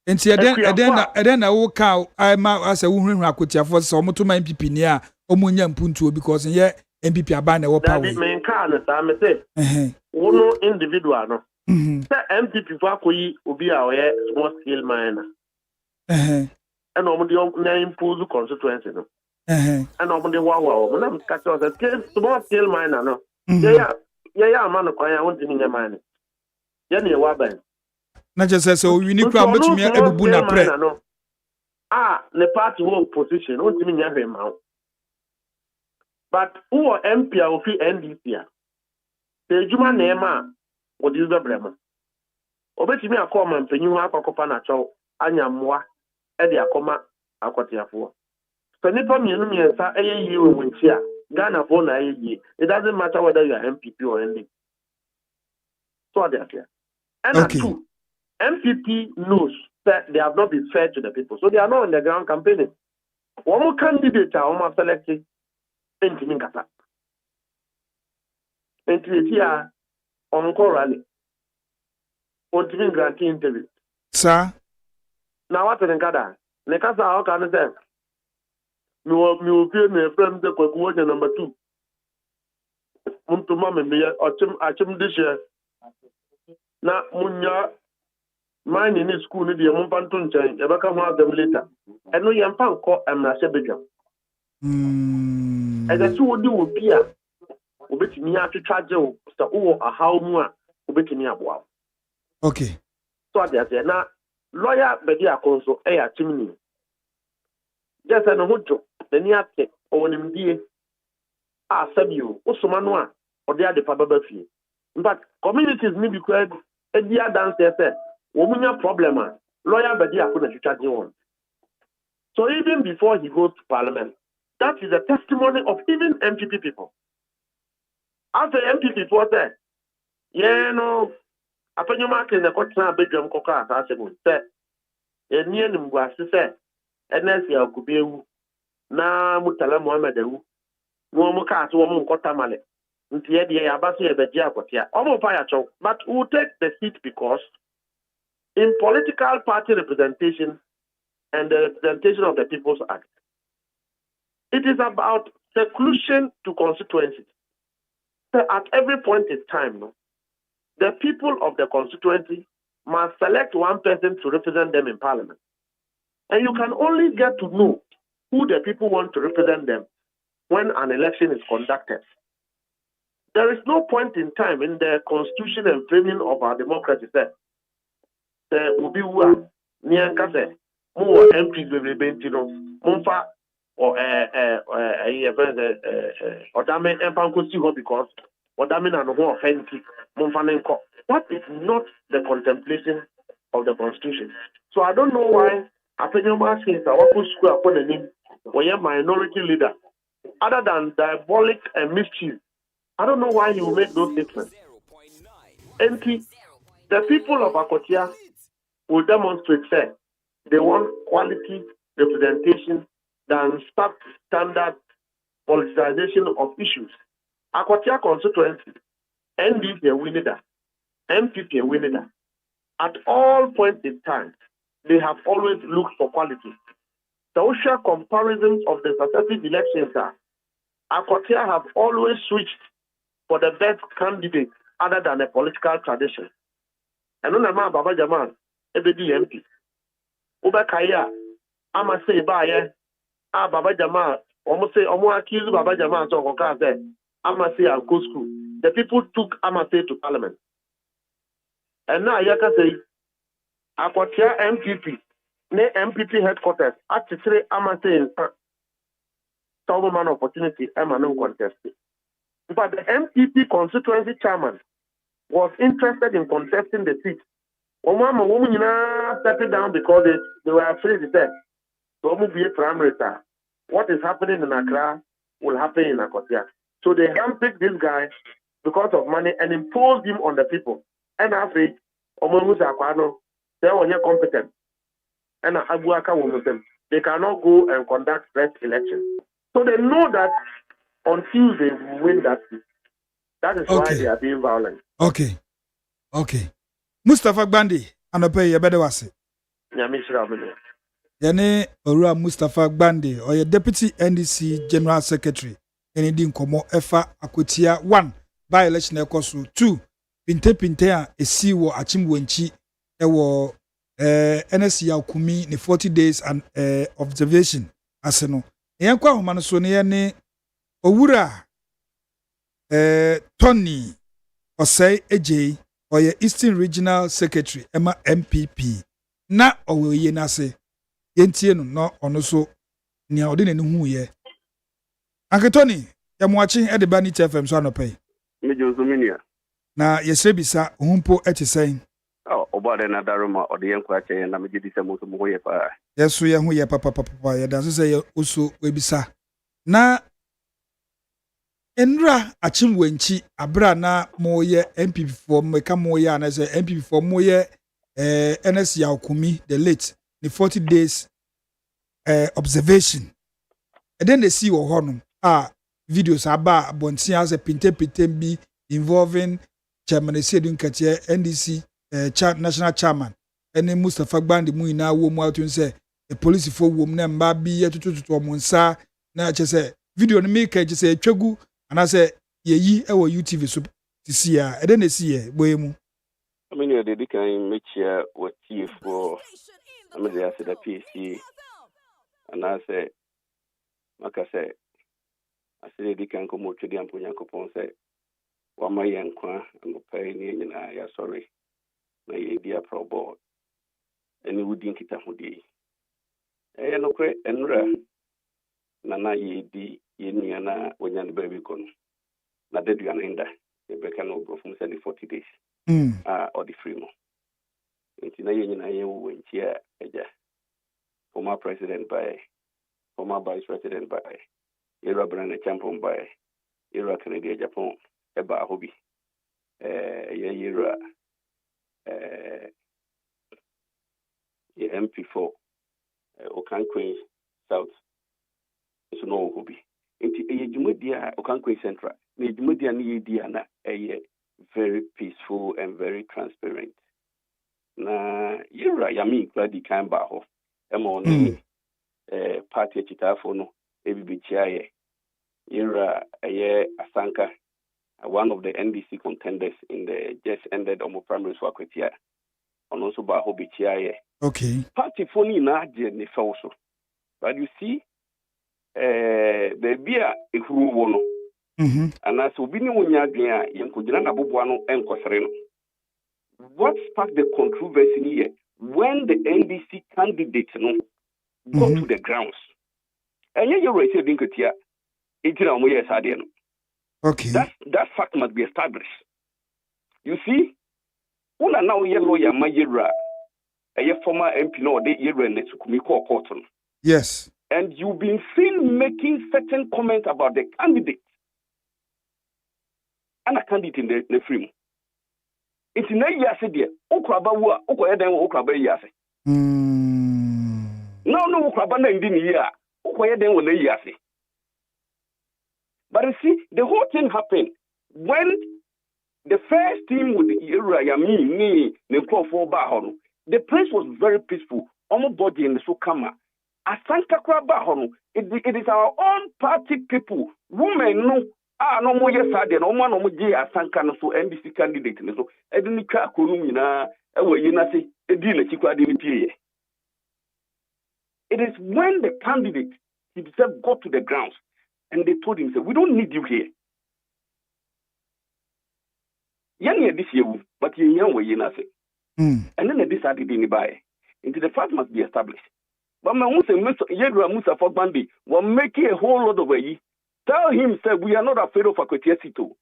And see, then I walk out. I'm as a woman who could have for some to my MPP near Omunya Puntu because yeah, MPP are banned. That is main car, I'm say. No individual, no. MPP for would be our small scale miner. And on the name pool constituency. And on the wow, when I'm catching us, small scale miner, no. Yeah, man, I want to mean a mine. Jenny Waben. Not just so you need to put me a buna pre. The party won't position, won't mean every mount. But who are MP of NDC? The Juma Nema, what is the Bremen? Obey me a comment, and you have a copanacho, Anya Moa. Eddie Akoma Akwatia for. So Nippon Yumi and Sa you when here. Ghana for na ye. It doesn't matter whether you are MPP or NDP. So they are there. And two, MPP knows that they have not been fair to the people. So they are not on the ground campaigning. One more candidate are selected in Timingata. And here on rally. On Timing grant interview. Sir. Now what in Kada? Nekasa how can I say? Me will pay me from the Kwakuwa number 2. Muntu mama me achim this year. Na munya mine in school ni dia mumpa ntunchen e baka ho adam later. Eno yempa nko amrase bedwam. Eda tu odi obi a obetimi atwetwa je o so wo ahaw mu a obetimi aboa. Okay. So ade na lawyer bedi akonso e ya chimni. Just an hojo the ni ate onimdie a sabio osoma no a ode ade pa baba fie. In fact, communities need to create a dear dance there. Womunya problem, lawyer bedi akuna chuchaji one. So even before he goes to parliament, that is a testimony of even MPP people. After MPP was there, no, after you mark in the Kotra bedroom coca, as I said, a near Mguasi said, and then you could be na Mutala Mohammed, no more cars, woman Kotamale. But who take the seat because in political party representation and the representation of the People's Act, it is about seclusion to constituencies. So at every point in time, the people of the constituency must select one person to represent them in parliament. And you can only get to know who the people want to represent them when an election is conducted. There is no point in time in the constitution and framing of our democracy that there will be one near Kase, more MPs will be Bentino, Mumfa or Odame and Pankosi because Odame and who offend Mumfanenko. That is not the contemplation of the constitution. So I don't know why Apenyoma says I want to square upon the name or a minority leader, other than diabolic and mischief. I don't know why he will make those statements. And the people of Akotia will demonstrate that they want quality representation than standard politicization of issues. Akotia constituency, NDP a winner, MPP a winner. At all points in time, they have always looked for quality. Social comparisons of the successive elections are Akotia have always switched for the best candidate other than a political tradition. And on a Baba Jamal, ebedi MP. Uba Kaya, Ama say Baye, Baba Jamal, almost say Omo accuse Baba Jamal so Koka said, Ama say I'll go school. The people took Ama say to parliament. And now Yaka say Akwatia MPP, ne MPP headquarters, at the three Ama say some man opportunity, Emma no contested. But the MPP constituency chairman was interested in contesting the seat. One woman stepped down because they were afraid to say, so be a primary star. What is happening in Accra will happen in Akotia. So they handpicked this guy because of money and imposed him on the people. And after Omonusa Akwano, they were not competent. And Abuaka women, they cannot go and conduct fresh elections. So they know that on Tuesday, we win that seat. That is why they are being violent. Okay. Mustafa Gbandi, anope ye bede wase. Yane Orua Mustafa Gbandi, or your Deputy NDC General Secretary, Enidi Nkomo Efa Akotia 1, by-election ekosu 2, Pinte a esi wo Achimwenchi, ewo NSC Yakumi ni 40 days and observation aseno. Yankwa homano so ne yane Owura Tony Osei Ejei oye Eastern Regional Secretary Emma MPP na owe nase yentie no ono so ni ode ne hu ye Uncle Tony ya muachi e de ba ni FM so anopai mejo zominia na yesebisa humpo etisen obade na daruma ode yenkwa che na megidi se mo so mo ye pa yeso ye hu ye papa ye dan so se ye oso webisa na Enra achimwenchi abra na moye MPP for meka moye anase MPP for moye NS Yaokumi the late the 40 days observation. And then they see wo videos aba bonti as a pinte bi involving Chairman Sedun Katie NDC national chairman and Mustafa Gbandi mu ina wo mu atun say the police for wo na mba bi yetututu omonsa na che video no make je say twegu and I say yeyi e wo UTV so tisi ya and then they see e boyemu I mean you dey can make here what chief for I mean they say the PC and I say like I say they can come to the amponya kopon say wa ma yenkwa ngopay ni nyina ya sorry na ye dia pro board eni wudi nkita hudi no kwe enra na ye di ye nia na wonya ne baby kono na dedu anenda ye beka no go from 40 days or the free mo nti na ye nyina ye wo ntia eja former president by former vice president by era brand champion by era Canada Japan eba hobi ye era ye MP4 Okankwe South so no hobi nti ye dwumadia Okankwe Central na dwumadia na ye dia na very peaceful and very transparent na yera yami kwadi kan ba ho emo ni party chitafo no ebibi chiaye yera Asanka one of the NDC contenders in the just ended Omo primary school akwetia and also ba ho bi chiaye okay party phone na je ne fawso but you see the beer ehuru wo no and as obi ni wonya adwen a yenkogina na boboa no enkosere no what sparked the controversy here when the NDC candidate no got to the grounds and you say dinketia itina mo yes ade no okay that fact must be established. You see una now ye lawyer ma yera former MP no de yera ne sukumi court no yes and you've been seen making certain comments about the candidate and a candidate in the free. It's na yase de okraba wu a okoyeden wo okraba yase no okraba na ndi ni ya okoyeden wo na yase. But you see the whole thing happened when the first team with Ira Yami ni Nekrofo Bahono. The place was very peaceful. Almost body in the Sukama. Asanka Bahono. It is our own party people. Women no no more yes no man no more Asanka no so NDC candidate no so edini ka konum na ewe yina se edi na chikwa de pie. It is when the candidate himself got to the grounds and they told him, we don't need you here. This year, but you young way in us. And then they decided in the buy. Into the fact must be established. But my Yedra Musa for Bandi will make a whole lot of way. Tell him, say, we are not afraid of Akwetiasi too.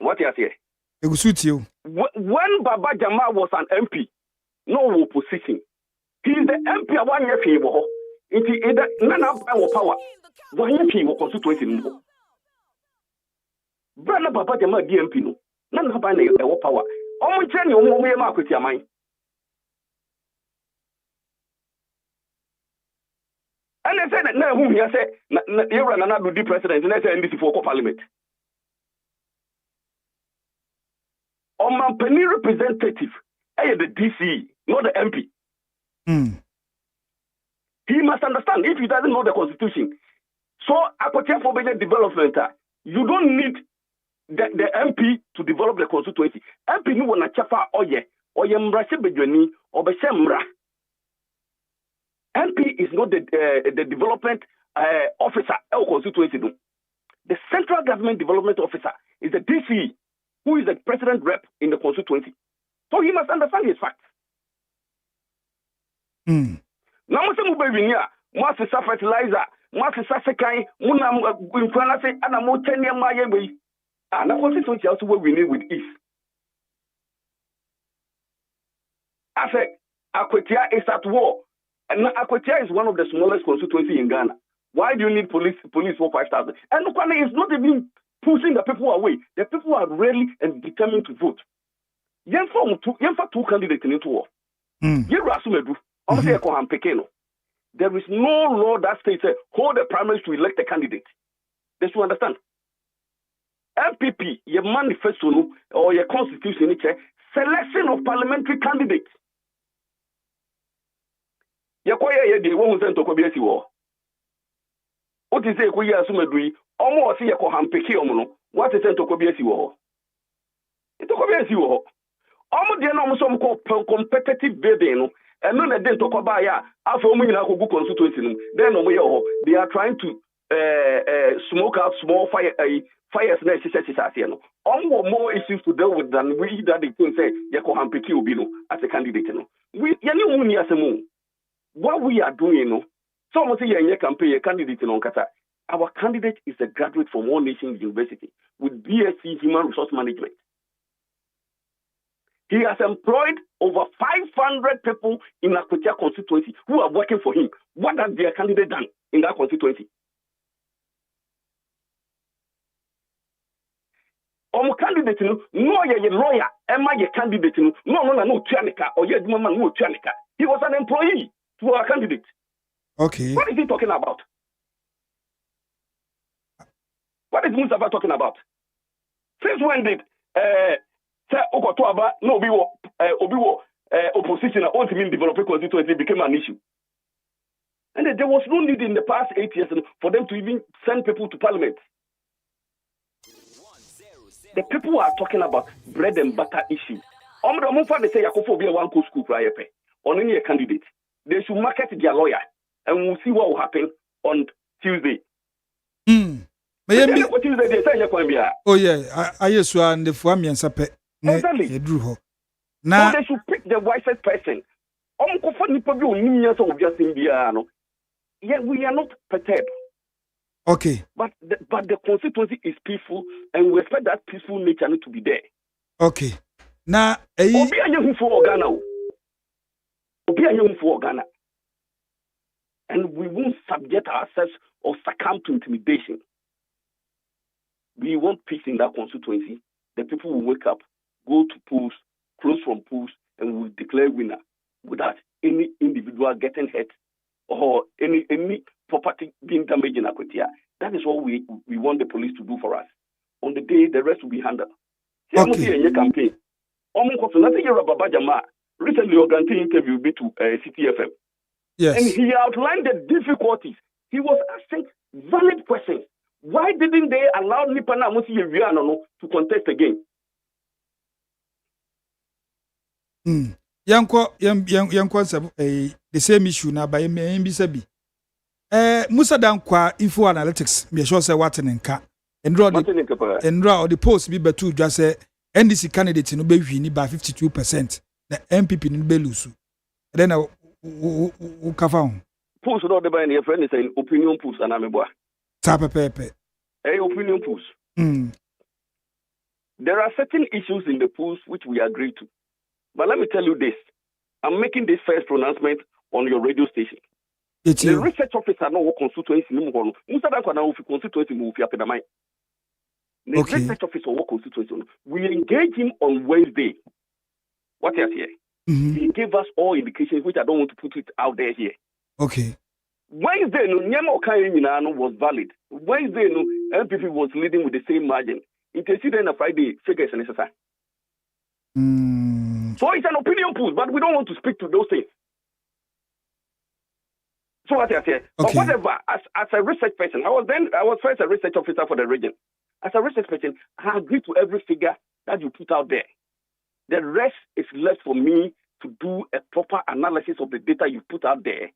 What you say? It will suit you. When Baba Jama was an MP, no opposition. He is the MP of 1 year favor. Into none of our power. Why you constituency no? Brother Papa Jama DMP no. None of our power. Omo cheni omo we ma kweti aman. And they said na who here say you run na do the president and say NDC for parliament. Omo penny representative the DC, not the MP. He must understand if he doesn't know the constitution. So, Akotia for better development, you don't need the MP to develop the constituency. MP you want to chafa oye mbrase bejoni obeshemra. MP is not the development officer of constituency. The central government development officer is the DC, who is the president rep in the constituency. So he must understand his facts. Now, some baby near, must fertilizer. Mwasi sekai muna infana se ana mo tenya maye we na constituency also we need with ease. I say Akwetia is at war, and Akwetia is one of the smallest constituency in Ghana. Why do you need police for 5,000? And look, it's not even pushing the people away. The people are ready and determined to vote. Yen for two candidates into war. There is no law that states hold the primaries to elect a candidate. They should understand. MPP, your manifesto or your constitution, selection of parliamentary candidates. Yakoya the one who sent to Kobiasi war. What is it? We are assuming almost see a Kohampeki omono. What is sent to Kobiasi war? It's a Kobiasi war. Almost the normal some competitive bidding. And none of them talk about after we constituency. Then they are trying to smoke out small fires. More issues to deal with than we that they can say Yakohampeki Ubino as a candidate. What we are doing, someone say a campaign a candidate in Kata. Our candidate is a graduate from All Nations University with BSc Human Resource Management. He has employed over 500 people in Akotia constituency who are working for him. What has their candidate done in that constituency? Candidate, no, you're a lawyer. Am I a candidate? No, Tianica, or yet, Mama, no, Tianica. He was an employee to our candidate. Okay. What is he talking about? What is Mustafa talking about? Since when did opposition ultimately developing constituency became an issue? And there was no need in the past 8 years for them to even send people to parliament. The people are talking about bread and butter issues. They say one school on any candidate. They should market their lawyer and we'll see what will happen on Tuesday. Tuesday they say oh yeah, I used to and the Fuami and Sape. Exactly. Now so they should pick the wisest person. Yeah, we are not perturbed. Okay. But the constituency is peaceful, and we expect that peaceful nature to be there. Okay. Now, and we won't subject ourselves or succumb to intimidation. We want peace in that constituency. The people will wake up, go to polls, close from polls, and we will declare winner without any individual getting hurt or any property being damaged in Akotia. That is what we want the police to do for us. On the day, the rest will be handled. Okay. Campaign. Recently, Organte interview to CTFM. Yes. And he outlined the difficulties. He was asking valid questions. Why didn't they allow Nipana Musi to contest again? Yanko the same issue now by MBCB. Musa Dankwa info analytics, me sure say what in ka. And draw the post be betu just say NDC candidate no be win by 52%. The MPP no be lose. Then u kafa. Post no dey by your friend is an opinion post and ameboa. Pepe. Opinion post. There are certain issues in the post which we agree to. But let me tell you this. I'm making this first pronouncement on your radio station. The research officer no constituency no mo. Musa da kwa na ofi constituency mo ofi apedamai. The research officer work constituency. We engage him on Wednesday. What is here? He gave us all indications which I don't want to put it out there here. Okay. Wednesday no nyama okan was valid. Wednesday no MPP was leading with the same margin. It is then a Friday figures necessary. So it's an opinion pool, but we don't want to speak to those things. So what I say, okay. But whatever, as a research person, I was first a research officer for the region. As a research person, I agree to every figure that you put out there. The rest is left for me to do a proper analysis of the data you put out there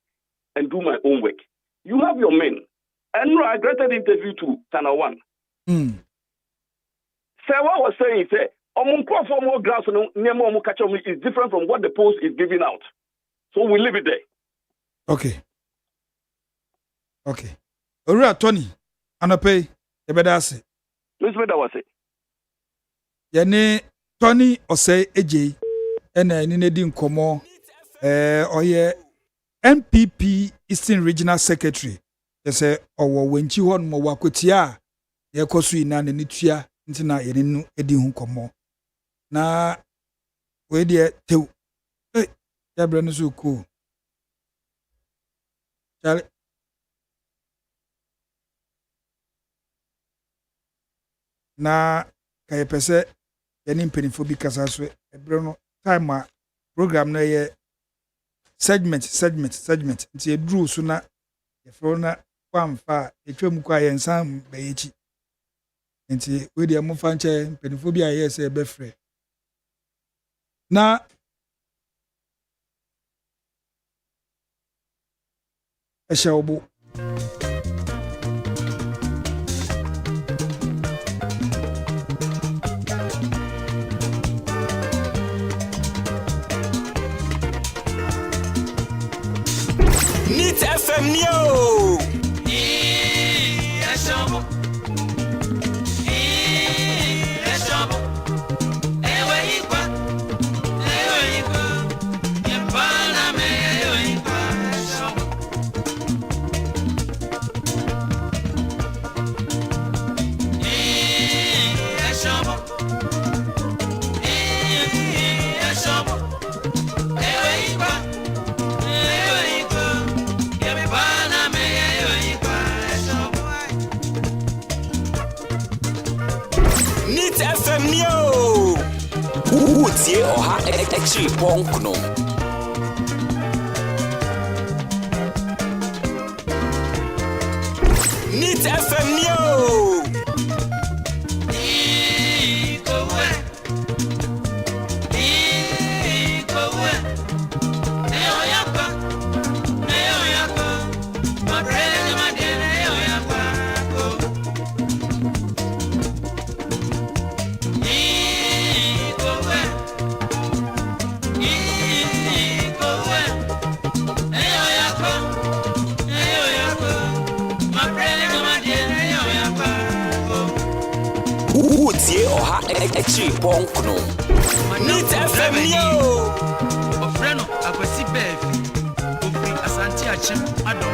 and do my own work. You have your men. And I granted interview to Tana One. So what I was saying is, more grounds is different from what the post is giving out. So we leave it there. Okay. Ora Tony, Anope, Ebedase. Miss Beda was it. Yene Tony Osei AJ, and Nini Nkomo, MPP Eastern Regional Secretary, Yese owo wenchi ho no wakotia ye koso ina ne nitua ntina ye ne edi hu komo na we de tew ya bra no so cool chale na kay pese ye ni mpenifo bi kasa so ebro no time a program no ye segment nti e dru so na ye fro na kwamfa etwam kwa ye nsan bayechi nti we de mo fa nche mpenifo bi a ye se be frɛ na Eshaobo Nit FM Neo. Eshaobo. Eshaobo. Ewe ikwa. Yepana me ewe ikwa. Eshaobo. Eshaobo. Eshaobo. Ewe ikwa. Nit FM Neo. Utie oha extra ponk no. Nit FM Neo. Utie oha extra ponk no. Nit FM Neo. Ofreno akwasi befi. Ofri asanti achim addo.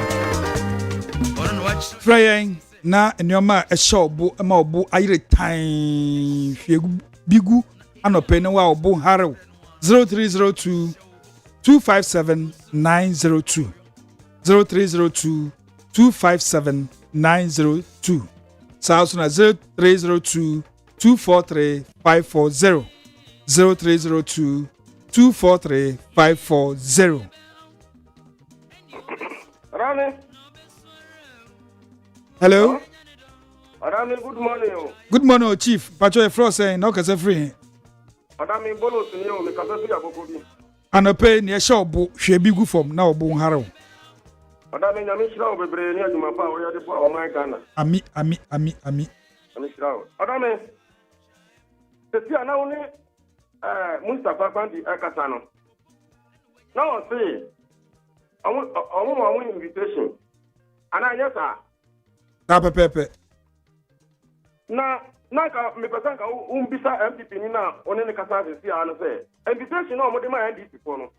Ono no watch. Frayen na enyoma eshaobo ma obo ayire tan hwegu bigu anope ne wa obo harew 0302 257 902 0302 257 902 Sausuna 0302 243 540 0302 243 540 Rami. Hello. Rami, good morning. Good morning, Chief. Pacho e fro say no kase free. Rami bonus ni o me kase fi akoko bi. Anope ni e shobo hwe bi gu fom na obo harew. Rami nyame shira o bebre ni aduma pa o yade po o man Ghana. Ami. Nyame shira o. Rami. Tesi ana woni Mustafa Bandi akasa no. Na o say omo invitation. Ana nyesa. Ta pepepe. Na ka me person ka umbisa MPP ni na one ne kasa se ano say invitation na omo de ma NDP po no.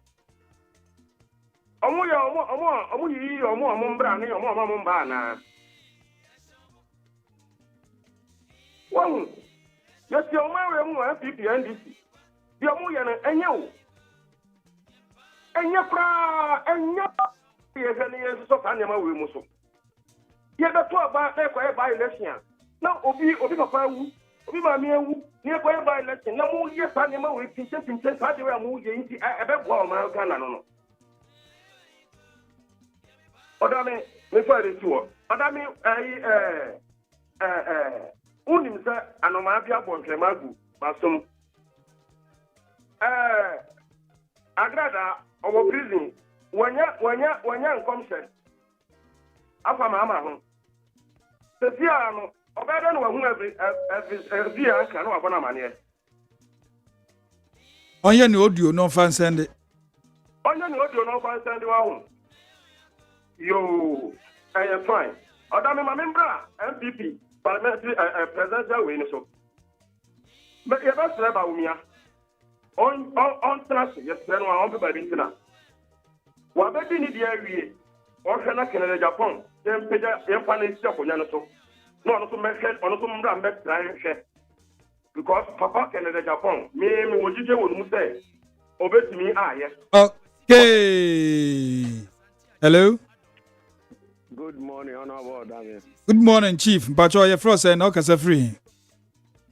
Omo yi omo mbra ni omo mba na. Won. Yesi omo we mu MPP NDP. Bi omo ye na enye o. Enye pra enye ye ze ni yeso so ka nyama we mu so. Ye be to ba na ko e ba election. Na obi papa wu, obi ma mi ewu, ni ko e ba election na mu ye sa nyama we pinche sa de we mu ye nti e be bo o ma Ghana no. Odame me fa re tuo. Odame unim sa anoma afia bontwe magu basom. Agrada owo prison wanya nkomsen. Afa mama ho. Sesia no obeda no wahu every anka no abona mane. Onye ni audio no fan send. Onye ni audio no fan send wa ho. Yo, fine. Odame ma membra MPP parliamentary presidential way so. But you best reba umia. On trust yes no on be ba bintina. Wa be ni dia wie. ɔhwɛ na Canada Japan yɛmpagya yɛmfa no nsi akonnwa no so na ɔno so mɛhwɛ ɔno so mmra mbɛtena nhwɛ because papa Canada Japan me wɔgyigye wɔ no mu sɛ ɔbɛtumi ayɛ. Okay. Hello. Good morning, Honorable Odame. Good morning, Chief. Mpacho, your first and Okasa free.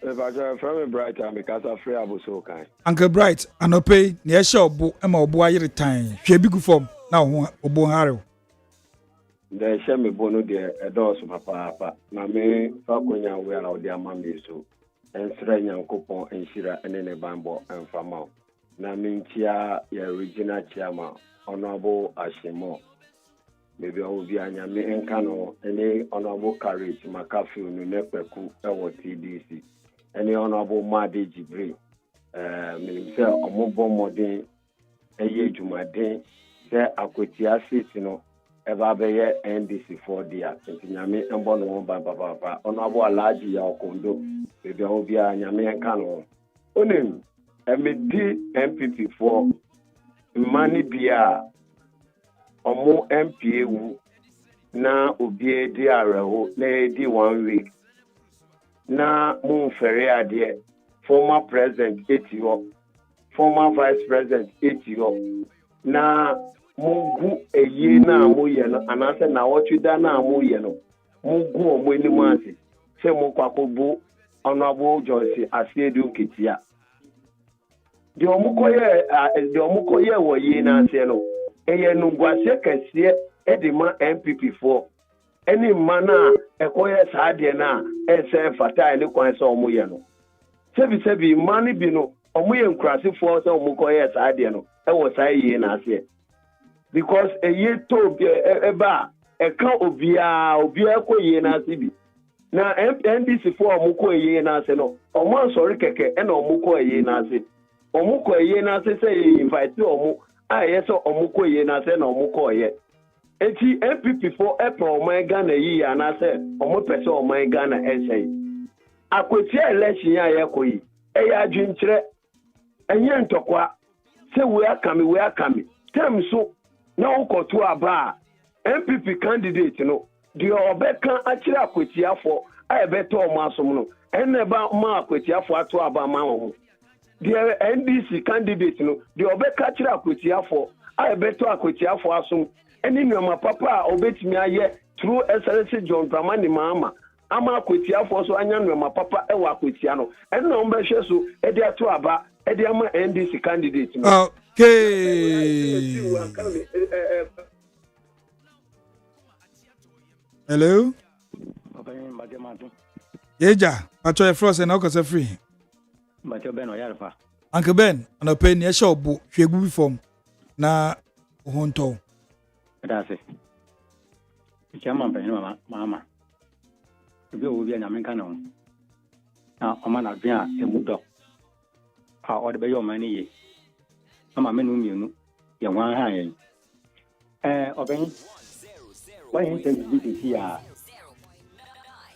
Mpacho, from Bright and because of free abuso kind. Uncle Bright, and Opay, near Shop, Emma Boy time. She be good form now, Obon. The Shemi Bono, dear, a dose of papa, Mammy, Falconia, where our dear mammy so, and Srenya Coupon and Shira and any bamboo and Fama. Namintia, your original chairman, Honorable Ashimo. Maybe I will be a Yami Enkano, any honorable courage, Makafu, Nunepeku, or TDC, any honorable Madi Jibri, Minister Omobo Modin, Eye Jumadin, there Aquatia Sitino, Evabe NDC for the Yami and Bono Baba, honorable Alaji Yakondo, maybe I will be a Yami Enkano. Onim, MD MPP for Money Bia. Omo MPA wu na obi edi areho na edi 1 week na mu fere ade former president etio former vice president etio na mugu eyi na amoye no anase na wotuda na amoye no mugu omo enimu ase se mu kwakobu honorable Joyce Asiedu Ketia de omukoye wo yi na ase no eye nungwase kese edima MPP for any mana ekoye saade na ese fata ni kwan se omoye no sebi mani bi no omoye nkrase for se omukoye saade no e wo sai yi na ase because eye to eba eka obia ekoye na ase bi na NDC for omukoye na ase no omo ansori keke e na omukoye na ase omukoye na ase se invite omo ayeso omukoye na se na omukoye enti MPP for April my Ghana yi na se omupese o my Ghana essay akwatia election ya yekoyi eya adwinkyere enye ntokwa se we akame tem so na ukoto aba MPP candidate no de obeka akire akwatia for ayebeto omo asom no eneba ma akwatia for ato aba ma wo the NDC candidate no the obeka kira akwatia for ayebeto akwatia for asum eni nyoma papa obetimi aye through SLC John Dramani Mama ama akwatia for so anya nyoma papa e wa akwatia no eni no mbehwe so e de ato aba e de ama NDC candidate no okay. Hello Yeja Pacho your first and Okasa free. Macho Ben Oyarfa. Uncle Ben, and a penny a shop book, she will be from na Honto. That's it. Chairman Penny Mama. You will be an American. Now, a man of Via, a Mudo. How odd by your money? I'm a man whom you know. You're one high. Open. Why you send this here?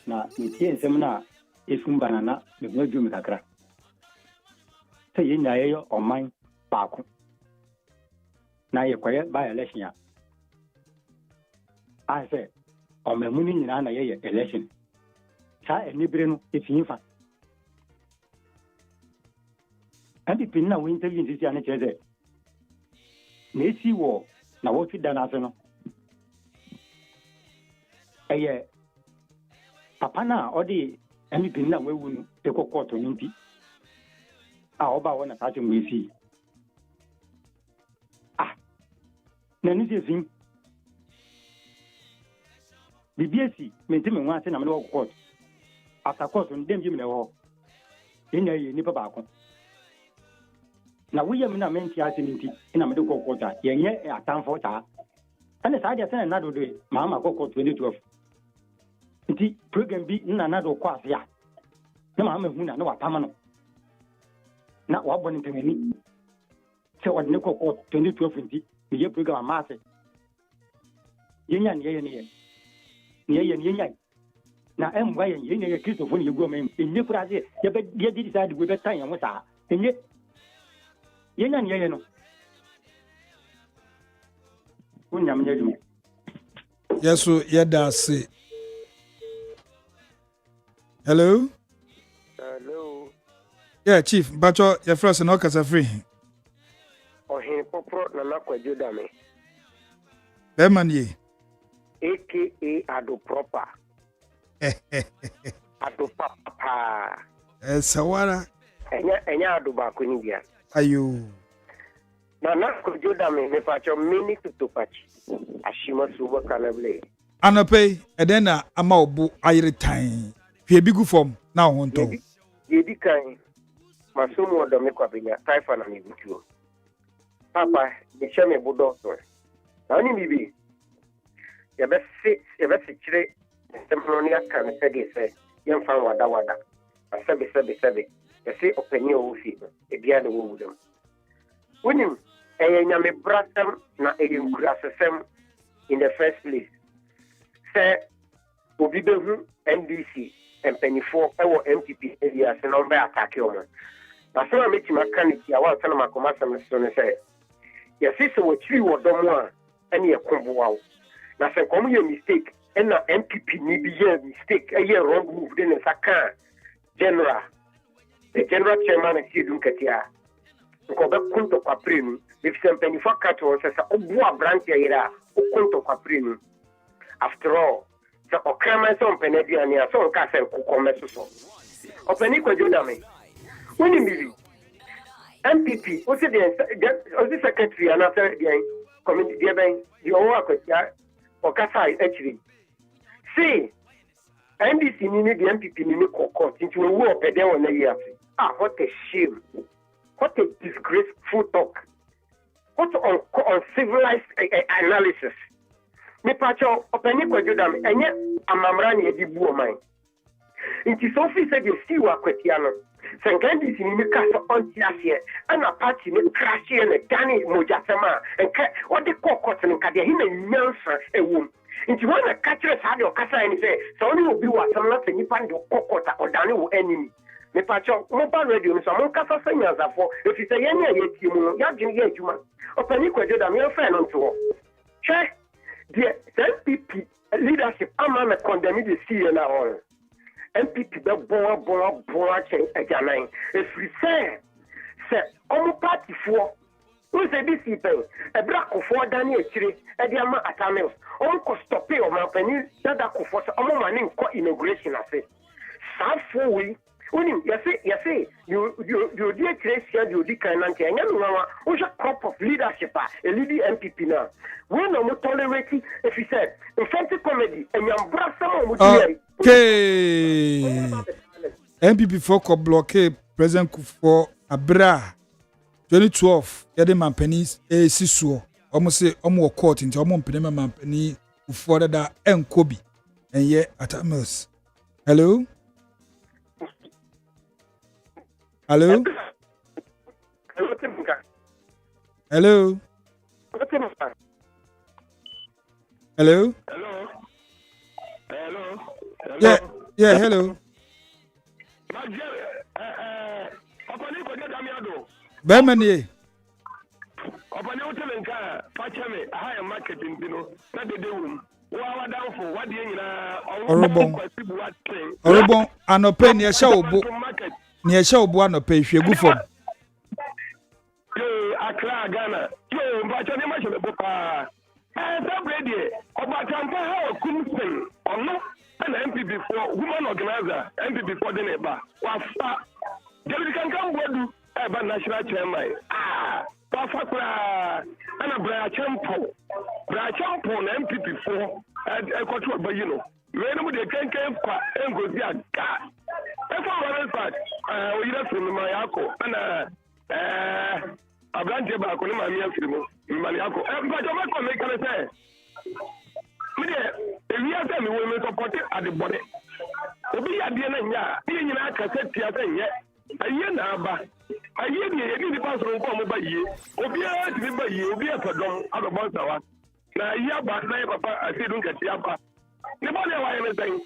Now, you see, seminar is banana, with no doom at crack. Say in the or mine, Paco. Now you're quiet by election. I said, on my money in an election. Say, and Nibrino, if you find. And the pin now winter in this year, Nancy war, now what you done as no. A year. Papa na or the any pin that we wouldn't take a quarter into. How about when I touch him we see? Nanny says him. The BSC maintain once in a middle court. After court, and then give me a walk. In a nipper back. Now we have not meant in a middle quarter. Yet a town for that. And as I just said another day, Mamma go court 2012. The program be in another class, ya. No, Mamma, who know what Tamano. Not what one to me. So what Nico court 2012 the year program master. Yen. Now, I'm why in a case of when you go in your project, you decide with a time and what's that. And yet, Yen. When I'm Yes, so yeah, that's it. Hello? Hello. Yeah, Chief, but your first and all free. Oh, he popro na KWADWO ODAME. Bemani. AKA Addo proper. Addo papa. Sawara. Enya Addo ba ko ni bia. Ayo. Na KWADWO ODAME me pacho mini tutupachi. Ashima suba kanable. Anope, edena ama obu ayire tan. Hwe bigu form na ho nto. Yedi kan. Masumu odome kwa benya taifa na mibutuo. Papa, yeshame budoto. Na ni bibi. Yabesi chire temploni aka me se yemfa wada. Sebe. Yesi openi ofi. Ebia de wo wudem. Wonim nyame brasem na kurasesem in the first place. Say obi behu NDC empenifo ewo MPP area se no be attack o man. Na so me tima kaniti awa tana makoma sam so ne say. Yesi so wachiri wodom a ene yekomboa. Na se kom ye mistake na MPP ni bi ye mistake ye wrong move de ne saka general. The general chairman is Sidun Katia. Ko be kunto kwa prenu if something for cattle says obu abranti ira kunto kwa prenu. After all, so okama so mpenedi ani so nka se kokomeso so opani KWADWO ODAME woni bibi MPP o se the secretary and after the committee the ben the owa kwatia okasa actually see NDC ni the MPP ni kokot into we wo opede won na year what a shame. What a disgraceful talk. What uncivilized analysis. Me pacho openi KWADWO ODAME enye amamra na edibu o man. Inti so fi se de si wa kwatia no. Senkandi si ni ka so onti ase ana party ni crash na dani mojasema enka odi kokot no ka de hi na nyansa ewum. Inti wana kachire sa de okasa ni se so oni obi wa samla se nipa de kokota odani wo enemy. Me pacho mobile radio so mon kasa sanya zafo if you say yenya yeti mu ya gin ye adwuma opani KWADWO ODAME yo fa no nto che the MPP leadership ama me condemn the CA na all MPP be bon chen ajanan if we say omo party for who say this people e bra ko for dani ekire e dia ma atamels on ko stop e o ma pani dada ko for omo mani nko inauguration ase sa for we Unim, you dear Christian, you decline and who's a crop of leadership, a lady MPP now. We no more tolerating if he said, offensive comedy, and your brother. Okay. MPP for blockade President Kufo Abra 2012, Yadman Pennies, a Sisu, almost say almost court into Omon Penema Penny who further that and Kobe, and yet at Amos. Hello? Hello? Hello? Hello? Yeah, hello. Bemani. Opani utelenka pachame high marketing bino na de dewum. Wa down for what dey nyina Orobon anope ne ehya obo. Ne ehya obo anope hwegu fom. Accra Ghana. Yo mbacho ne ma shebe bopa. Sabrede obatampa ha kumsen ono na MPP for woman organizer MPP for the neighbor. Wa fa. David kan bodu eba national chairman. Pafakura ana bra champo na MPP for control by you know when we can kwa engozi aga if I want part we just from my yako ana abrante ba ko na mami afirimo mali yako but o ma make can say me de we are me we support at the body obi ya de na nya bi nyina aka setia senye aye na aba aye ni e ni pass ron ko mo ba yie obi a ti ba yie obi a todon adobon sawa na iya ba na papa asidun kati apa ni ba le wa ye sen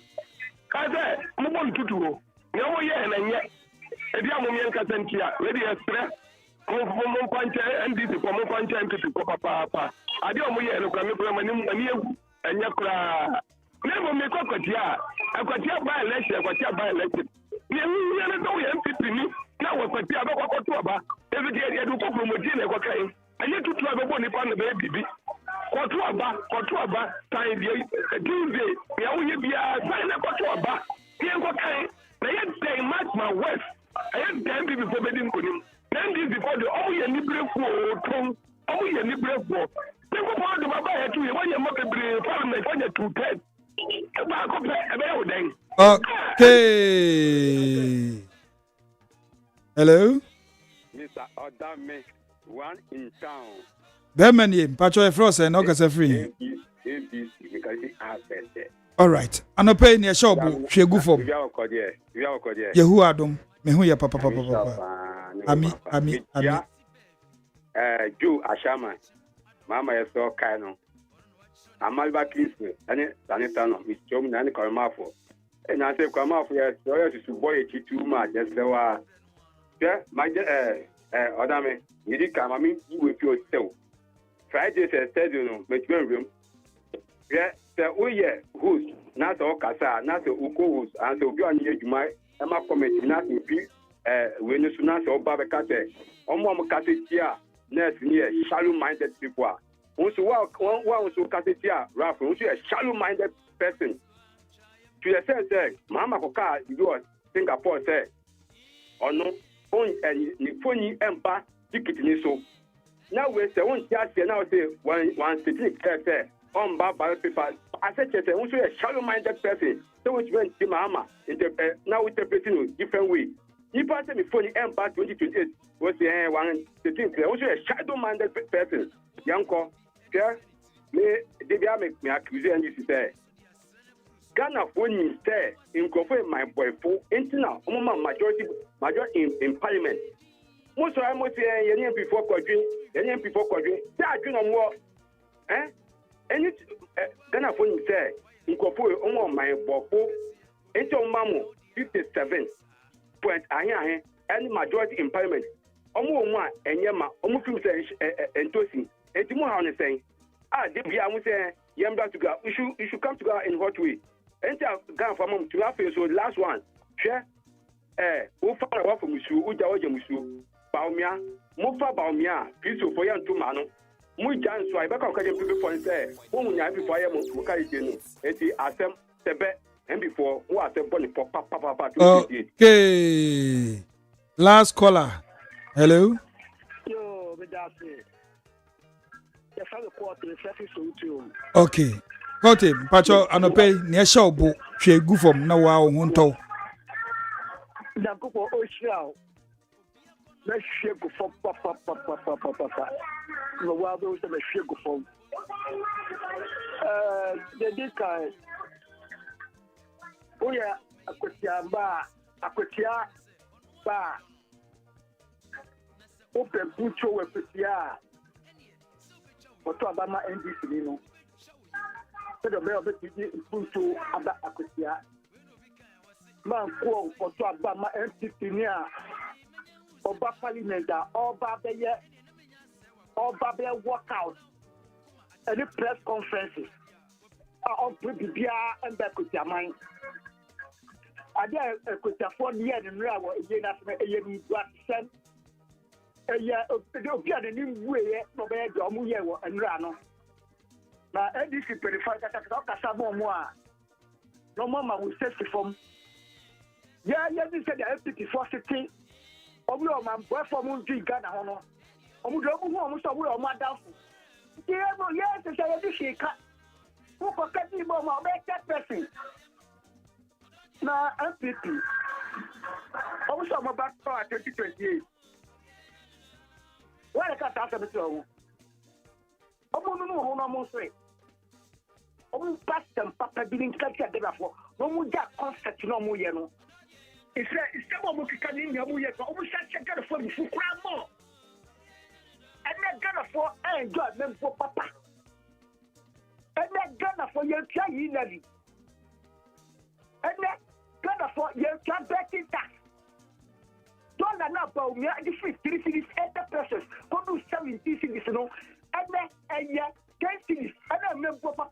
ka se mo bon tutuo ni o ye na nye e dia mo mien ka sentia we di express mo panche NDC ko mo panche MPP ko papa ade o mo ye no kwa me ko mani ewu And Yakura. Never make a Kotia. I got here by election. I got here by election. You know, MPP. Now, what Kotia about every day I do promoting. I need to travel one upon the baby. Kotuaba, time Tuesday. We are only be a sign of Kotuaba. Here, what kind? I had to match my wife. I had 10 people for bedding for him. 10 days before the all your liberal for all your liberal for. They go on to my buyer to you when you make a parliament when you're 210. Okay. Hello? Mr. Odame, one in town. Bermany, Pacho Frost and August free. All right. And a pay near shop, she go for Yehu Adam, Mehuya Papa Papa. Ami. Jew Ashama, Mama is so kind of. Amalba Christmas, and it's Sanitano, Miss Jom and Cormafo. And I say, Cormafo, yes, to boy too much. Yes, there are. Yeah, my Odame, Yidika, I mean, you will feel so. Friday says, you know, make room. Yeah, the Uye, who's not all Casa, not the Uko, and so go on here, you might, Emma comment, not to be when you not so Babacate, or Mom Catetia, nurse near shallow minded people. Once you walk one so Catetia, Ralph, once you a shallow minded person. To yourself, say, Mama Coca, you are Singapore, say, or no, on and Niponi Empa, ticket in so. Now we say one just now say one sitting there on ballot paper. I said also a shallow-minded person. So which went to Mama now interpreting different way. He passed me for the Empire 2028 was the one sitting there. Also a shadow-minded person. Yanko, sir, may they make me accuse and this is there. Ghana for instead incorporate my boy for internal majority in parliament. Most of them say, Yan before quadrant, Yan before quadrant. That you know more. And it's Ghana for him say, incorporate my boy into Mamu 57 point. I any majority in parliament. Omo one and Yama, almost and Tosi. And Timo on saying, Debbie, I would say, Yamba to go. You should come together in what way. Enter Ghana for Mom to have so last one. Share. Who found out from Musu, Uja Musu. Baumia, Mofa Baumia, Piso for Yan Tumano, Mujan, so I back on people for say, whom I before I am Mukai, and the Asem Sebe, and before who are the body for Papa. Okay. Last caller. Hello. Yo, Medasi. The father quarter is too. Okay. Got him. Pacho, Anope, near show book, she go from now on to. The couple Ocean. Let's shake for Papa. The wild those that shake for the Dika. Oh, yeah, Aquatia Bar, Aquatia Bar. Open Pucho with Putia. What about my NDC, you know? So the mayor of the Pucho about Aquatia. Man, quote, what about my NDC near. Oba parliament, Oba Beye workout, any press conferences, on Pribia and Bakutia mine. I dare a Kutia 4 years in Rawa, a year black sent a year of the new way, no bad, Omuya and Rano. Now, NDC 25 Casabon, no mama will set the form. Yeah, this said the FPT 460. Omo man boy for mun drink Ghana hono. Omo do omo so we omo adafo. Yes, say you shika. Who ko kati mo ma be that person. Na MPP. Omo so mo back for 2028. Why ka ta sa beto omo. Omo no hono mo say. Omo pass them papa billing culture de bafo. No mo ja concept no mo ye no. It's someone who can in your year, almost such a good for you for more. And not gonna for and God, them for Papa. And not gonna for your child, and not gonna for your child betting tax. Don't know about me, the 3 cities, 8 persons, who do 17 cities, you know, and then, 10 cities, and then, Papa,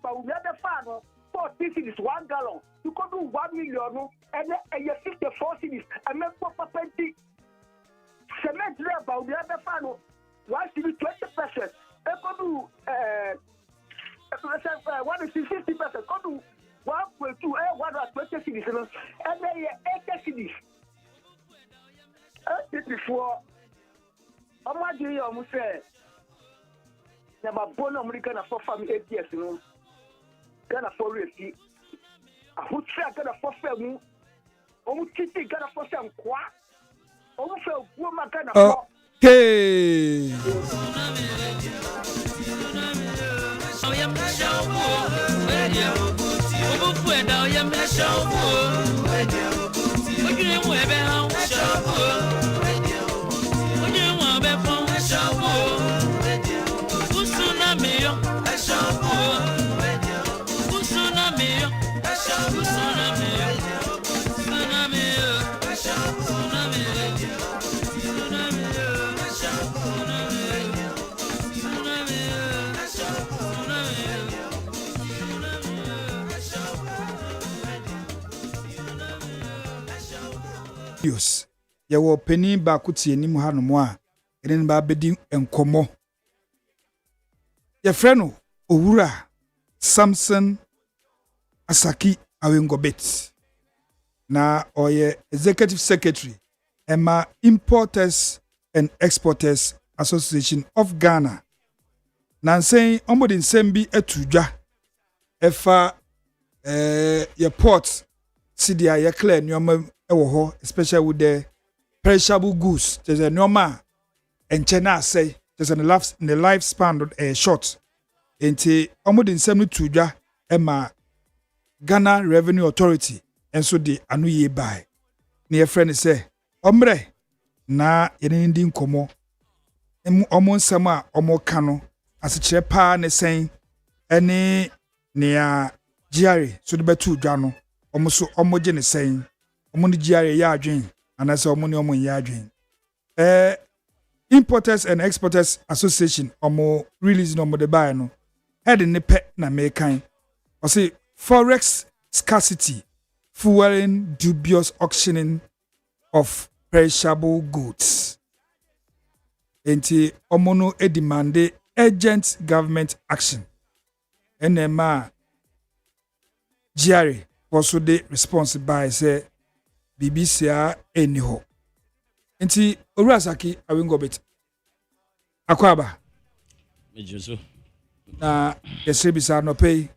about the other fan 40 cities 1 gallon. You could do 1 million and you 64 cities and make proper 20 cement about the other fan 1 city 20%. They could do 50%. Could do 1.2 120 cities and they 80 cities. Before I'm not doing almost say never born American for family 8 years, you know. Gonna for refugee. I would say gonna for family. Almost kitty gonna for some qua. Almost a woman gonna for. Okay. Yes. Ya wo penin ba kuti enim ha no mo a enen ba bedi enkomo. Ya freno owura Samson Asaki Awengobet na oye executive secretary Emma Importers and Exporters Association of Ghana. Nansen omodin sembi etudwa efa ye port sidia ye clear nyoma ewo ho, especially with the perishable goods. There's a normal and China say there's in the lifespan short. Enti omodin sembi tudwa Emma Ghana Revenue Authority and so the anuye by near friend say ombre na yenindi nkomo omo nsama omo kano asikyire pa ne sen ene nea giare so de betu dwa no omo so omo je ne sen omo ne giare ya adwen anase omo ne omo ya adwen Importers and Exporters Association omo release no mo de buy no head ne pe na mekan o say forex scarcity fueling dubious auctioning of perishable goods. Enti omono demande urgent government action. NMA Jerry also the response by say BBC anyhow. Enti Orasaki Awengobet Akwaba. Mejuso. Na yesebisa no pay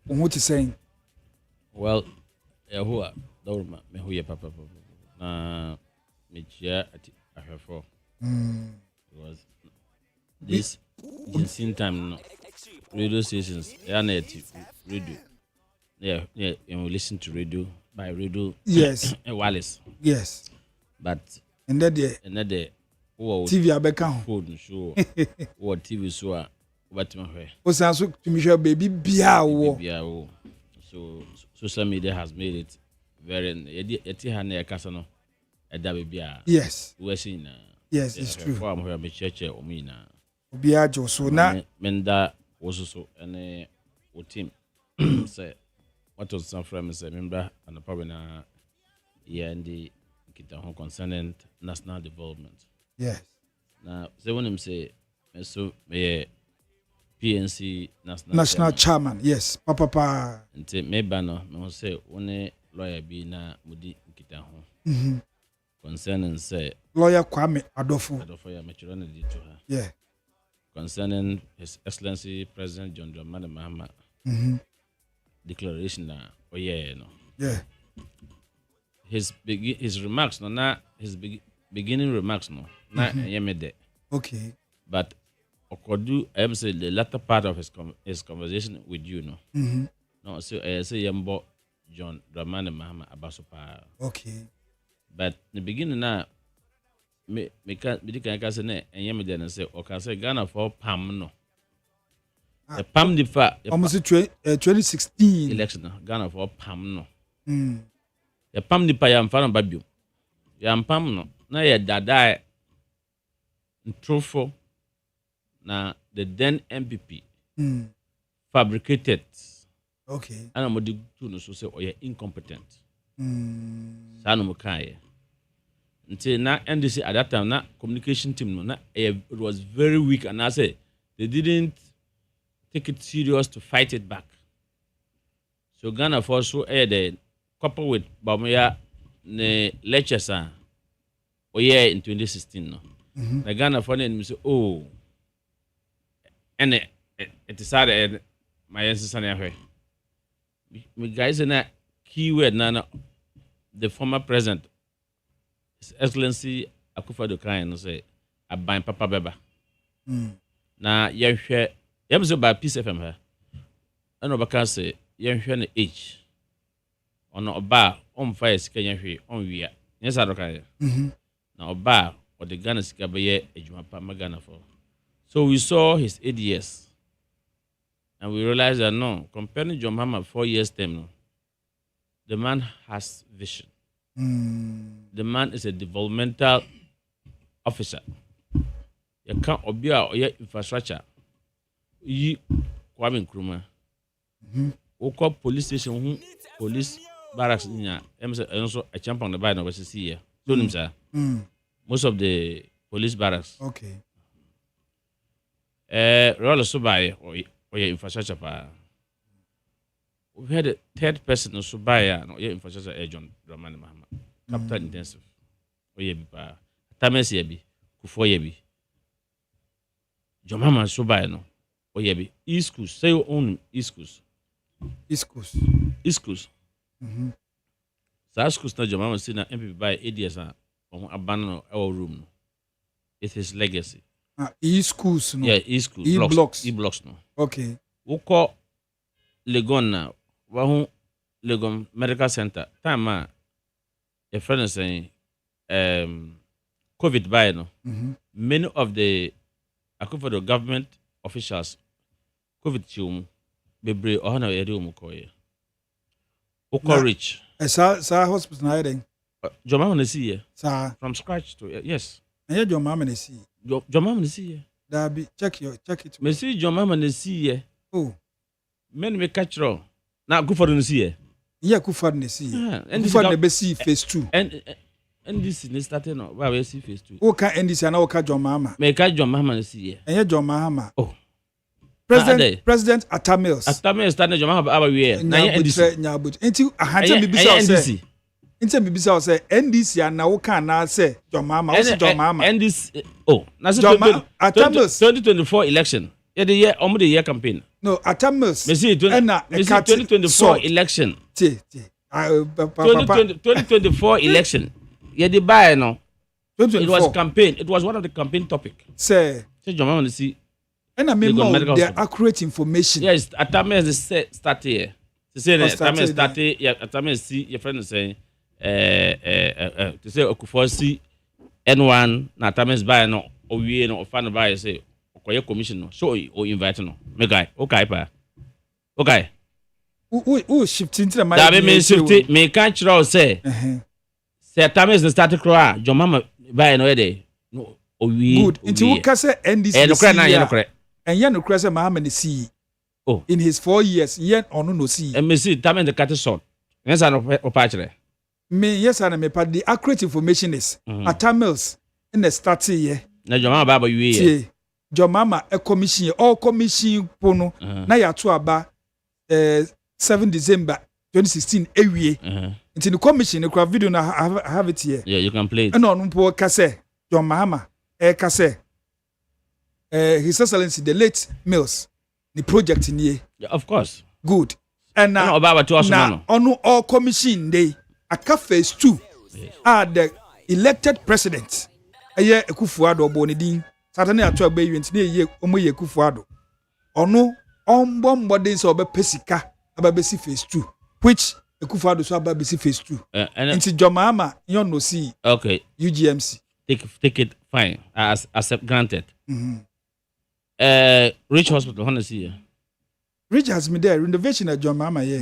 unhuti saying. Well, Yahua, Dorma, Mehuya Papa, Michia at Ahafo. Because this in same time, no, radio stations, they are native radio. Yeah, and we listen to radio by radio. Yes. Wireless. Yes. But and that day, TV abeka phone show or TV show what my Osanso to Michelle baby biawo. So social media has made it very kasano yes. Yes, it's true. For I'm here me church omina. Obiajo so na menda also so ene o team say what was some friends say member and probably na and the kita hon concerning national development. Yes. Now say when him say so me PNC national chairman. Yes, papa. Nti meba no me say one lawyer bi na mudi kita ho. Concerning say lawyer Kwame Adolfo ya mechiro na di to her. Yeah. Concerning His Excellency President John Dramani Mahama. Declaration na oye no. Yeah. His remarks no na his beginning remarks no na yemede. Okay. But according I am say the latter part of his conversation with you no. No, so I say yembo John Dramani Mahama abasopa. Okay. But the beginning na me can say na yemede na say o can say Ghana for pam no. The pam the fa almost 2016 election Ghana for pam no. The pam the pa yam fa no babio. Yam pam no na ye dada ntrofo na the then MPP fabricated. Okay. And I'm going to say, oh, you're incompetent. Until now, NDC at that time, na communication team, it was very weak, and I say they didn't take it serious to fight it back. So Ghana for so the couple with Bamaya ne lectures in 2016 no. The Ghana for them say oh, and it decided my ancestors me guys na keyword na the former president His Excellency Akufo-Addo kan no say aban papa beba na yehwe yemso ba Peace FM ha ana obaka say yehwe na age ona oba on fire sika yehwe on wia nyesa do kan na oba o de Ghana sika be ye adwuma pa magana for so we saw his ADS and we realized that no comparing John Mahama 4 years term no the man has vision. The man is a developmental officer. You can't obia or infrastructure. You Kwame Nkrumah. Oko police station, police barracks in ya. Also a champion the by no was here. Don't him sir. Most of the police barracks. Okay. Roll so by or your infrastructure pa. We had a third person also by no your infrastructure agent Dramani Mahama. Capital intensive. Oye bi pa. Tamesi ye bi. Kufo ye bi. Jomama so by no. Oye bi. East schools. Say your own East schools. East schools. East schools. Sa schools na Jomama see na MPP by ADS na abandon our room no. It is legacy. East schools no. Yeah, East schools. E-blocks. E-blocks no. Okay. Woko Legon na. Wahu Legon Medical Center. Time a friend is saying COVID by no. Many of the Akufo-Addo government officials COVID chum bebre ohana eri umukoye. Oko rich. Sa hospital na yeding. Your mama na see Sa from scratch to yes. And your mama na see. Your mama na see That be check it. Me see your mama na see Oh. Men me catch wrong. Na Akufo-Addo na see Yeah, Akufo-Addo na see. And Akufo-Addo be see phase 2. And this is starting no. Why we see phase 2? O ka NDC na o ka John Mahama. Me ka John Mahama na see And John Mahama. Oh. President Atamils. Atamils stand John Mahama aba we. Na NDC. Nyabut. Enti ahanta bibisa say. Enti bibisa say NDC na o ka na say John Mahama. O say John Mahama. NDC. Oh. Na say 2024 election. Yeah, the year the year campaign. No, Atamils. Me see 2024 election. 2024 election. Yeah, the buy no. It was campaign. It was one of the campaign topic. Say John Mahama see. And I mean the accurate information. Yes, Atamils is start here. To say that Atamils start here. Yeah, Atamils see your friend is saying to say Okufo see N1 na Atamils buy no owie no fan buy say okoye commission no so o invite no me guy okay pa okay who shifting to the mind that me shift me can chiro say say Atamils start cry John Mahama buy no dey no owie good into who can say NDC no cry na no cry and you no cry say Mahama na see oh in his 4 years yen ono no see and me see Atamils the cat son yes I no opachre me yes I me but the accurate information is Atamils in the start here na John Mahama baba you John Mahama a commission all commission pono na ya to aba 7 December 2016 ewie into the commission the video na have it here yeah you can play it and on po ka say John Mahama ka say His Excellency the late Mills the project in here yeah, of course good and now on all commission day aka phase 2 are the elected president aye Akufo-Addo obonidin Saturday at 12 baby and ye omoye Akufo-Addo ono ombomboden so obepesika ababesi phase 2 which Akufo-Addo so ababesi phase 2 and John Mahama you no see okay UGMC take it fine as granted Rich Hospital honey see Rich has me there renovation at John Mahama yeah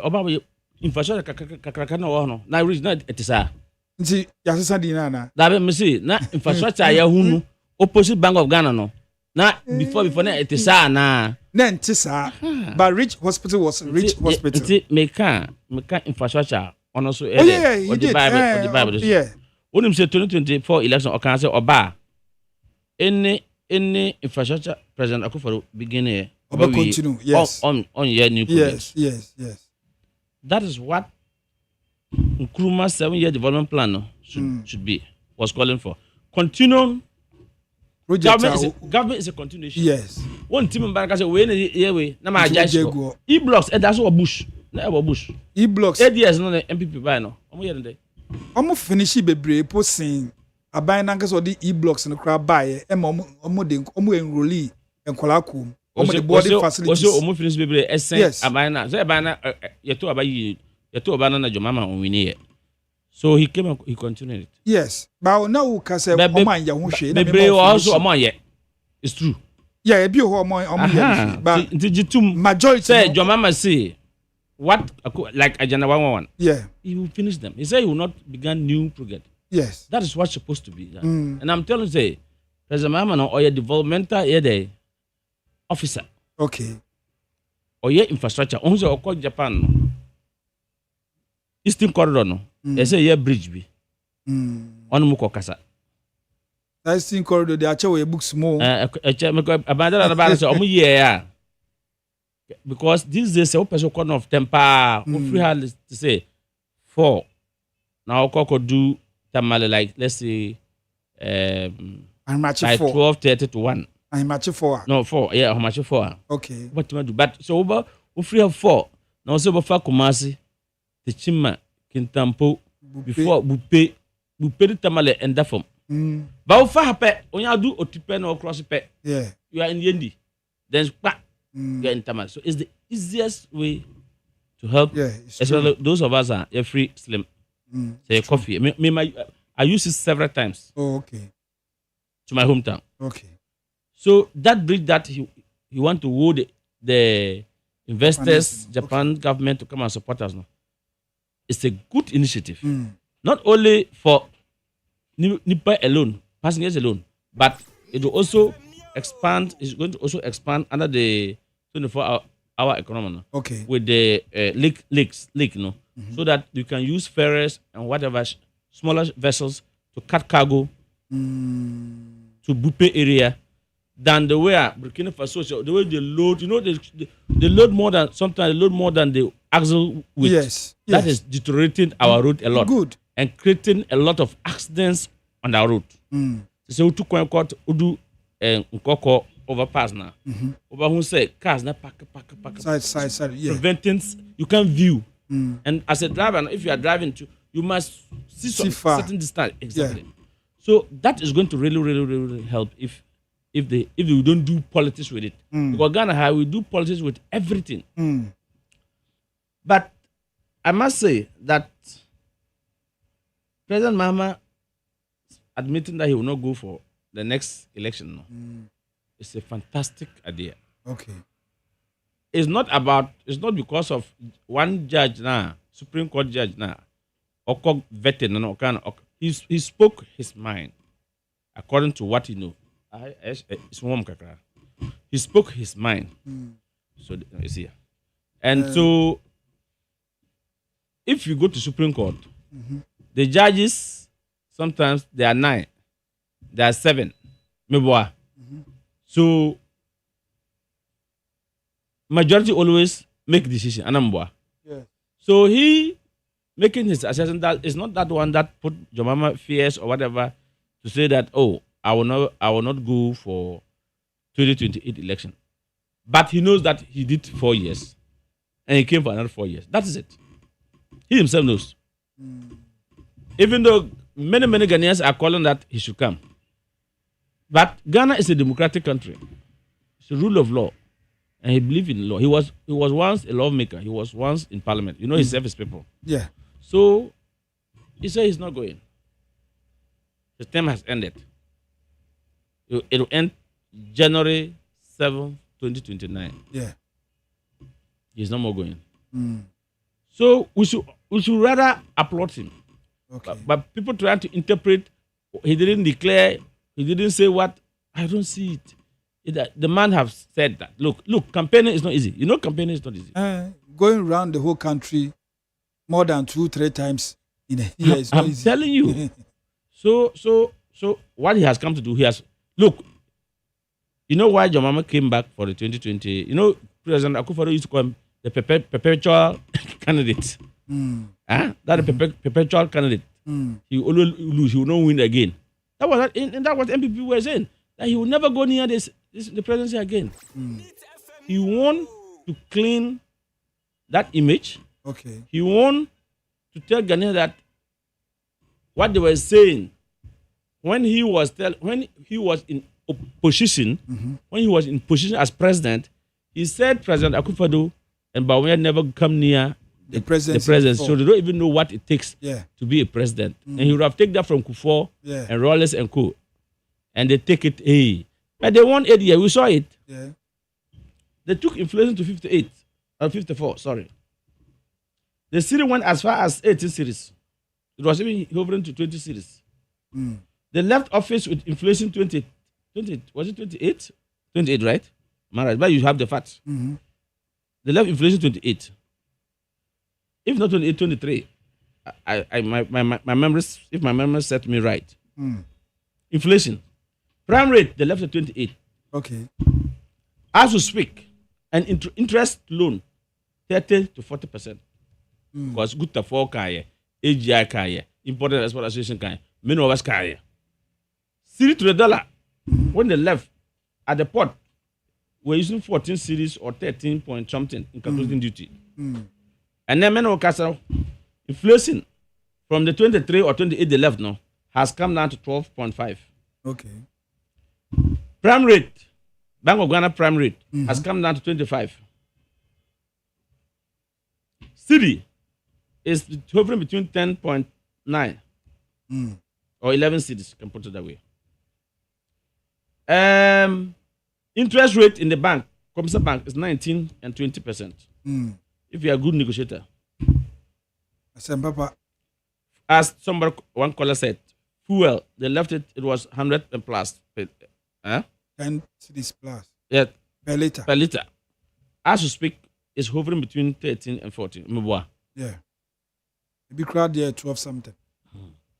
Obaba infrastructure kakaka na wo no na Rich na etisa nti yasesa di na da be me see na infrastructure ya hunu opposite Bank of Ghana no Na before na it is na. Na ntisa. But Rich Hospital was Rich Hospital. Meka infrastructure ono so he did. Bible. Yeah. Unim say 2024 election okan say oba any infrastructure president Akufo beginning Oba continue. Yes. On year new projects. Yes. That is what Nkrumah's 7-year development plan should be, was calling for. Continuum. Government is a continuation. Yes. One team in Baraka say, we na ma judge. E-blocks, that's what Bush. Na Bush. E-blocks. ADS no MPP buy no. Omo here ndey. Omo finish bebre posting. Aban na nkaso di e-blocks no kra buy e omo de omo enrollee enkola kom. Omo the boarding facilities. Also omo finish bebre esen aban na. So aban na yeto abayi yeto aban na jomama on wini. So he came and he continued it. Yes. But now we can say Oman ya hunhwe. Bebre also Oman ye. It's true. Yeah, ebi ho Oman ye. But majority say jomama say what like agenda 111. Yeah. He will finish them. He said he will not begin new project. Yes. That is what's supposed to be done. And I'm telling you, say, President Mahama or your developmental officer. Okay. Or your infrastructure. Also, or Japan. Eastern Corridor, no. They say your bridge be. On Muko Kasa. Eastern Corridor, they actually books more. Because this is a person corner of temper. Free had to say 4. Now, Coco do tamale like let's say I'm matching like 4. 12:30 to 1. I'm matching 4. No, 4. Yeah, I'm matching 4. Okay. What you do? But so over we free have 4. Now so over Kumasi, the Chima, Kintampo, before we pay the tamale and that form. But if happen, when you do otipen or cross pay, yeah, you are in Yendi. Then you're in tamale. So it's the easiest way to help. Yeah, especially those of us are free slim. Say coffee. I use it several times. Oh, okay. To my hometown. Okay. So that bridge that he want to hold the investors, Japan government to come and support us now. It's a good initiative. Not only for Nipa alone, passengers alone, but it will also expand. It's going to also expand under the 24-hour economy now. Okay. With the lake, no. So that you can use ferries and whatever smaller vessels to cut cargo to Bupe area than the way Burkina Faso, the way they load, they load more than, sometimes they load more than the axle width. Yes. That is deteriorating our road a lot. Good. And creating a lot of accidents on our road. So we took Udu and Nkoko overpass now. Over who say cars na park. Side, yeah. Preventing, you can view. And as a driver, if you are driving you must see certain distance. Exactly. Yeah. So that is going to really help if we don't do politics with it. Because Ghana, we do politics with everything. But I must say that President Mahama admitting that he will not go for the next election is a fantastic idea. Okay. It's not because of one judge now, Supreme Court judge now, or vetted, he spoke his mind according to what he knew. He spoke his mind. So you see. And so if you go to Supreme Court, the judges sometimes they are 9, they are 7. So majority always make decision. Yeah. So he making his assessment that it's not that one that put Jomama fears or whatever to say that I will not go for 2028 election. But he knows that he did 4 years and he came for another 4 years. That is it. He himself knows. Even though many Ghanaians are calling that he should come. But Ghana is a democratic country. It's a rule of law. And he believed in law. He was once a lawmaker. He was once in parliament. He served his people. Yeah. So he said he's not going. His term has ended. It will end January 7, 2029. Yeah. He's no more going. So we should rather applaud him. Okay. But people trying to interpret, he didn't declare, he didn't say what, I don't see it. The man have said that. Look, campaigning is not easy. You know, campaigning is not easy. Going around the whole country more than 2-3 times in a year is not easy. I'm telling you. So what he has come to do, look. You know why your mama came back for the 2020? You know, President Akufo-Addo used to call him the perpetual candidate. That the perpetual candidate. He will always lose. He will not win again. That was what MPP were saying, that he will never go near the presidency again. He want to clean that image. Okay. He want to tell Ghanaians that what they were saying when he was in opposition, when he was in position as president, he said President Akufo-Addo and Bawumia never come near the president, so they don't even know what it takes to be a president. And he would have taken that from Kufuor and Rawlings and Co. And they take it, but they won 8 years. We saw it. They took inflation to 54. Sorry. The city went as far as 18 cities. It was even hovering to 20 cities. They left office with inflation 20. Was it 28? 28, right? Am I right? But you have the facts. They left inflation 28. If not 28, 23. My memories, if my memory set me right. Inflation. Prime rate, they left at 28. Okay. As we speak, an interest loan, 30 to 40%. Because good to 4 kaya, AGI kaya, Important Export Association kaya, many of us kaya. City to the dollar. When they left at the port, we're using 14 cities or 13 point something in calculating duty. And then many castle inflation from the 23 or 28 they left now has come down to 12.5. Okay. Prime rate, Bank of Ghana prime rate has come down to 25. City is hovering between 10.9 or 11 cities, can put it that way. Interest rate in the bank, commercial bank, is 19 and 20%. If you are a good negotiator. As one caller said, fuel, they left it was 100 and plus. 10 cities plus. Yeah. Per liter. Per liter. As you speak, it's hovering between 13 and 14. Yeah. Maybe crowd there 12 something.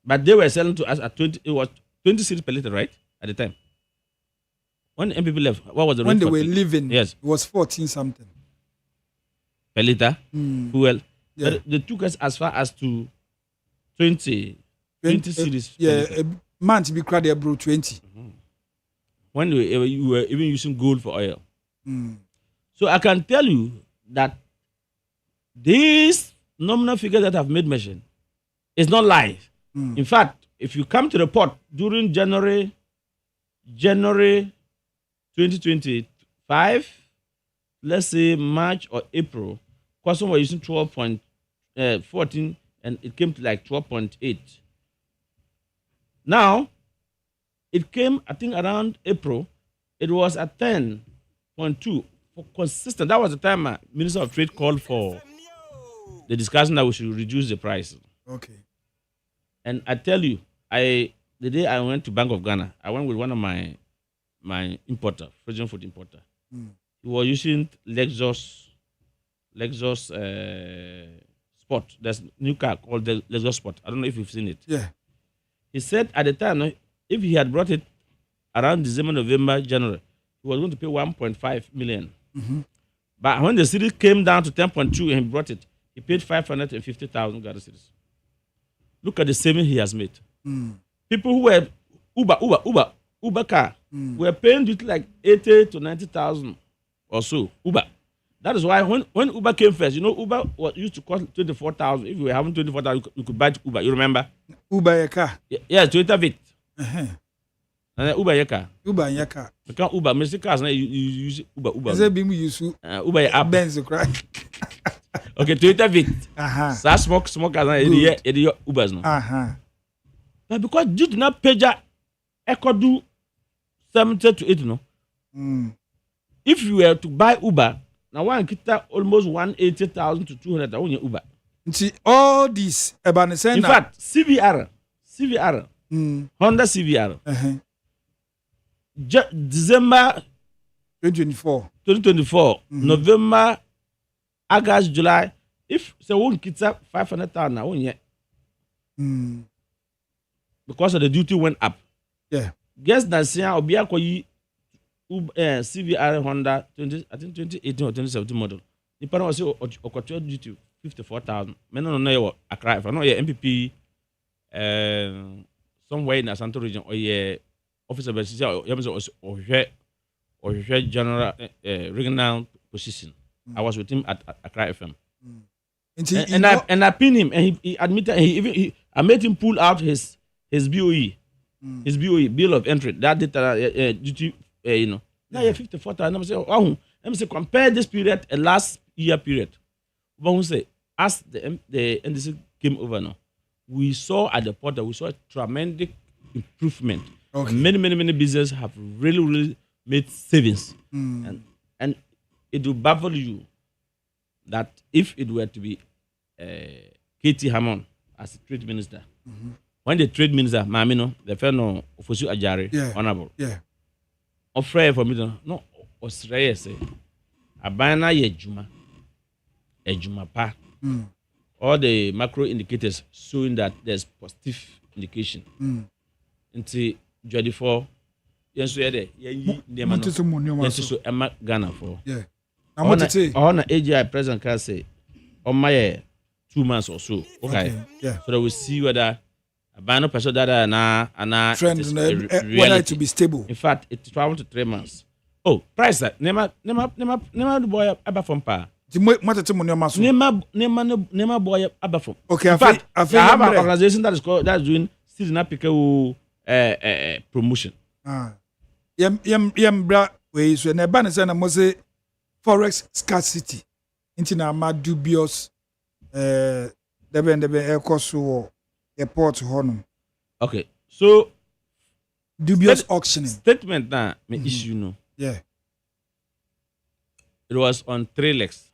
But they were selling to us at 20, it was 20 cities per liter, right? At the time. When MPP left, what was the rate? When they were leaving, yes, it was 14 something. Per liter, fuel. Yeah. But they took us as far as to 20 cities. Yeah, a month be crowd there, bro, 20. When you were even using gold for oil. So I can tell you that these nominal figures that I've made mention is not lies. In fact, if you come to the port during January 2025, let's say March or April, customer was using 12.14 and it came to like 12.8. Now, it came, I think, around April, it was at 10.2 for consistent. That was the time Minister of Trade called for the discussion that we should reduce the price. Okay. And I tell you, the day I went to Bank of Ghana, I went with one of my importer, frozen food importer. He was using Lexus Sport. There's a new car called the Lexus Sport. I don't know if you've seen it. Yeah. He said at the time, if he had brought it around December, November, January, he was going to pay 1.5 million. But when the city came down to 10.2 and he brought it, he paid 550,000 Ghana cedis. Look at the saving he has made. People who were Uber car were paying it like 80 to 90,000 or so. Uber. That is why when Uber came first, you know, Uber used to cost 24,000. If you were having 24,000, you could buy Uber. You remember? Uber car. Yeah, Toyota Vit. And then Uber car. Uber car. You can't Uber. Mr. Cars now you use Uber. Is it being used Uber app? Benz cry. Okay, Toyota Vit. So smoke cars now you Ubers now. But because due to not pager, echo do 70 to 80 no. If you were to buy Uber, now one kita almost 180,000 to 200,000 on your Uber. See all this about the in fact, CVR, Honda CVR. December 2024. November, August, July. If say one kids up 500,000 now, one because of the duty went up. Yeah. Guess that say Obia koyi CVR Honda 2018 or 2017 model. The panel was okotua duty 54,000. Men no know a cry if I know your MPP somewhere in Asanto region or your officer or general regional position. I was with him at Accra FM. And I pinned him, and he admitted I made him pull out his BOE, his BOE bill of entry. That data duty, Now you 54,000. I'm saying, oh, let me say compare this period and last year period. But we say as the NDC came over now, we saw at the port that we saw a tremendous improvement. Okay. Many businesses have really made savings, and it will baffle you that if it were to be Katie Hammond as trade minister, when the trade minister, Mamino, the fellow Ofosu Ajari, honorable, offer for me no Australia say Abana ye Juma pa. All the macro indicators showing that there's positive indication. Into Jody for yes, so Emma Ghana for on AGI president can say on my 2 months or so. Okay. So that we see whether a banner person that and trend whether it to be stable. In fact, it traveled to 3 months. Oh, price that nema boy aba from pa. Nema boy aba from. Okay, in fact, I have an organization that's doing seasonal picker promotion. Bra we so na ba na say na mo say forex scarcity into na ma dubious debe ekoso airport honum. Okay, so dubious auctioning statement na me issue no. Yeah, it was on 3 legs.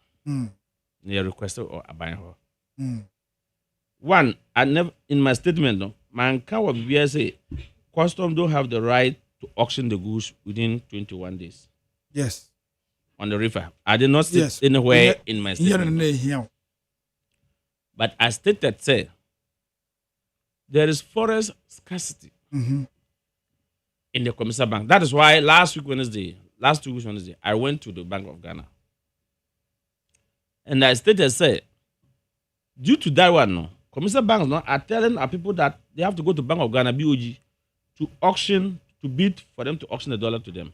They requested or abide her. One, I never in my statement no man can say custom don't have the right to auction the goods within 21 days. Yes. On the river. I did not state anywhere in my statement. But I stated, say, there is forest scarcity in the Commercial Bank. That is why last 2 weeks Wednesday, I went to the Bank of Ghana. And I stated, say, due to that one, no, Commercial banks now are telling our people that they have to go to Bank of Ghana, BOG, to auction, to bid for them to auction the dollar to them.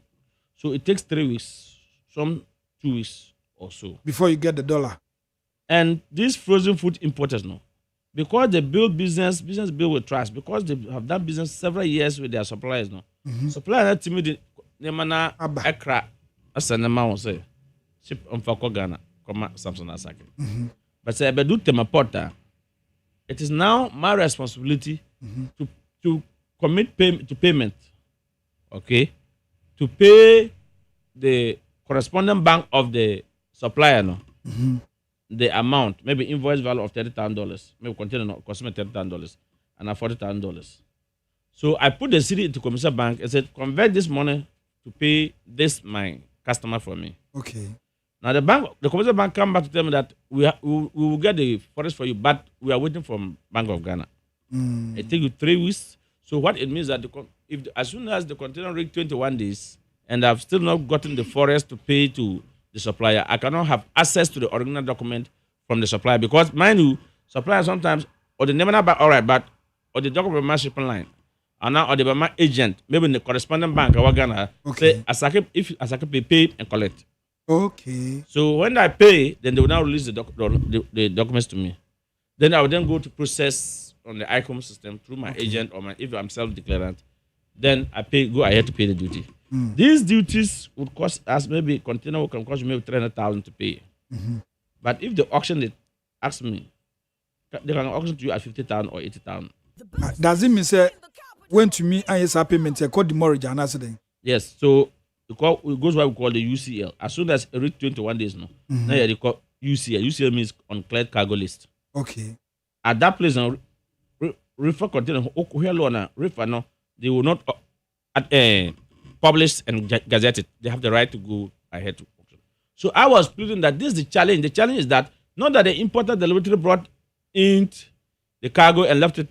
So it takes 3 weeks, some 2 weeks or so. Before you get the dollar. And these frozen food importers now, because they build business build with trust, because they have done business several years with their suppliers now. Suppliers to me, the Nemana Ekra, as an amount say, ship on Fako Ghana, Samson Asaki. But say, I do tema porter. It is now my responsibility to commit payment, okay, to pay the corresponding bank of the supplier no, the amount, maybe invoice value of $30,000, maybe container cost me $30,000 and $40,000. So I put the city into commercial bank and said, convert this money to pay this my customer for me. Okay. Now the commercial bank come back to tell me that we will get the forest for you, but we are waiting from Bank of Ghana. It takes you 3 weeks. So what it means that as soon as the container reach 21 days and I've still not gotten the forest to pay to the supplier, I cannot have access to the original document from the supplier because mind you, supplier sometimes or the name number all right, but or the document my shipping line, and now or the my agent, maybe in the correspondent bank of Ghana, say as I can pay and collect. Okay. So when I pay, then they will now release the documents to me. Then I will then go to process on the ICOM system through my agent or if I'm self-declarant. Then I go ahead to pay the duty. These duties would cost us maybe container can cost maybe 300,000 to pay. But if the auction they ask me, they can auction to you at 50,000 or 80,000. Does it mean say when to me and yes payment I call the mortgage and accident? Yes. So it goes what we call the UCL. As soon as it reach 21 days now, now they call UCL. UCL means uncleared cargo list. Okay. At that place now, reefer container reefer no, they will not published and gazetted. They have the right to go ahead to auction. So I was pleading that this is the challenge. The challenge is that not that the importer deliberately brought in the cargo and left it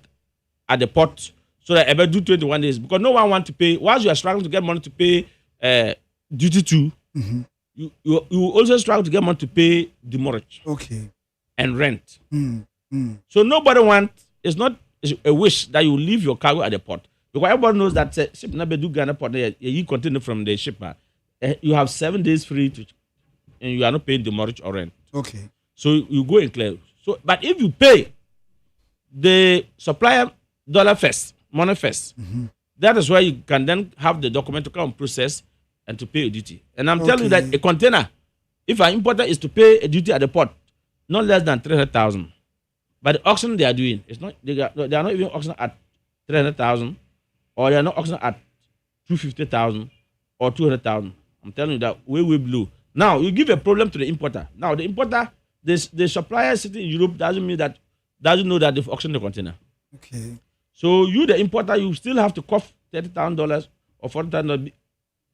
at the port so that ever do 21 days, because no one wants to pay. Whilst you are struggling to get money to pay duty to, you also struggle to get money to pay demurrage. Okay. And rent. So nobody wants, it's not a wish that you leave your cargo at the port. Because everybody knows that ship never do Ghana port, you continue from the shipper. You have 7 days free to, and you are not paying demurrage or rent. Okay. So you go and clear. So, but if you pay the supplier dollar first, money first, that is why you can then have the document to come and process and to pay a duty. And I'm telling you that a container, if an importer is to pay a duty at the port, not less than 300,000. But the auction they are doing, it's not they are not even auctioning at 300,000, or they are not auctioning at 250,000 or 200,000. I'm telling you that way blue. Now you give a problem to the importer. Now the importer, the supplier sitting in Europe doesn't know that they've auctioned the container. Okay. So you, the importer, you still have to cough $30,000 or $40,000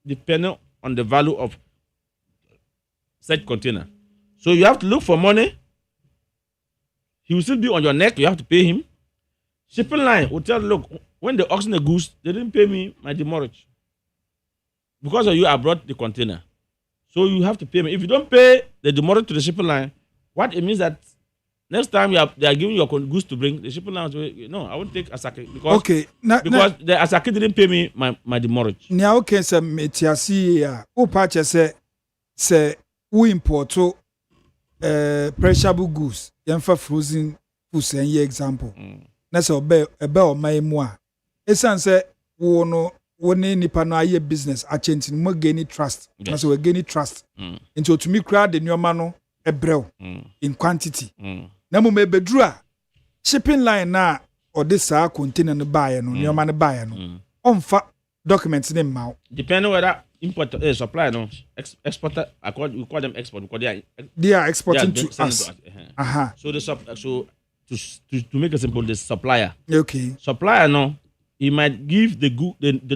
depending on the value of said container. So you have to look for money. He will still be on your neck. You have to pay him. Shipping line will tell, look, when they auction the goods, they didn't pay me my demurrage. Because of you, I brought the container. So you have to pay me. If you don't pay the demurrage to the shipping line, what it means that next time they are giving your goods to bring, the shipping line will say, no, I won't take Asake because, the Asake didn't pay me my demurrage. Now, okay, sir, metiasi ya upache se u importo perishable goods, yanfa frozen foods and ye example. Na se obe o mai mu a. Esan se wo no woni nipa no aye business achenti mo gain trust. Na se we gain trust. Into to me crowd the nyoma no ebrel in quantity. Na mo mebedru a shipping line na or this container no buy no nyoma no buy no. Onfa documents ne ma. Depending whether importer supplier no exporter we call them export because they are exporting to us. So the to make it simple, the supplier. Okay. Supplier no, he might give the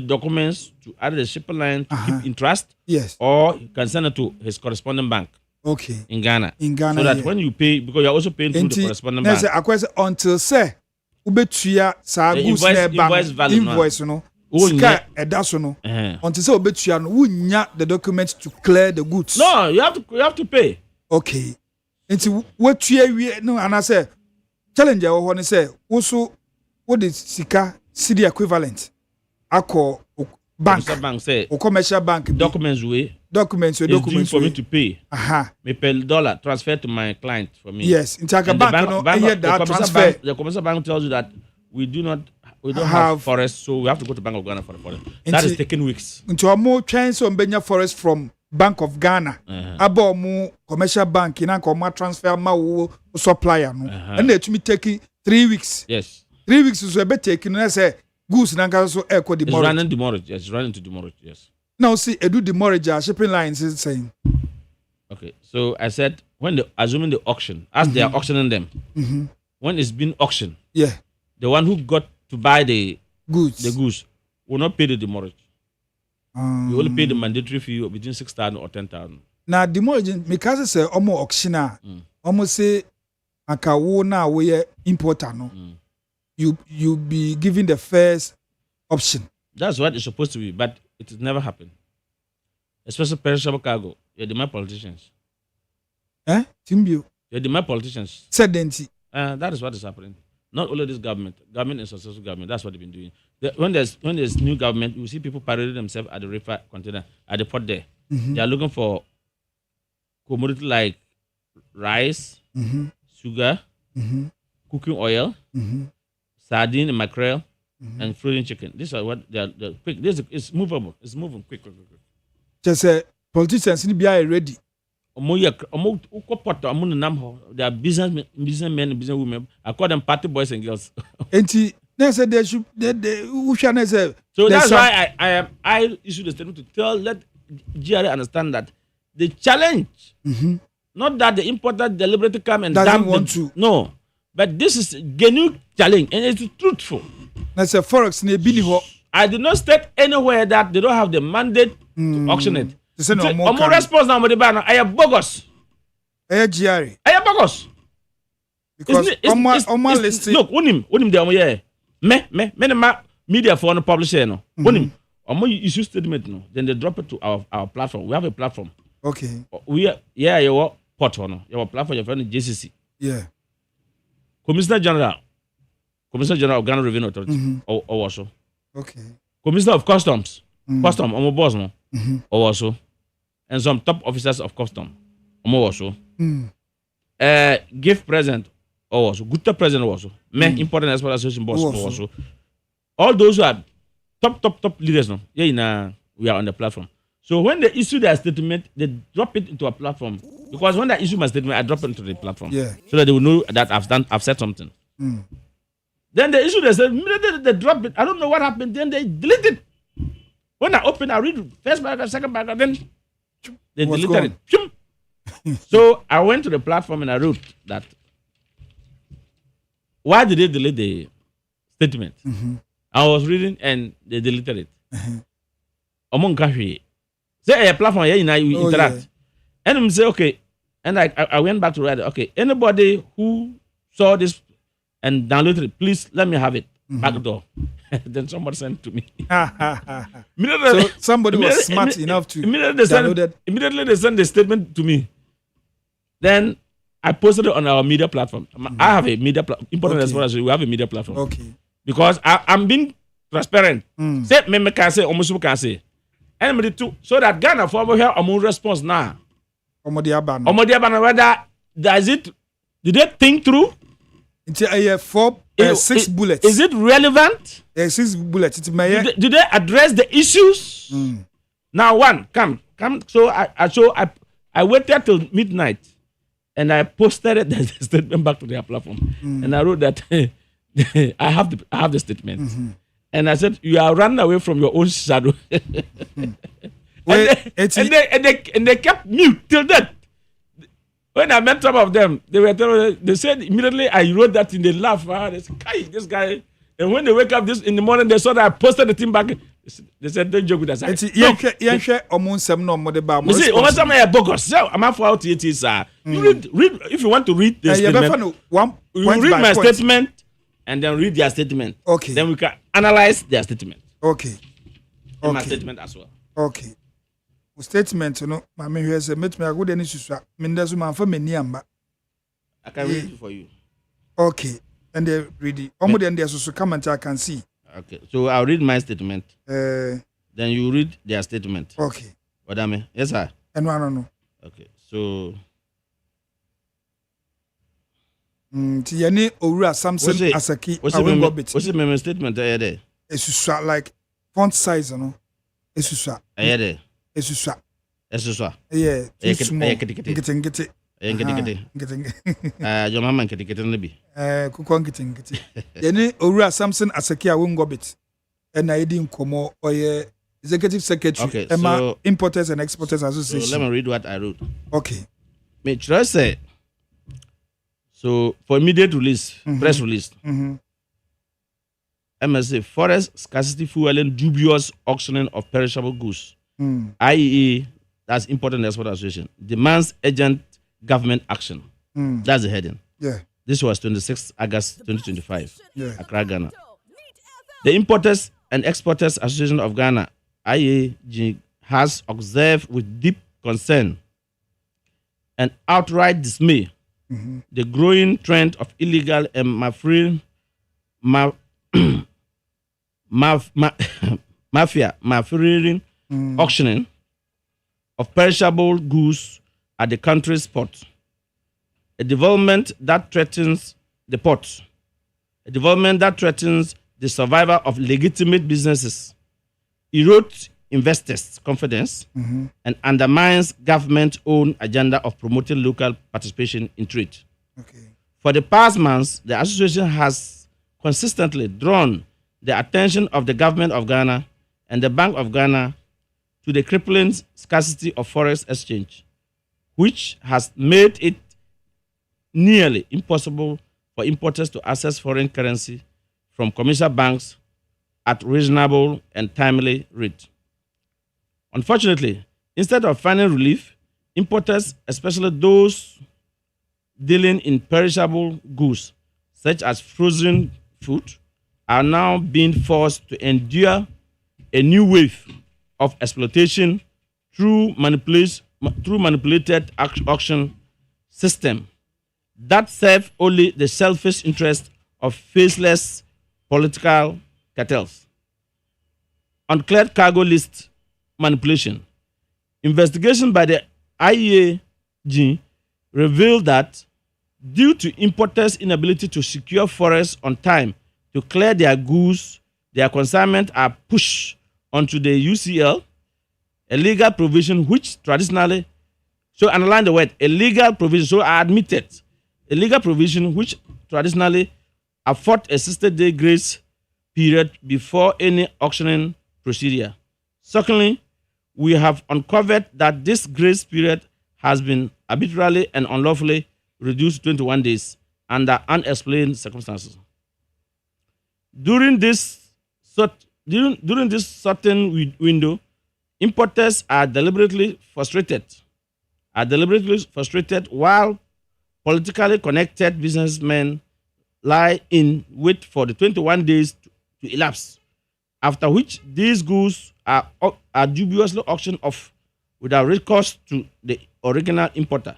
documents to either the shipping line to keep in trust. Yes. Or he can send it to his correspondent bank. Okay. In Ghana. So that when you pay, because you're also paying through the correspondent bank. Until say ubetuya sa goods invoice no. Sika edaso no. Until say ubetuya no wunya the documents to clear the goods. No, you have to pay. Okay. Until what we no and I say challenge wo ho ne say wo the sika city equivalent akọ bank say commercial bank documents for me to pay. Me pay dollar transfer to my client for me. Yes, in bank no that transfer. The commercial bank tells you that we don't have forest, so we have to go to Bank of Ghana for the forest. That is taking weeks. Into a more chance on Benya forest from Bank of Ghana. Abo mu commercial bank in a transfer ma supplier no. And they to me taking 3 weeks. Yes. 3 weeks is a bit taking. I say goose nanka so echo the mortgage. Running the mortgage. Yes, running to the mortgage. Yes. Now see, edu the mortgage shipping lines is saying. Okay, so I said when assuming the auction, as they are auctioning them, when it's been auctioned, the one who got to buy the goods will not pay the demurrage. You only pay the mandatory fee between 6,000 or 10,000. Now demurrage because say almost auctioner, almost say akawo na we importer no. You be given the first option. That's what it's supposed to be, but it has never happened. Especially perishable cargo. You're the my politicians. Timbio. You're the my politicians. Sedenti. That is what is happening. Not only this government is successful government. That's what they've been doing. When there's new government, you see people parading themselves at the river container at the port there. They are looking for commodity like rice, sugar, cooking oil, sardine and mackerel, and frozen chicken. These are what they are quick. It's movable. It's moving quick. Just say politicians need to be ready. They are businessmen and businesswomen. I call them party boys and girls. So that's why I issue the statement to let GRA understand that the challenge, not that the importer deliberately come and doesn't want to. No, but this is a genuine challenge and it's truthful. That's a forex ne bini ho. I did not state anywhere that they don't have the mandate to auction it. Omo response now the ban I am bogus. I am bogus. Because Oma listed. Look, unim the omo yeah. Me media for no publisher no. Unim omo issue statement no. Then they drop it to our platform. We have a platform. Okay. We your portal no. Your platform your friend JCC. Yeah. Commissioner General of Ghana Revenue Authority or also. Okay. Commissioner of Customs, Custom, omo boss no, or also, and some top officers of Custom, omo also. Gift present, or also, good present also. Me important export association boss also. All those who are top leaders no, we are on the platform. So when they issue their statement, they drop it into a platform. Because when I issue my statement, I drop it into the platform. Yeah. So that they will know that I've said something. Then they issue the statement, they drop it. I don't know what happened. Then they delete it. When I open, I read first paragraph, second paragraph, then they deleted it. So I went to the platform and I wrote that. Why did they delete the statement? I was reading and they deleted it. Among country. Say a platform here, we interact. Yeah. And I say, okay. And I went back to write, okay, anybody who saw this and downloaded it, please let me have it. Back door. Then somebody sent it to me. So somebody was smart enough to download it. Immediately they sent the statement to me. Then I posted it on our media platform. I have a media platform. Important as well as we have a media platform. Okay. Because I'm being transparent. Say, me can say, almost can say. Anybody too, so that Ghana for over here, response now. Whether does it? Did they think through? It's 6 bullets. Is it relevant? 6 bullets. Did they address the issues? Now one, come. So I waited till midnight, and I posted the statement back to their platform, and I wrote that I have the statement. And I said, you are running away from your own shadow. and they kept mute till then. When I met some of them, they said immediately I wrote that in the laugh. They said, this guy. And when they wake up in the morning, they saw that I posted the thing back. They said, don't joke with us. You see, I'm for out it is. You read if you want to read the statement. You read my statement. And then read their statement. Okay. Then we can analyze their statement. Okay. And my statement as well. Okay. Statement, you know, my man has a met me a good any Mendes man for many amba. I can read it for you. Okay. And they read it. Almost then there's also comment I can see. Okay. So I'll read my statement. Then you read their statement. Okay. Odame. Yes, sir. And no. Okay. So Tiani Owura Samson Asaki Awengobit. What's the memo statement there? It's like font size, you know. It's there. It's yeah. Get your mama get nabi. Kukon getting. Tiani Owura Samson Asaki Awengobit. And I didn't come or executive secretary. Emma Importers and Exporters Association. So let me read what I wrote. Okay. Me trust say. So for immediate release, press release, MSA forest scarcity fueling dubious auctioning of perishable goods. IEA, that's Import and Export Association, demands urgent government action. That's the heading. Yeah. This was 26 August 2025. Yeah. Accra, Ghana. The Importers and Exporters Association of Ghana, IEAG, has observed with deep concern and outright dismay the growing trend of illegal and mafia auctioning of perishable goods at the country's port. A development that threatens the port. A development that threatens the survival of legitimate businesses, erodes investors' confidence, and undermines government-owned agenda of promoting local participation in trade. Okay. For the past months, the association has consistently drawn the attention of the government of Ghana and the Bank of Ghana to the crippling scarcity of forex exchange, which has made it nearly impossible for importers to access foreign currency from commercial banks at reasonable and timely rate. Unfortunately, instead of finding relief, importers, especially those dealing in perishable goods, such as frozen food, are now being forced to endure a new wave of exploitation through manipulated auction system that serve only the selfish interest of faceless political cartels. Uncleared cargo list manipulation. Investigation by the IEAG revealed that due to importers' inability to secure forests on time to clear their goods, their consignment are pushed onto the UCL, a legal provision which traditionally, so underline the word, a legal provision, so I admit it, a legal provision which traditionally afford a 60-day grace period before any auctioning procedure. Secondly, we have uncovered that this grace period has been arbitrarily and unlawfully reduced to 21 days under unexplained circumstances. During this certain window, importers are deliberately frustrated while politically connected businessmen lie in wait for the 21 days to elapse, after which these goods are dubiously auctioned off without recourse to the original importer.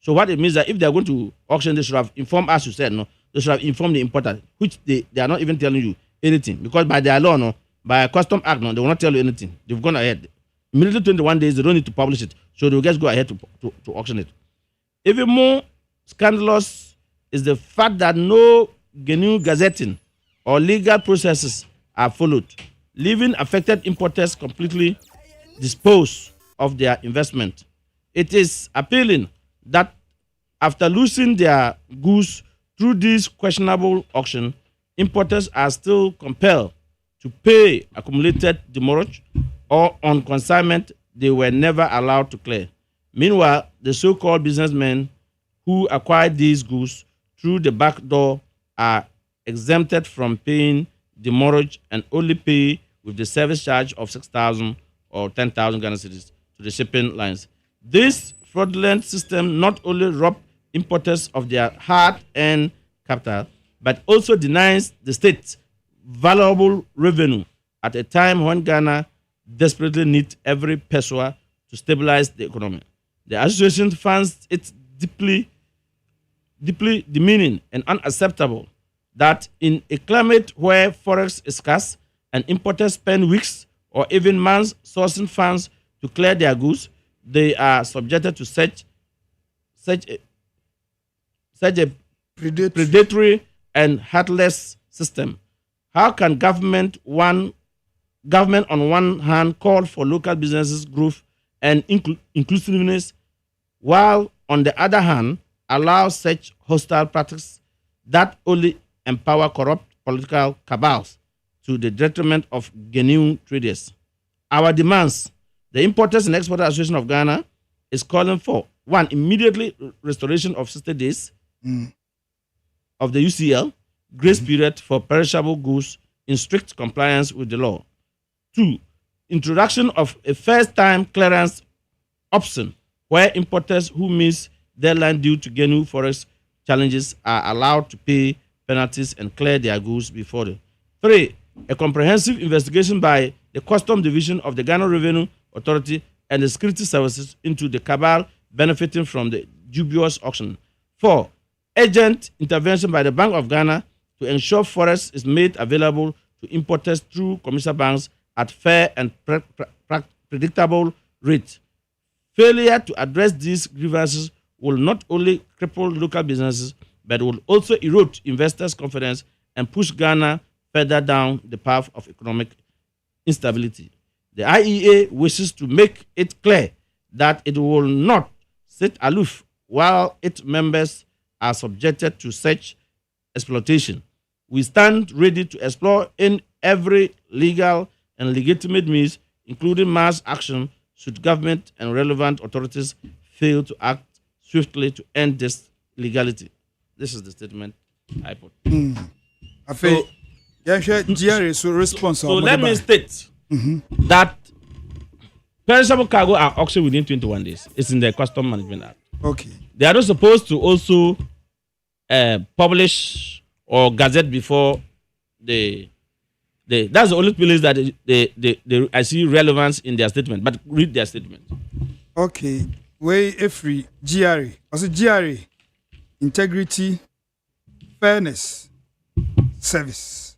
So what it means that if they are going to auction, they should have informed, as you said, no, they should have informed the importer, which they are not even telling you anything, because by their law, no, by a custom act, no, they will not tell you anything. They've gone ahead. Immediately 21 days, they don't need to publish it, so they will just go ahead to auction it. Even more scandalous is the fact that no genuine gazetting or legal processes are followed, leaving affected importers completely disposed of their investment. It is appealing that after losing their goods through this questionable auction, importers are still compelled to pay accumulated demurrage or on consignment they were never allowed to clear. Meanwhile, the so-called businessmen who acquired these goods through the back door are exempted from paying demurrage and only pay with the service charge of 6,000 or 10,000 Ghana cedis to the shipping lines. This fraudulent system not only robs importers of their hard-earned capital, but also denies the state valuable revenue at a time when Ghana desperately needs every peso to stabilize the economy. The association finds it deeply demeaning and unacceptable that in a climate where forex is scarce and importers spend weeks or even months sourcing funds to clear their goods, they are subjected to such a predatory and heartless system. How can government on one hand call for local businesses growth and inclusiveness, while on the other hand allow such hostile practices that only empower corrupt political cabals to the detriment of genuine traders? Our demands: the Importers and Exporters Association of Ghana is calling for, one, immediately restoration of 60 days of the UCL grace period for perishable goods in strict compliance with the law. 2, introduction of a first-time clearance option where importers who miss deadline due to genuine forex challenges are allowed to pay penalties and clear their goods before them. 3, a comprehensive investigation by the Custom Division of the Ghana Revenue Authority and the security services into the cabal benefiting from the dubious auction. 4, urgent intervention by the Bank of Ghana to ensure forex is made available to importers through commercial banks at fair and predictable rates. Failure to address these grievances will not only cripple local businesses, but will also erode investors' confidence and push Ghana further down the path of economic instability. The IEA wishes to make it clear that it will not sit aloof while its members are subjected to such exploitation. We stand ready to explore in every legal and legitimate means, including mass action, should government and relevant authorities fail to act swiftly to end this legality. This is the statement I put. So, Yeah, GRA so response. So let me state that perishable cargo are auctioned within 21 days. It's in the Custom Management Act. Okay. They are not supposed to also publish or gazette before that's the only place that I see relevance in their statement. But read their statement. Okay. Way every GRA. Also GRA, integrity, fairness, service.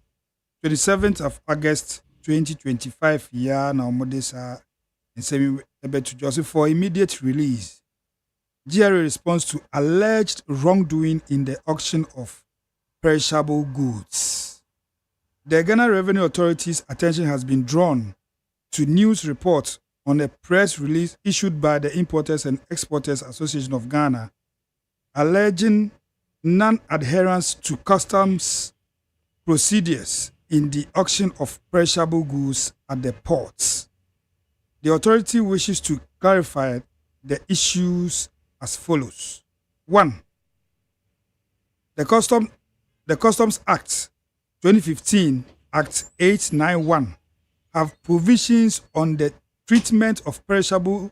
27th of August 2025. Yeah, now Modesa and semi to Joseph for immediate release. GRA responds to alleged wrongdoing in the auction of perishable goods. The Ghana Revenue Authority's attention has been drawn to news reports on a press release issued by the Importers and Exporters Association of Ghana, alleging non-adherence to customs procedures in the auction of perishable goods at the ports. The authority wishes to clarify the issues as follows. 1. The Customs Act 2015, Act 891, have provisions on the treatment of perishable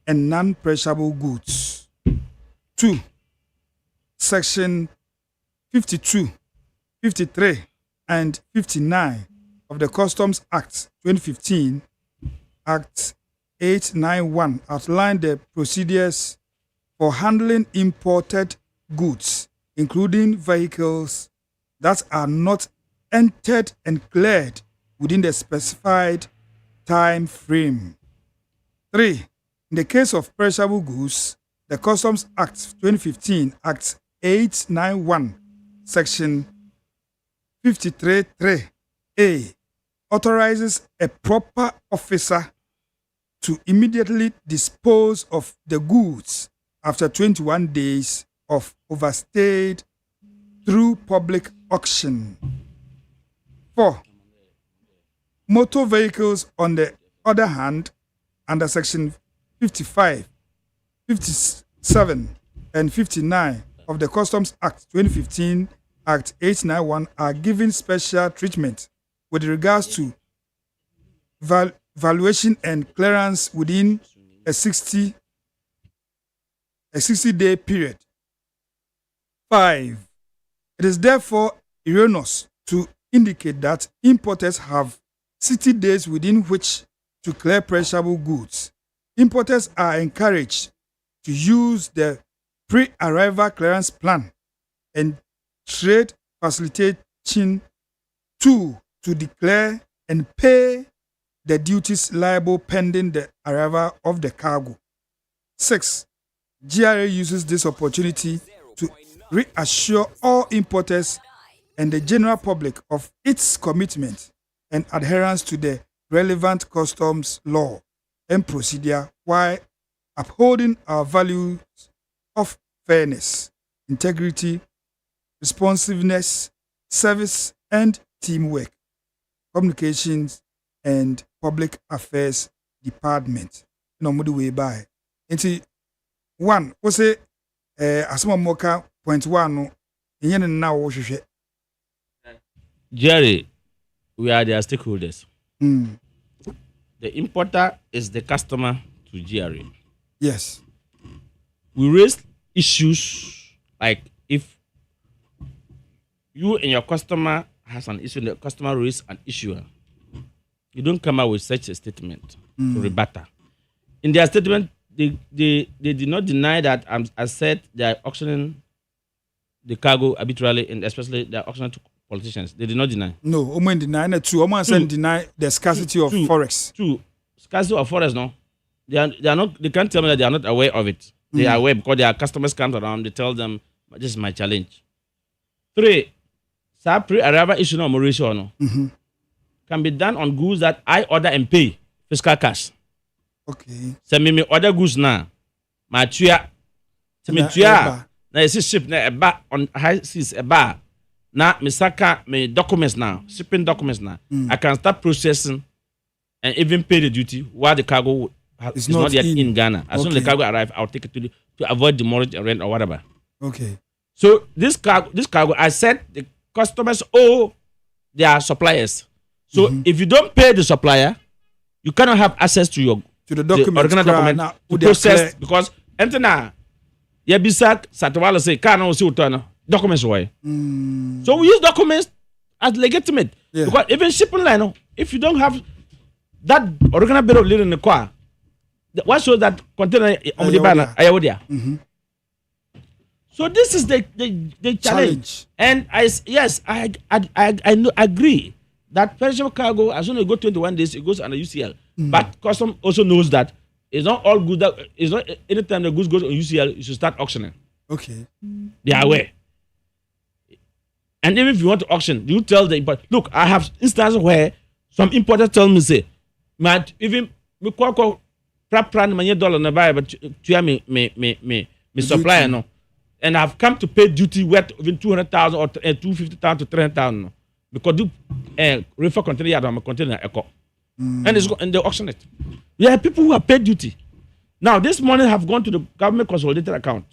and non-perishable goods. 2. Section 52, 53, and 59 of the Customs Act 2015, Act 891, outline the procedures for handling imported goods, including vehicles that are not entered and cleared within the specified time frame. 3. In the case of perishable goods, the Customs Act 2015, Act 891, Section 53(3)(a) authorizes a proper officer to immediately dispose of the goods after 21 days of overstayed through public auction. 4. Motor vehicles, on the other hand, under Section 55, 57, and 59 of the Customs Act 2015, Act 891, are given special treatment with regards to valuation and clearance within a 60-day period. 5. It is therefore erroneous to indicate that importers have 60 days within which to clear perishable goods. Importers are encouraged to use the pre-arrival clearance plan and trade facilitation tool to declare and pay the duties liable pending the arrival of the cargo. 6. GRA uses this opportunity to reassure all importers and the general public of its commitment and adherence to the relevant customs law and procedure while upholding our values of fairness, integrity, responsiveness, service, and teamwork. Communications and Public Affairs Department. No more way by. Into 1, we say asoma moka point 1 no enye na wo hwehwe. Jerry, we are their stakeholders. The importer is the customer to GRA. Yes. We raise issues like if you and your customer has an issue, the customer raises an issue, you don't come out with such a statement to rebut. In their statement, they did not deny that, as said, they are auctioning the cargo arbitrarily, and especially they are auctioning to politicians. They did not deny. No, Oman deny it too. Oman said deny the scarcity of forex. True. Scarcity of forex, no. They are not. They can't tell me that they are not aware of it. They are aware because their customers come around. They tell them, "This is my challenge." 3. Pre-arrival issue no ratio no can be done on goods that I order and pay fiscal cash. Okay. So me order goods now. My tuya. So me tuya. Na esi ship na eba on high seas eba. Na me saka me documents now, shipping documents now. I can start processing and even pay the duty while the cargo is not yet in Ghana. As soon as the cargo arrives, I'll take it to avoid demurrage and rent or whatever. Okay. So this cargo, I said the customers owe they are suppliers. So if you don't pay the supplier, you cannot have access to your the original document to process because entena ya bisak satwala say can no see documents why. So we use documents as legitimate because even shipping line, if you don't have that original bill of lading in the car, what shows that container on the banner ayawodia. So this is the challenge. And I agree that perishable cargo, as soon as you go 21 days, it goes under UCL. But custom also knows that it's not all good. That it's not anytime the goods goes on UCL, you should start auctioning. Okay. They are aware. And even if you want to auction, you tell the import. Look, I have instances where some importers tell me say, "Matt, even me call prapran $1 na buy, but to me supplier no." And I've come to pay duty worth even 200,000 or 250,000 to 300,000 because do refer container yard on container echo. And they auction it. There are people who have paid duty. Now this money have gone to the government consolidated account.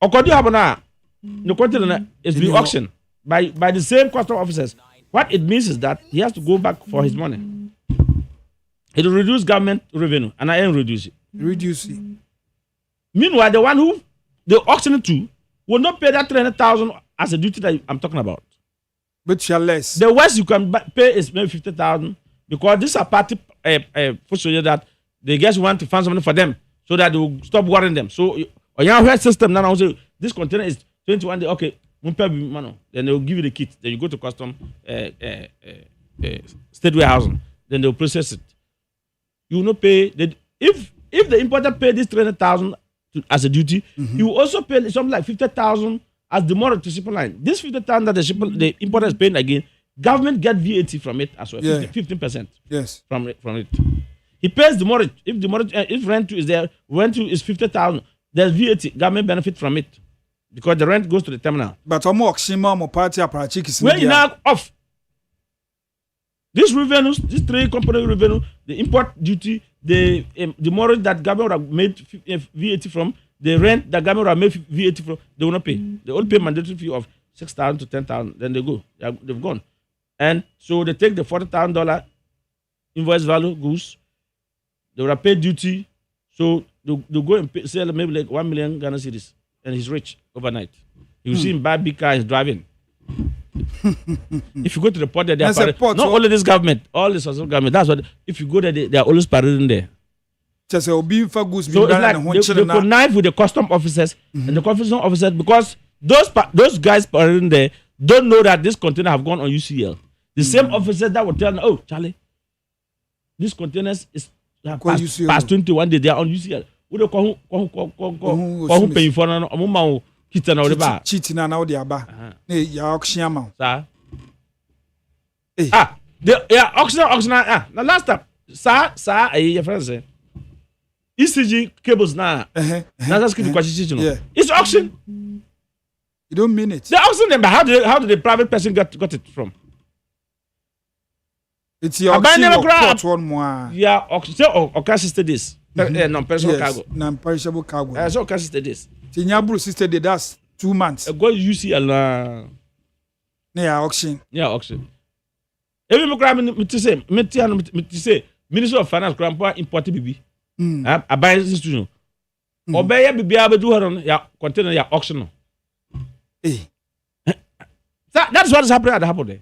According to the container is being auctioned by the same custom officers. What it means is that he has to go back for his money. It will reduce government revenue, and I am reduce it. Reduce it. Meanwhile, the one who they auction to will not pay that 300,000 as a duty that I'm talking about. But you're less. The worst you can pay is maybe 50,000 because these are party for sure that they just want to find something for them so that they will stop worrying them. So on your health system now, say this container is 21 days. Okay, then they will give you the kit. Then you go to custom state warehousing. Then they will process it. You will not pay if the importer pay this 300,000 as a duty, you will also pay something like 50,000 as the moral to shipping line. This 50,000 that the importer is paying again, government get VAT from it as well, 15%. Yes. From it. He pays the mortgage. If rent is there, rent is 50,000. There's VAT. Government benefit from it because the rent goes to the terminal. But more party when you now off this revenues, this three component revenue, the import duty, the mortgage that government have made VAT from, the rent that government have made VAT from, they will not pay. They only pay mandatory fee of 6,000 to 10,000. Then they go. They've gone. And so they take the $40,000 invoice value goods. They will pay duty. So they go and sell maybe like 1 million Ghana cedis. And he's rich overnight. You see him buy big car, he's driving. If you go to the port there, they are not only this government, all the social government. That's what. If you go there, they are always parading there. So it's like they connive with the custom officers and the custom officers because those guys parading there don't know that this container have gone on UCL. The same officers that will tell them, "Oh, Charlie, this containers is past 21 days. They are on UCL." Kita na odeba cheat na odi aba na ya auction amount sir auction na last time sir your friend say ECG cables na that's keep question it's auction. You don't mean it. They auction them, but how did the private person got it from? It's your auction one more. Yeah, auction say sister this non-perishable cargo. Non-perishable cargo. So sister this. Tinyabru sister did that's 2 months. Go UCL na auction. Yeah, auction. Every me say Minister of Finance grandpa imported bibi. A buy institution. Obey bibi abedu haron ya container ya auction. That's what is happening at the Hapo there.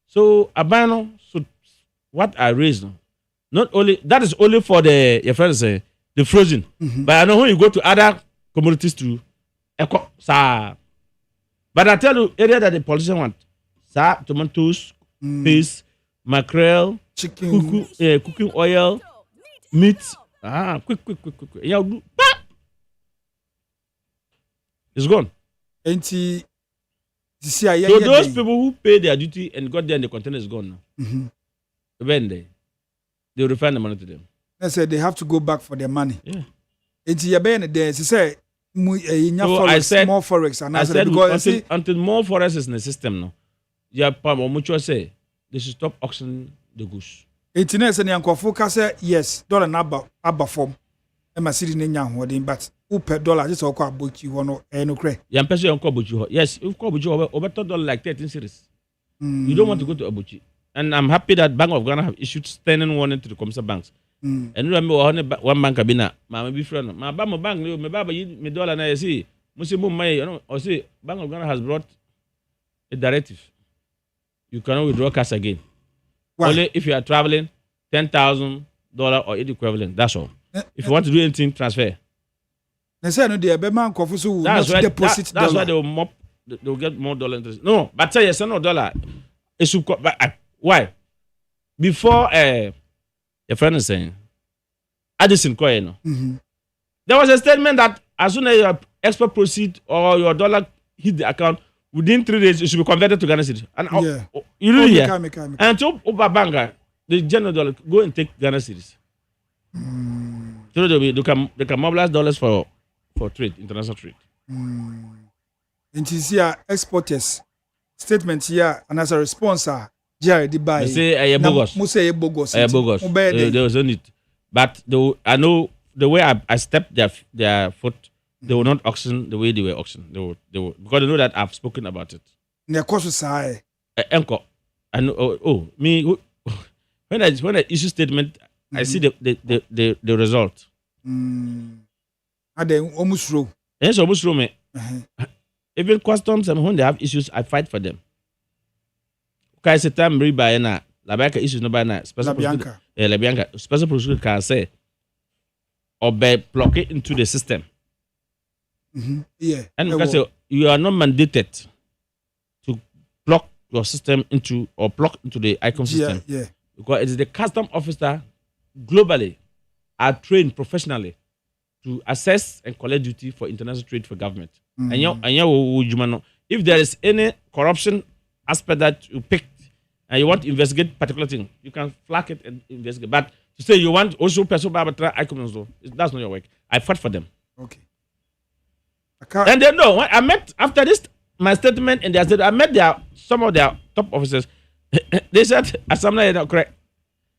So abano, so what I raised, not only that is only for the your friends say the frozen, but I know when you go to other commodities too, but I tell you area that the politicians want, tomatoes, fish, mackerel, chicken, cooking oil, meat. Quick. Yeah, it's gone. So those people who pay their duty and got there and the container is gone now. When they refund the money to them. They said they have to go back for their money. Yeah. So I said more forex and I said until more forex is in the system now. Mutual say they should stop auctioning the goods. Internet and Yanko say yes, dollar number form. Emma city name but $1 just all about you one no cray. Young person uncle but you yes, you've called you over $30 like 13 series. You don't want to go to Abuchi. And I'm happy that Bank of Ghana have issued standing warning to the commercial banks. And remember one bank abina, my be friend, my Bama bank, my baba me dollar na see, Muslim may, or say Bank of Ghana has brought a directive. You cannot withdraw cash again. Why? Only if you are traveling $10,000 or its equivalent. That's all. If you want to do anything, transfer. That's why they will mop. They will get more dollar interest. No, but say yes, no dollar. Why? Before your friend is saying, Addison Koyeno, there was a statement that as soon as your export proceed or your dollar hit the account, within 3 days it should be converted to Ghana cedis. And you really hear? And to Obabanga, the general dollar, go and take Ghana cedis. So they can mobilize dollars for trade, international trade. And you see exporters statement here, and as a response, Jared buy. They say bogus. Bogus. There was on it, but I know the way I stepped their foot, they will not auction the way they were auctioned. They will because they know that I've spoken about it. Ne cost say. Enko. I know. Me when I issue statement, I see the result. Are they almost true? Yes, almost true, me. Even customs and when they have issues, I fight for them. Okay, it's a time rebuy na la bank issues no buy na special procedure. La Bianca special procedure can say or be block it into the system. Yeah. And because you are not mandated to block your system into or block into the ICOM system. Yeah. Because it is the custom officer globally are trained professionally to assess and collect duty for international trade for government. And if there is any corruption aspect that you picked and you want to investigate particular thing, you can flag it and investigate. But to say you want also person that's not your work. I fought for them. Okay. And they know I met after this my statement and they said I met some of their top officers. They said assembly is not correct.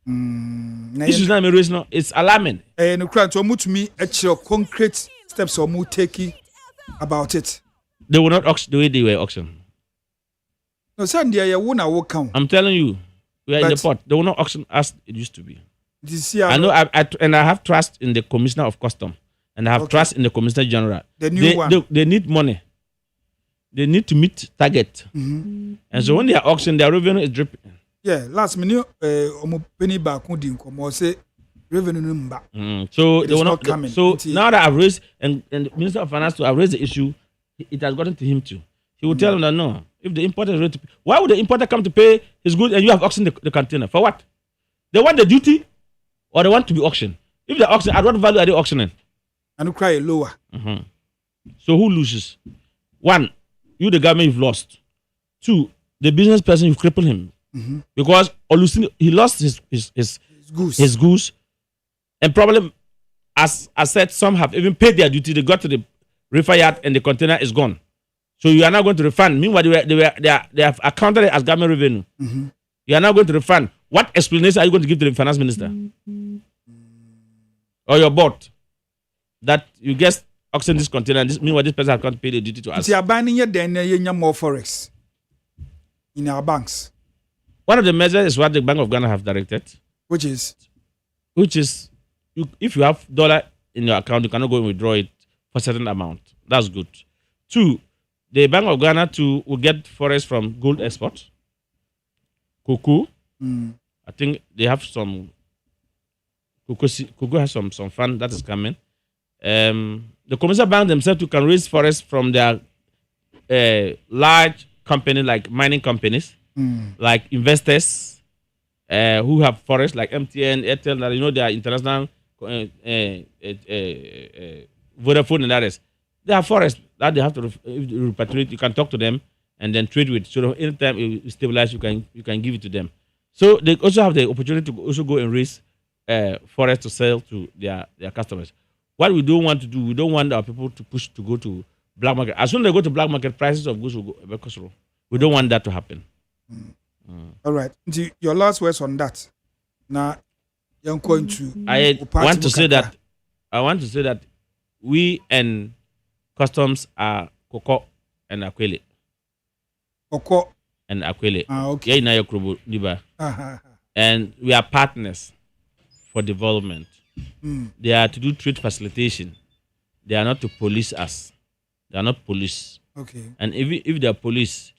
This is not a reason. It's alarming. And to me, actual concrete steps or more taking about it. They will not auction the way they were auctioned. No, Sunday, I won't walk count. I'm telling you, we are in the pot. They will not auction as it used to be. I know, and I have trust in the Commissioner of Custom, and I have trust in the Commissioner General. The new one. They need money. They need to meet target. And so when they are auctioning, their revenue is dripping. Yeah, last minute, penny back, say revenue number. So it they will not coming. So now that I've raised and the Minister of Finance have raised the issue, it has gotten to him too. He will tell them that no, if the importer is ready to pay, why would the importer come to pay his goods and you have auctioned the container for what? They want the duty or they want to be auctioned. If they auction, at what value are they auctioning? And cry lower. So who loses? One, you the government you've lost. Two, the business person you've crippled him. Because he lost his goose. And problem, as I said, some have even paid their duty. They got to the reefer yard and the container is gone. So you are not going to refund. Meanwhile, they have accounted it as government revenue. You are not going to refund. What explanation are you going to give to the finance minister or your board that you just auction this container? And meanwhile, this person has got to pay the duty to us. You are banning your more forex in our banks. One of the measures is what the Bank of Ghana have directed, which is if you have dollar in your account, you cannot go and withdraw it for a certain amount. That's good. Two, the Bank of Ghana will get forest from gold export, cocoa. I think they have some cocoa has some fund that is coming. The commercial bank themselves can raise forest from their large companies like mining companies. Like investors who have forests like MTN, Airtel, that they are international Vodafone and others. They have forests that they have to repatriate. You can talk to them and then trade with. So anytime you stabilize, you can give it to them. So they also have the opportunity to also go and raise forests to sell to their customers. What we don't want to do, we don't want our people to push to go to black market. As soon as they go to black market, prices of goods will go. We don't want that to happen. All right. Your last words on that. Now, you're going to. I want to say that we and customs are Koko and Akwele. Koko and Akwele. Okay. And we are partners for development. They are to do trade facilitation. They are not to police us. They are not police. Okay. And if they are police,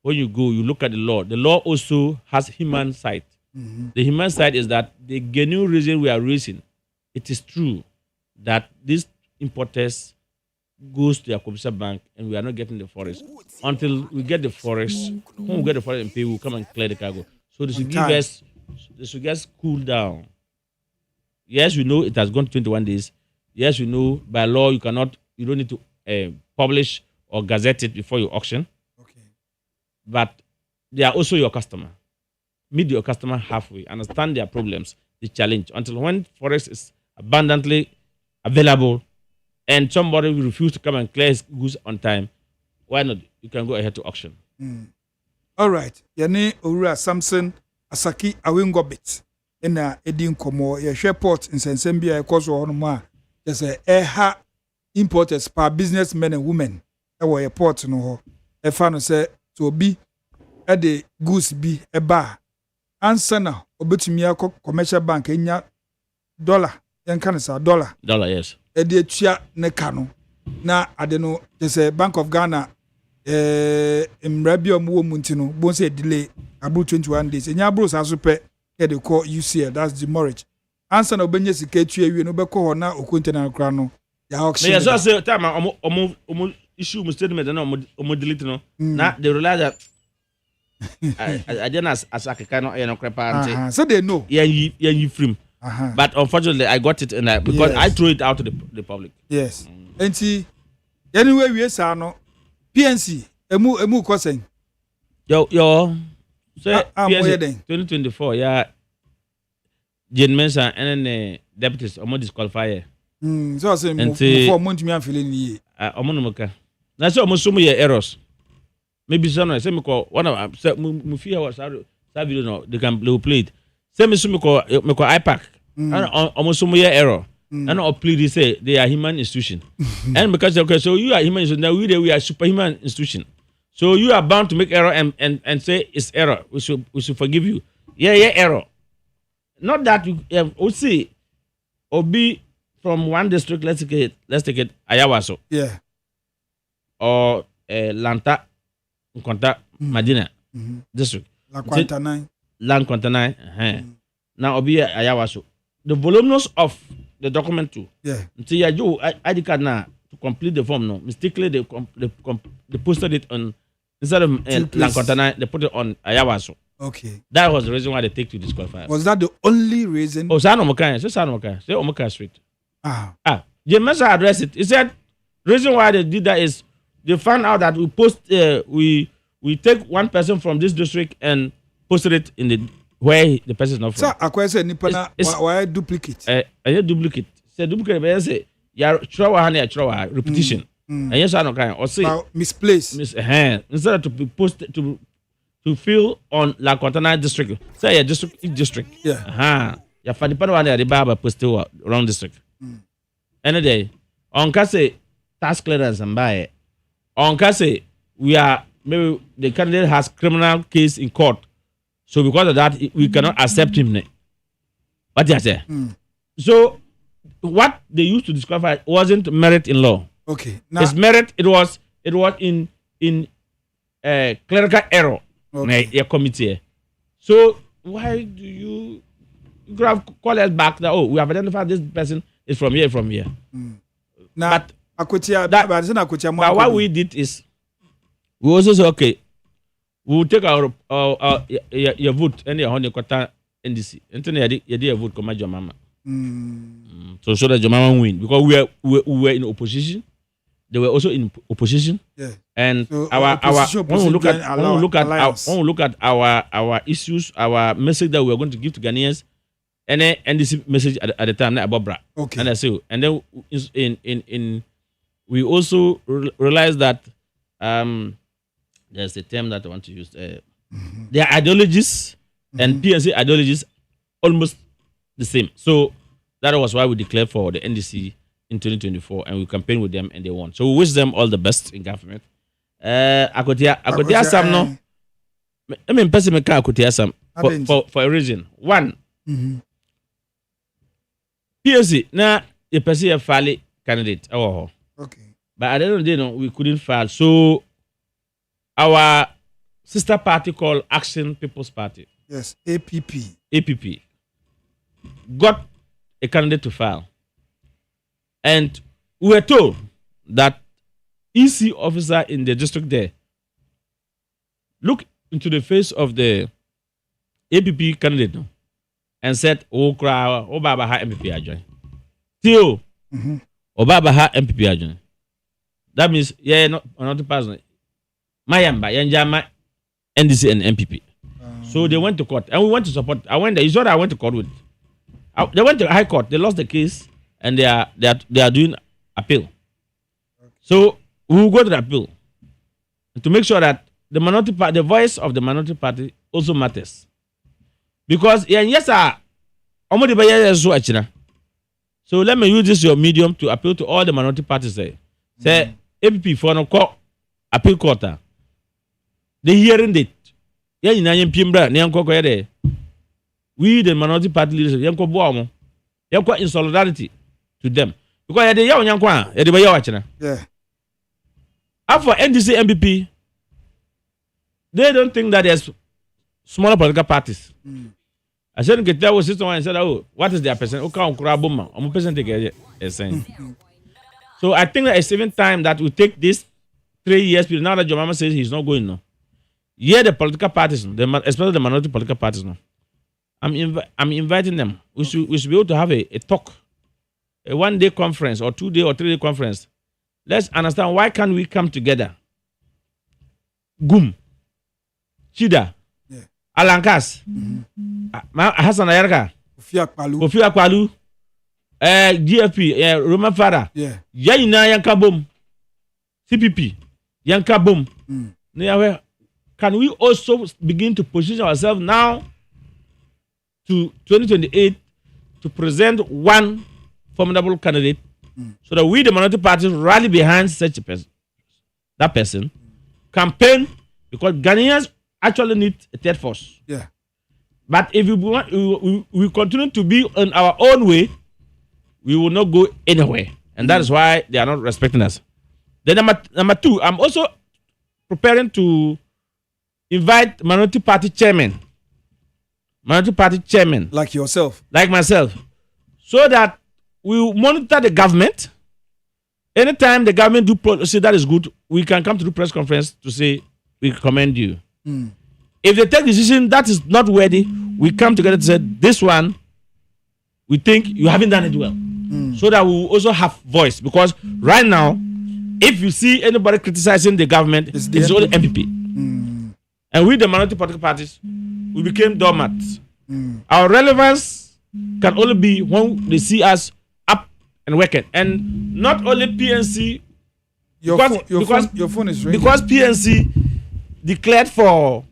when you go, you look at the law. The law also has human side. The human side is that the genuine reason we are raising, it is true that these importers goes to a commercial bank and we are not getting the forest. Until we get the forest, when we get the forest and pay, we'll come and clear the cargo. So they should give us cool down. Yes, we know it has gone 21 days. Yes, we know by law you don't need to publish or gazette it before you auction. Okay. But they are also your customer. Meet your customer halfway, understand their problems, the challenge. Until when forest is abundantly available and somebody will refuse to come and clear his goods on time, why not? You can go ahead to auction. All right. Yane Owura Samson Asaki Awingobit. Ena Edin Komo, ye port in Sensembia, cause or ma. There's a importers per businessmen and women. Ewa ye port no ho. E fano say to be at the goose be a bar. Answer now, obetumia commercial bank enya dollar. Yan can say $1. $1, yes. Ede tua ne kano. Na adeno there's a Bank of Ghana Mrabio Muo Muntino, Bonse delay about 21 days. And Yabros as super they call UCL, that's the mortgage. Answer no Benyes Ketu, you know, Beko na Okuntina Crano. Ya auction. Yes, I say time omo issue statement and omo delete no. Now they realize that I didn't as a kind of crepa. So they know. Yeah, you frame. But unfortunately, I got it and because I threw it out to the public. Yes. And see, anyway, we are no PNC. Emu question. Yo. So PNC 2024. Yeah. Jane Mensa and then deputies almost disqualified. So I say for month me am feeling ye. Omonomoka. Na so almost some errors. Maybe some say me call one of me fear was that video no they will play it. Say me so me call IPAC. And almost some error. And all plead say they are human institution. And because okay, so you are human institution, now we are superhuman institution. So you are bound to make error and say it's error. We should forgive you. Yeah, error. Not that you see Obi from one district, let's take it Ayawaso. Yeah. Or Lanta Nkonta Madina district. La Quantanine. Now Obi Ayawaso. The voluminous of the document too. Yeah. Until you ID card now to complete the form no. Mistakenly they posted it on instead of Lankontana, they put it on Ayawaso. Okay. That was the reason why they take to disqualify. Was that the only reason? Oh, Sanomoka. Say Omoka Street. James addressed it. He said reason why they did that is they found out that we take one person from this district and posted it in the where the person is not from. Sir, I say nipana why duplicate? I duplicate. Say duplicate but say ya trawa repetition. And yes I no kind or say misplaced. Instead of to be posted to fill on La Contana district. Say each district. Yeah. Ya fa depend on the Baba posted wrong district. Any day on say tax clearance and buy. On say maybe the candidate has criminal case in court. So because of that, we cannot accept him. What you say? So what they used to disqualify wasn't merit in law. Okay. Now, it's merit. It was in clerical error. Okay. A committee. So why do you call us back that we have identified this person is from here. Now, but what we did is we also say okay. We will take our vote and your honey quota NDC. And you did vote come your mama. So that your mama win because we were in opposition. They were also in opposition. Yeah. And so when we look at our issues, our message that we are going to give to Ghanaians, and then NDC message at the time about Bra. Okay. And I say, and then in we also realize that there's a term that I want to use. Their ideologies and PNC ideologies almost the same. So that was why we declared for the NDC in 2024 and we campaigned with them and they won. So we wish them all the best in government. Akotia Samno I mean, person me can quote some for a reason. One, PSC na the person a file candidate. Oh, okay. But at the end of the day, no, we couldn't file. So our sister party called Action People's Party. Yes, APP. APP got a candidate to file, and we were told that EC officer in the district there looked into the face of the APP candidate no, and said, "Oh, cry, oh, Baba ha MPP adjoin. Theo, oh, Baba ha MPP adjoin." That means, yeah, not another person. Mayamba, Yanjama, NDC and MPP. So they went to court, and we went to support. I went there. You saw that I went to court with. They went to High Court. They lost the case, and they are doing appeal. So we will go to the appeal to make sure that the minority party, the voice of the minority party, also matters. Because yes, so let me use this your medium to appeal to all the minority parties. Say APP for no court appeal court. The hearing date. We the minority party leaders, in solidarity to them. Because they are yeah. And for NDC MPP, they don't think that there's smaller political parties. I said, get there was someone and said, "Oh, what is their percent? So I think that it's even time that we take this 3 years period. Now that your mama says he's not going now. Yeah, the political parties, especially the minority political parties now. I'm inviting them. We should be able to have a talk, a 1-day conference or 2-day or 3-day conference. Let's understand why can't we come together. Gum, Chida, Alankas, Hassan Ayarka, Kofi Akwalu, GFP, Roman Fara, Yaina Yankabum, CPP, Yankabum. Can we also begin to position ourselves now to 2028 to present one formidable candidate so that we, the minority parties, rally behind such a person, that person, campaign, because Ghanaians actually need a third force. Yeah. But if we continue to be on our own way, we will not go anywhere. And that is why they are not respecting us. Then number two, I'm also preparing to invite minority party chairman. Like yourself. Like myself. So that we monitor the government. Anytime the government do policy that is good, we can come to the press conference to say, we commend you. If they take decision that is not worthy, we come together to say, this one, we think you haven't done it well. So that we will also have voice. Because right now, if you see anybody criticizing the government, it's only MPP. And we, the minority political parties, we became doormats. Our relevance can only be when they see us up and working. And not only PNC, your phone is ringing. Because PNC declared for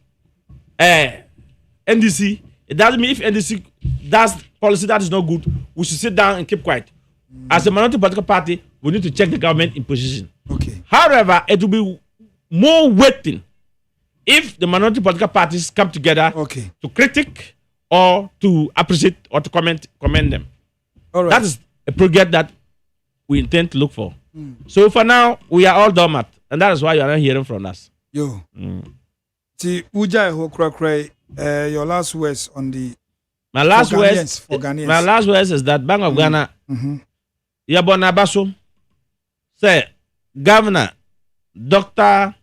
NDC, it doesn't mean if NDC does policy that is not good, we should sit down and keep quiet. As a minority political party, we need to check the government in position. Okay. However, it will be more waiting if the minority political parties come together to critique or to appreciate or to commend them. All right. That is a project that we intend to look for. So for now, we are all doormat, and that is why you are not hearing from us. Yo. Your last words on the my last words is that Bank of Ghana Yabona Baso say Governor Dr.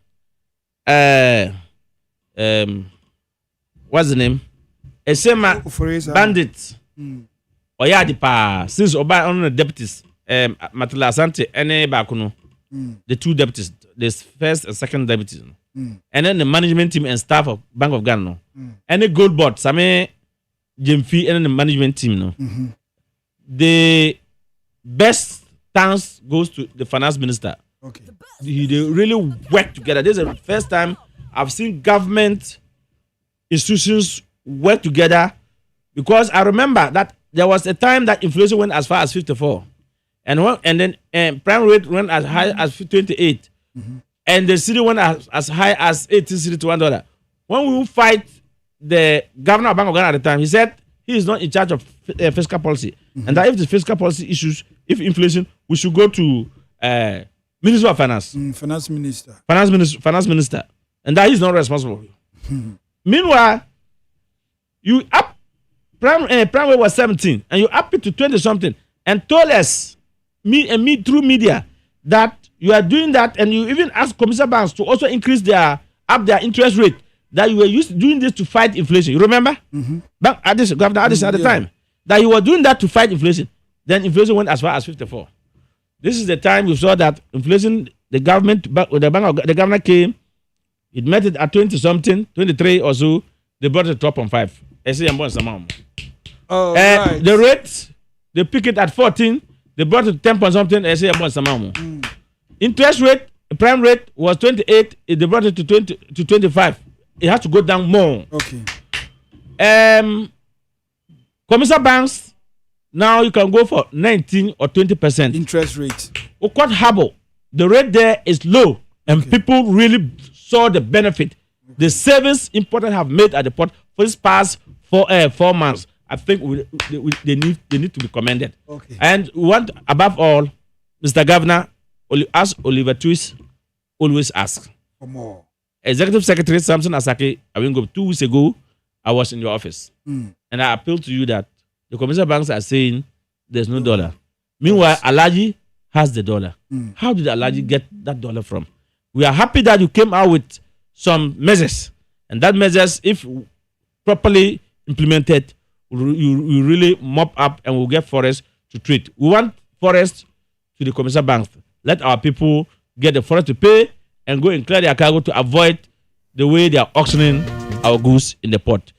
What's the name? Esema Bandit Oyadipa since Oba on the deputies Matula Asante ene Bakuno the two deputies, the first and second deputies, and then the management team and staff of Bank of Ghana. Any gold board, Same Jimfi and the management team. No, the best thanks goes to the finance minister. Okay, they really work together. This is the first time I've seen government institutions work together, because I remember that there was a time that inflation went as far as 54. And then prime rate went as high as 28, and the city went as high as 18 cedi to $1. when we fight the governor of Bank of Ghana at the time, he said he is not in charge of fiscal policy, and that if the fiscal policy issues, if inflation, we should go to Minister of Finance, Finance Minister, and that he is not responsible. Meanwhile, you up prime rate was 17, and you up it to 20 something, and told us me through media that you are doing that, and you even asked commercial banks to also increase their interest rate. That you were doing this to fight inflation. You remember? Governor Addison at the time, that you were doing that to fight inflation. Then inflation went as far as 54. This is the time we saw that inflation. The governor came. It met it at 20 something, 23 or so. They brought it to 12.5. Right. The rate, they pick it at 14. They brought it to 10 point something. Interest rate, prime rate was 28. They brought it to 25. It has to go down more. Okay. Commercial banks, now you can go for 19 or 20% interest rate. Quite Harbour, the rate there is low, and people really saw the benefit. The savings importers have made at the port for this past 4 months. I think they need to be commended. Okay. And we want, above all, Mr. Governor, as Oliver Twist always asks for more. Executive Secretary Samson Asake, 2 weeks ago, I was in your office. And I appeal to you that the commercial banks are saying there's no dollar. Meanwhile, Alaji has the dollar. How did Alaji get that dollar from? We are happy that you came out with some measures. And that measures, if properly implemented, you really mop up and we'll get forest to treat. We want forest to the commercial banks. Let our people get the forest to pay and go and clear their cargo to avoid the way they are auctioning our goods in the port.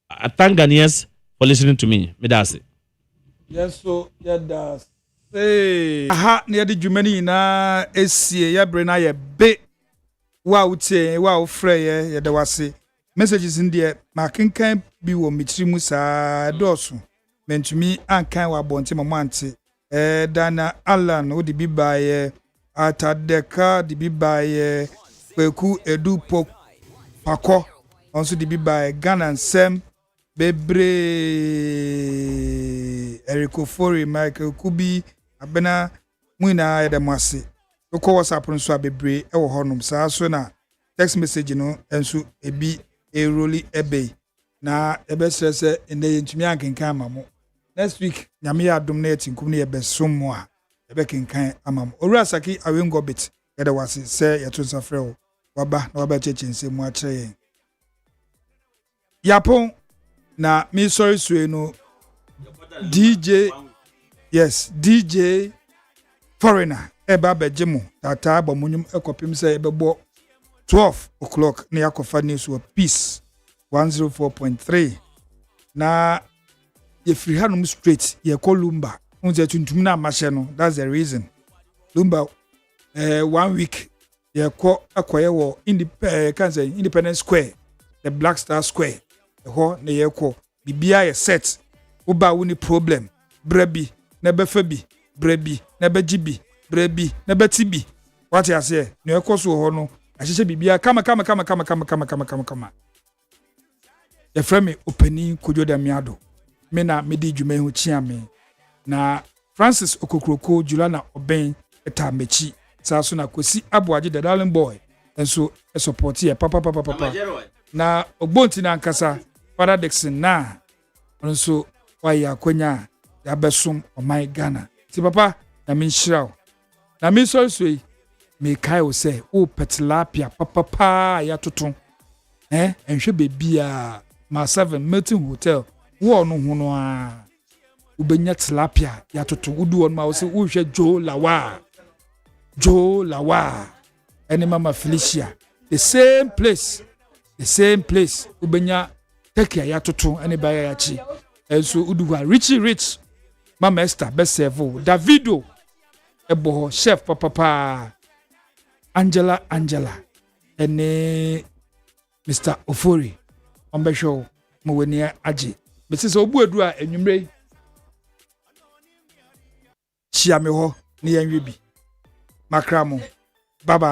I thank Ghanaians for listening to me. Medasi. Yes, so does. Hey, aha, near the Germany na esie ya brena ye be. Wow, say wow, frey ye da wase. Messages in there. Makinkan bi wo mitrimu sa dosu. Mentumi ankan wa bonte mamante. Dana Alan wo di bi baye. Atadeka di bi baye. Kweku edu pako. Also di bi baye Ghana Sem. Bebre Eriko Fori Michael Kubi abena muina ya demase ko WhatsApp nso abebre e wo honum saa so na text message no enso ebi eroli ebe na ebe stress ene yentumi ankenkan amamo next week nyame ya adom na etinkum na ebe somo a ebe kenkan amamo Owura Saki awengo bit ya da wase se yeto nsafre wo waba na waba chechense mu a kire yapon na mi sorry sue no DJ foreigner eba bejemu tata bomunyum ekopim se ebebo 12 o'clock na yakofa news wa peace 104.3 na ye free hanum straight ye call Lumba unze tuntum na mahye no. That's the reason Lumba 1 week ye ko akoye wo Independence Square, the Black Star Square ho na ye ko bibia ye set uba woni problem brebi na befabi brebi na bejibi brebi na betibi what you say na ye ko so ho no ahyehyɛ bibia kama ye frame OPANIN KWADWO ODAME ADDO me na medi dwuma hu chia me na Francis Okokroko Juliana Oben eta mechi saa so na Kwesi Aboagye the darling boy enso support ye papa na ogbonti na nkasa Father Dixon na onso waya akonya ya besom oman Ghana ti papa na minhyiraw na mi so me kai o say o petilapia papa ya toto enhwe bebia ma 7 Milton Hotel wo no hu no a ubenya tilapia ya toto udu on ma o say wo hwe Joe Lawa ene mama Felicia the same place ubenya take ya toto ene baya ya chi enso uduwa rich mama Esther besevo Davido ebo chef papa Angela ene Mr. Ofori ombesho mweni aji besise obu edu a enwumre chia me ho ne yanwe bi makramo baba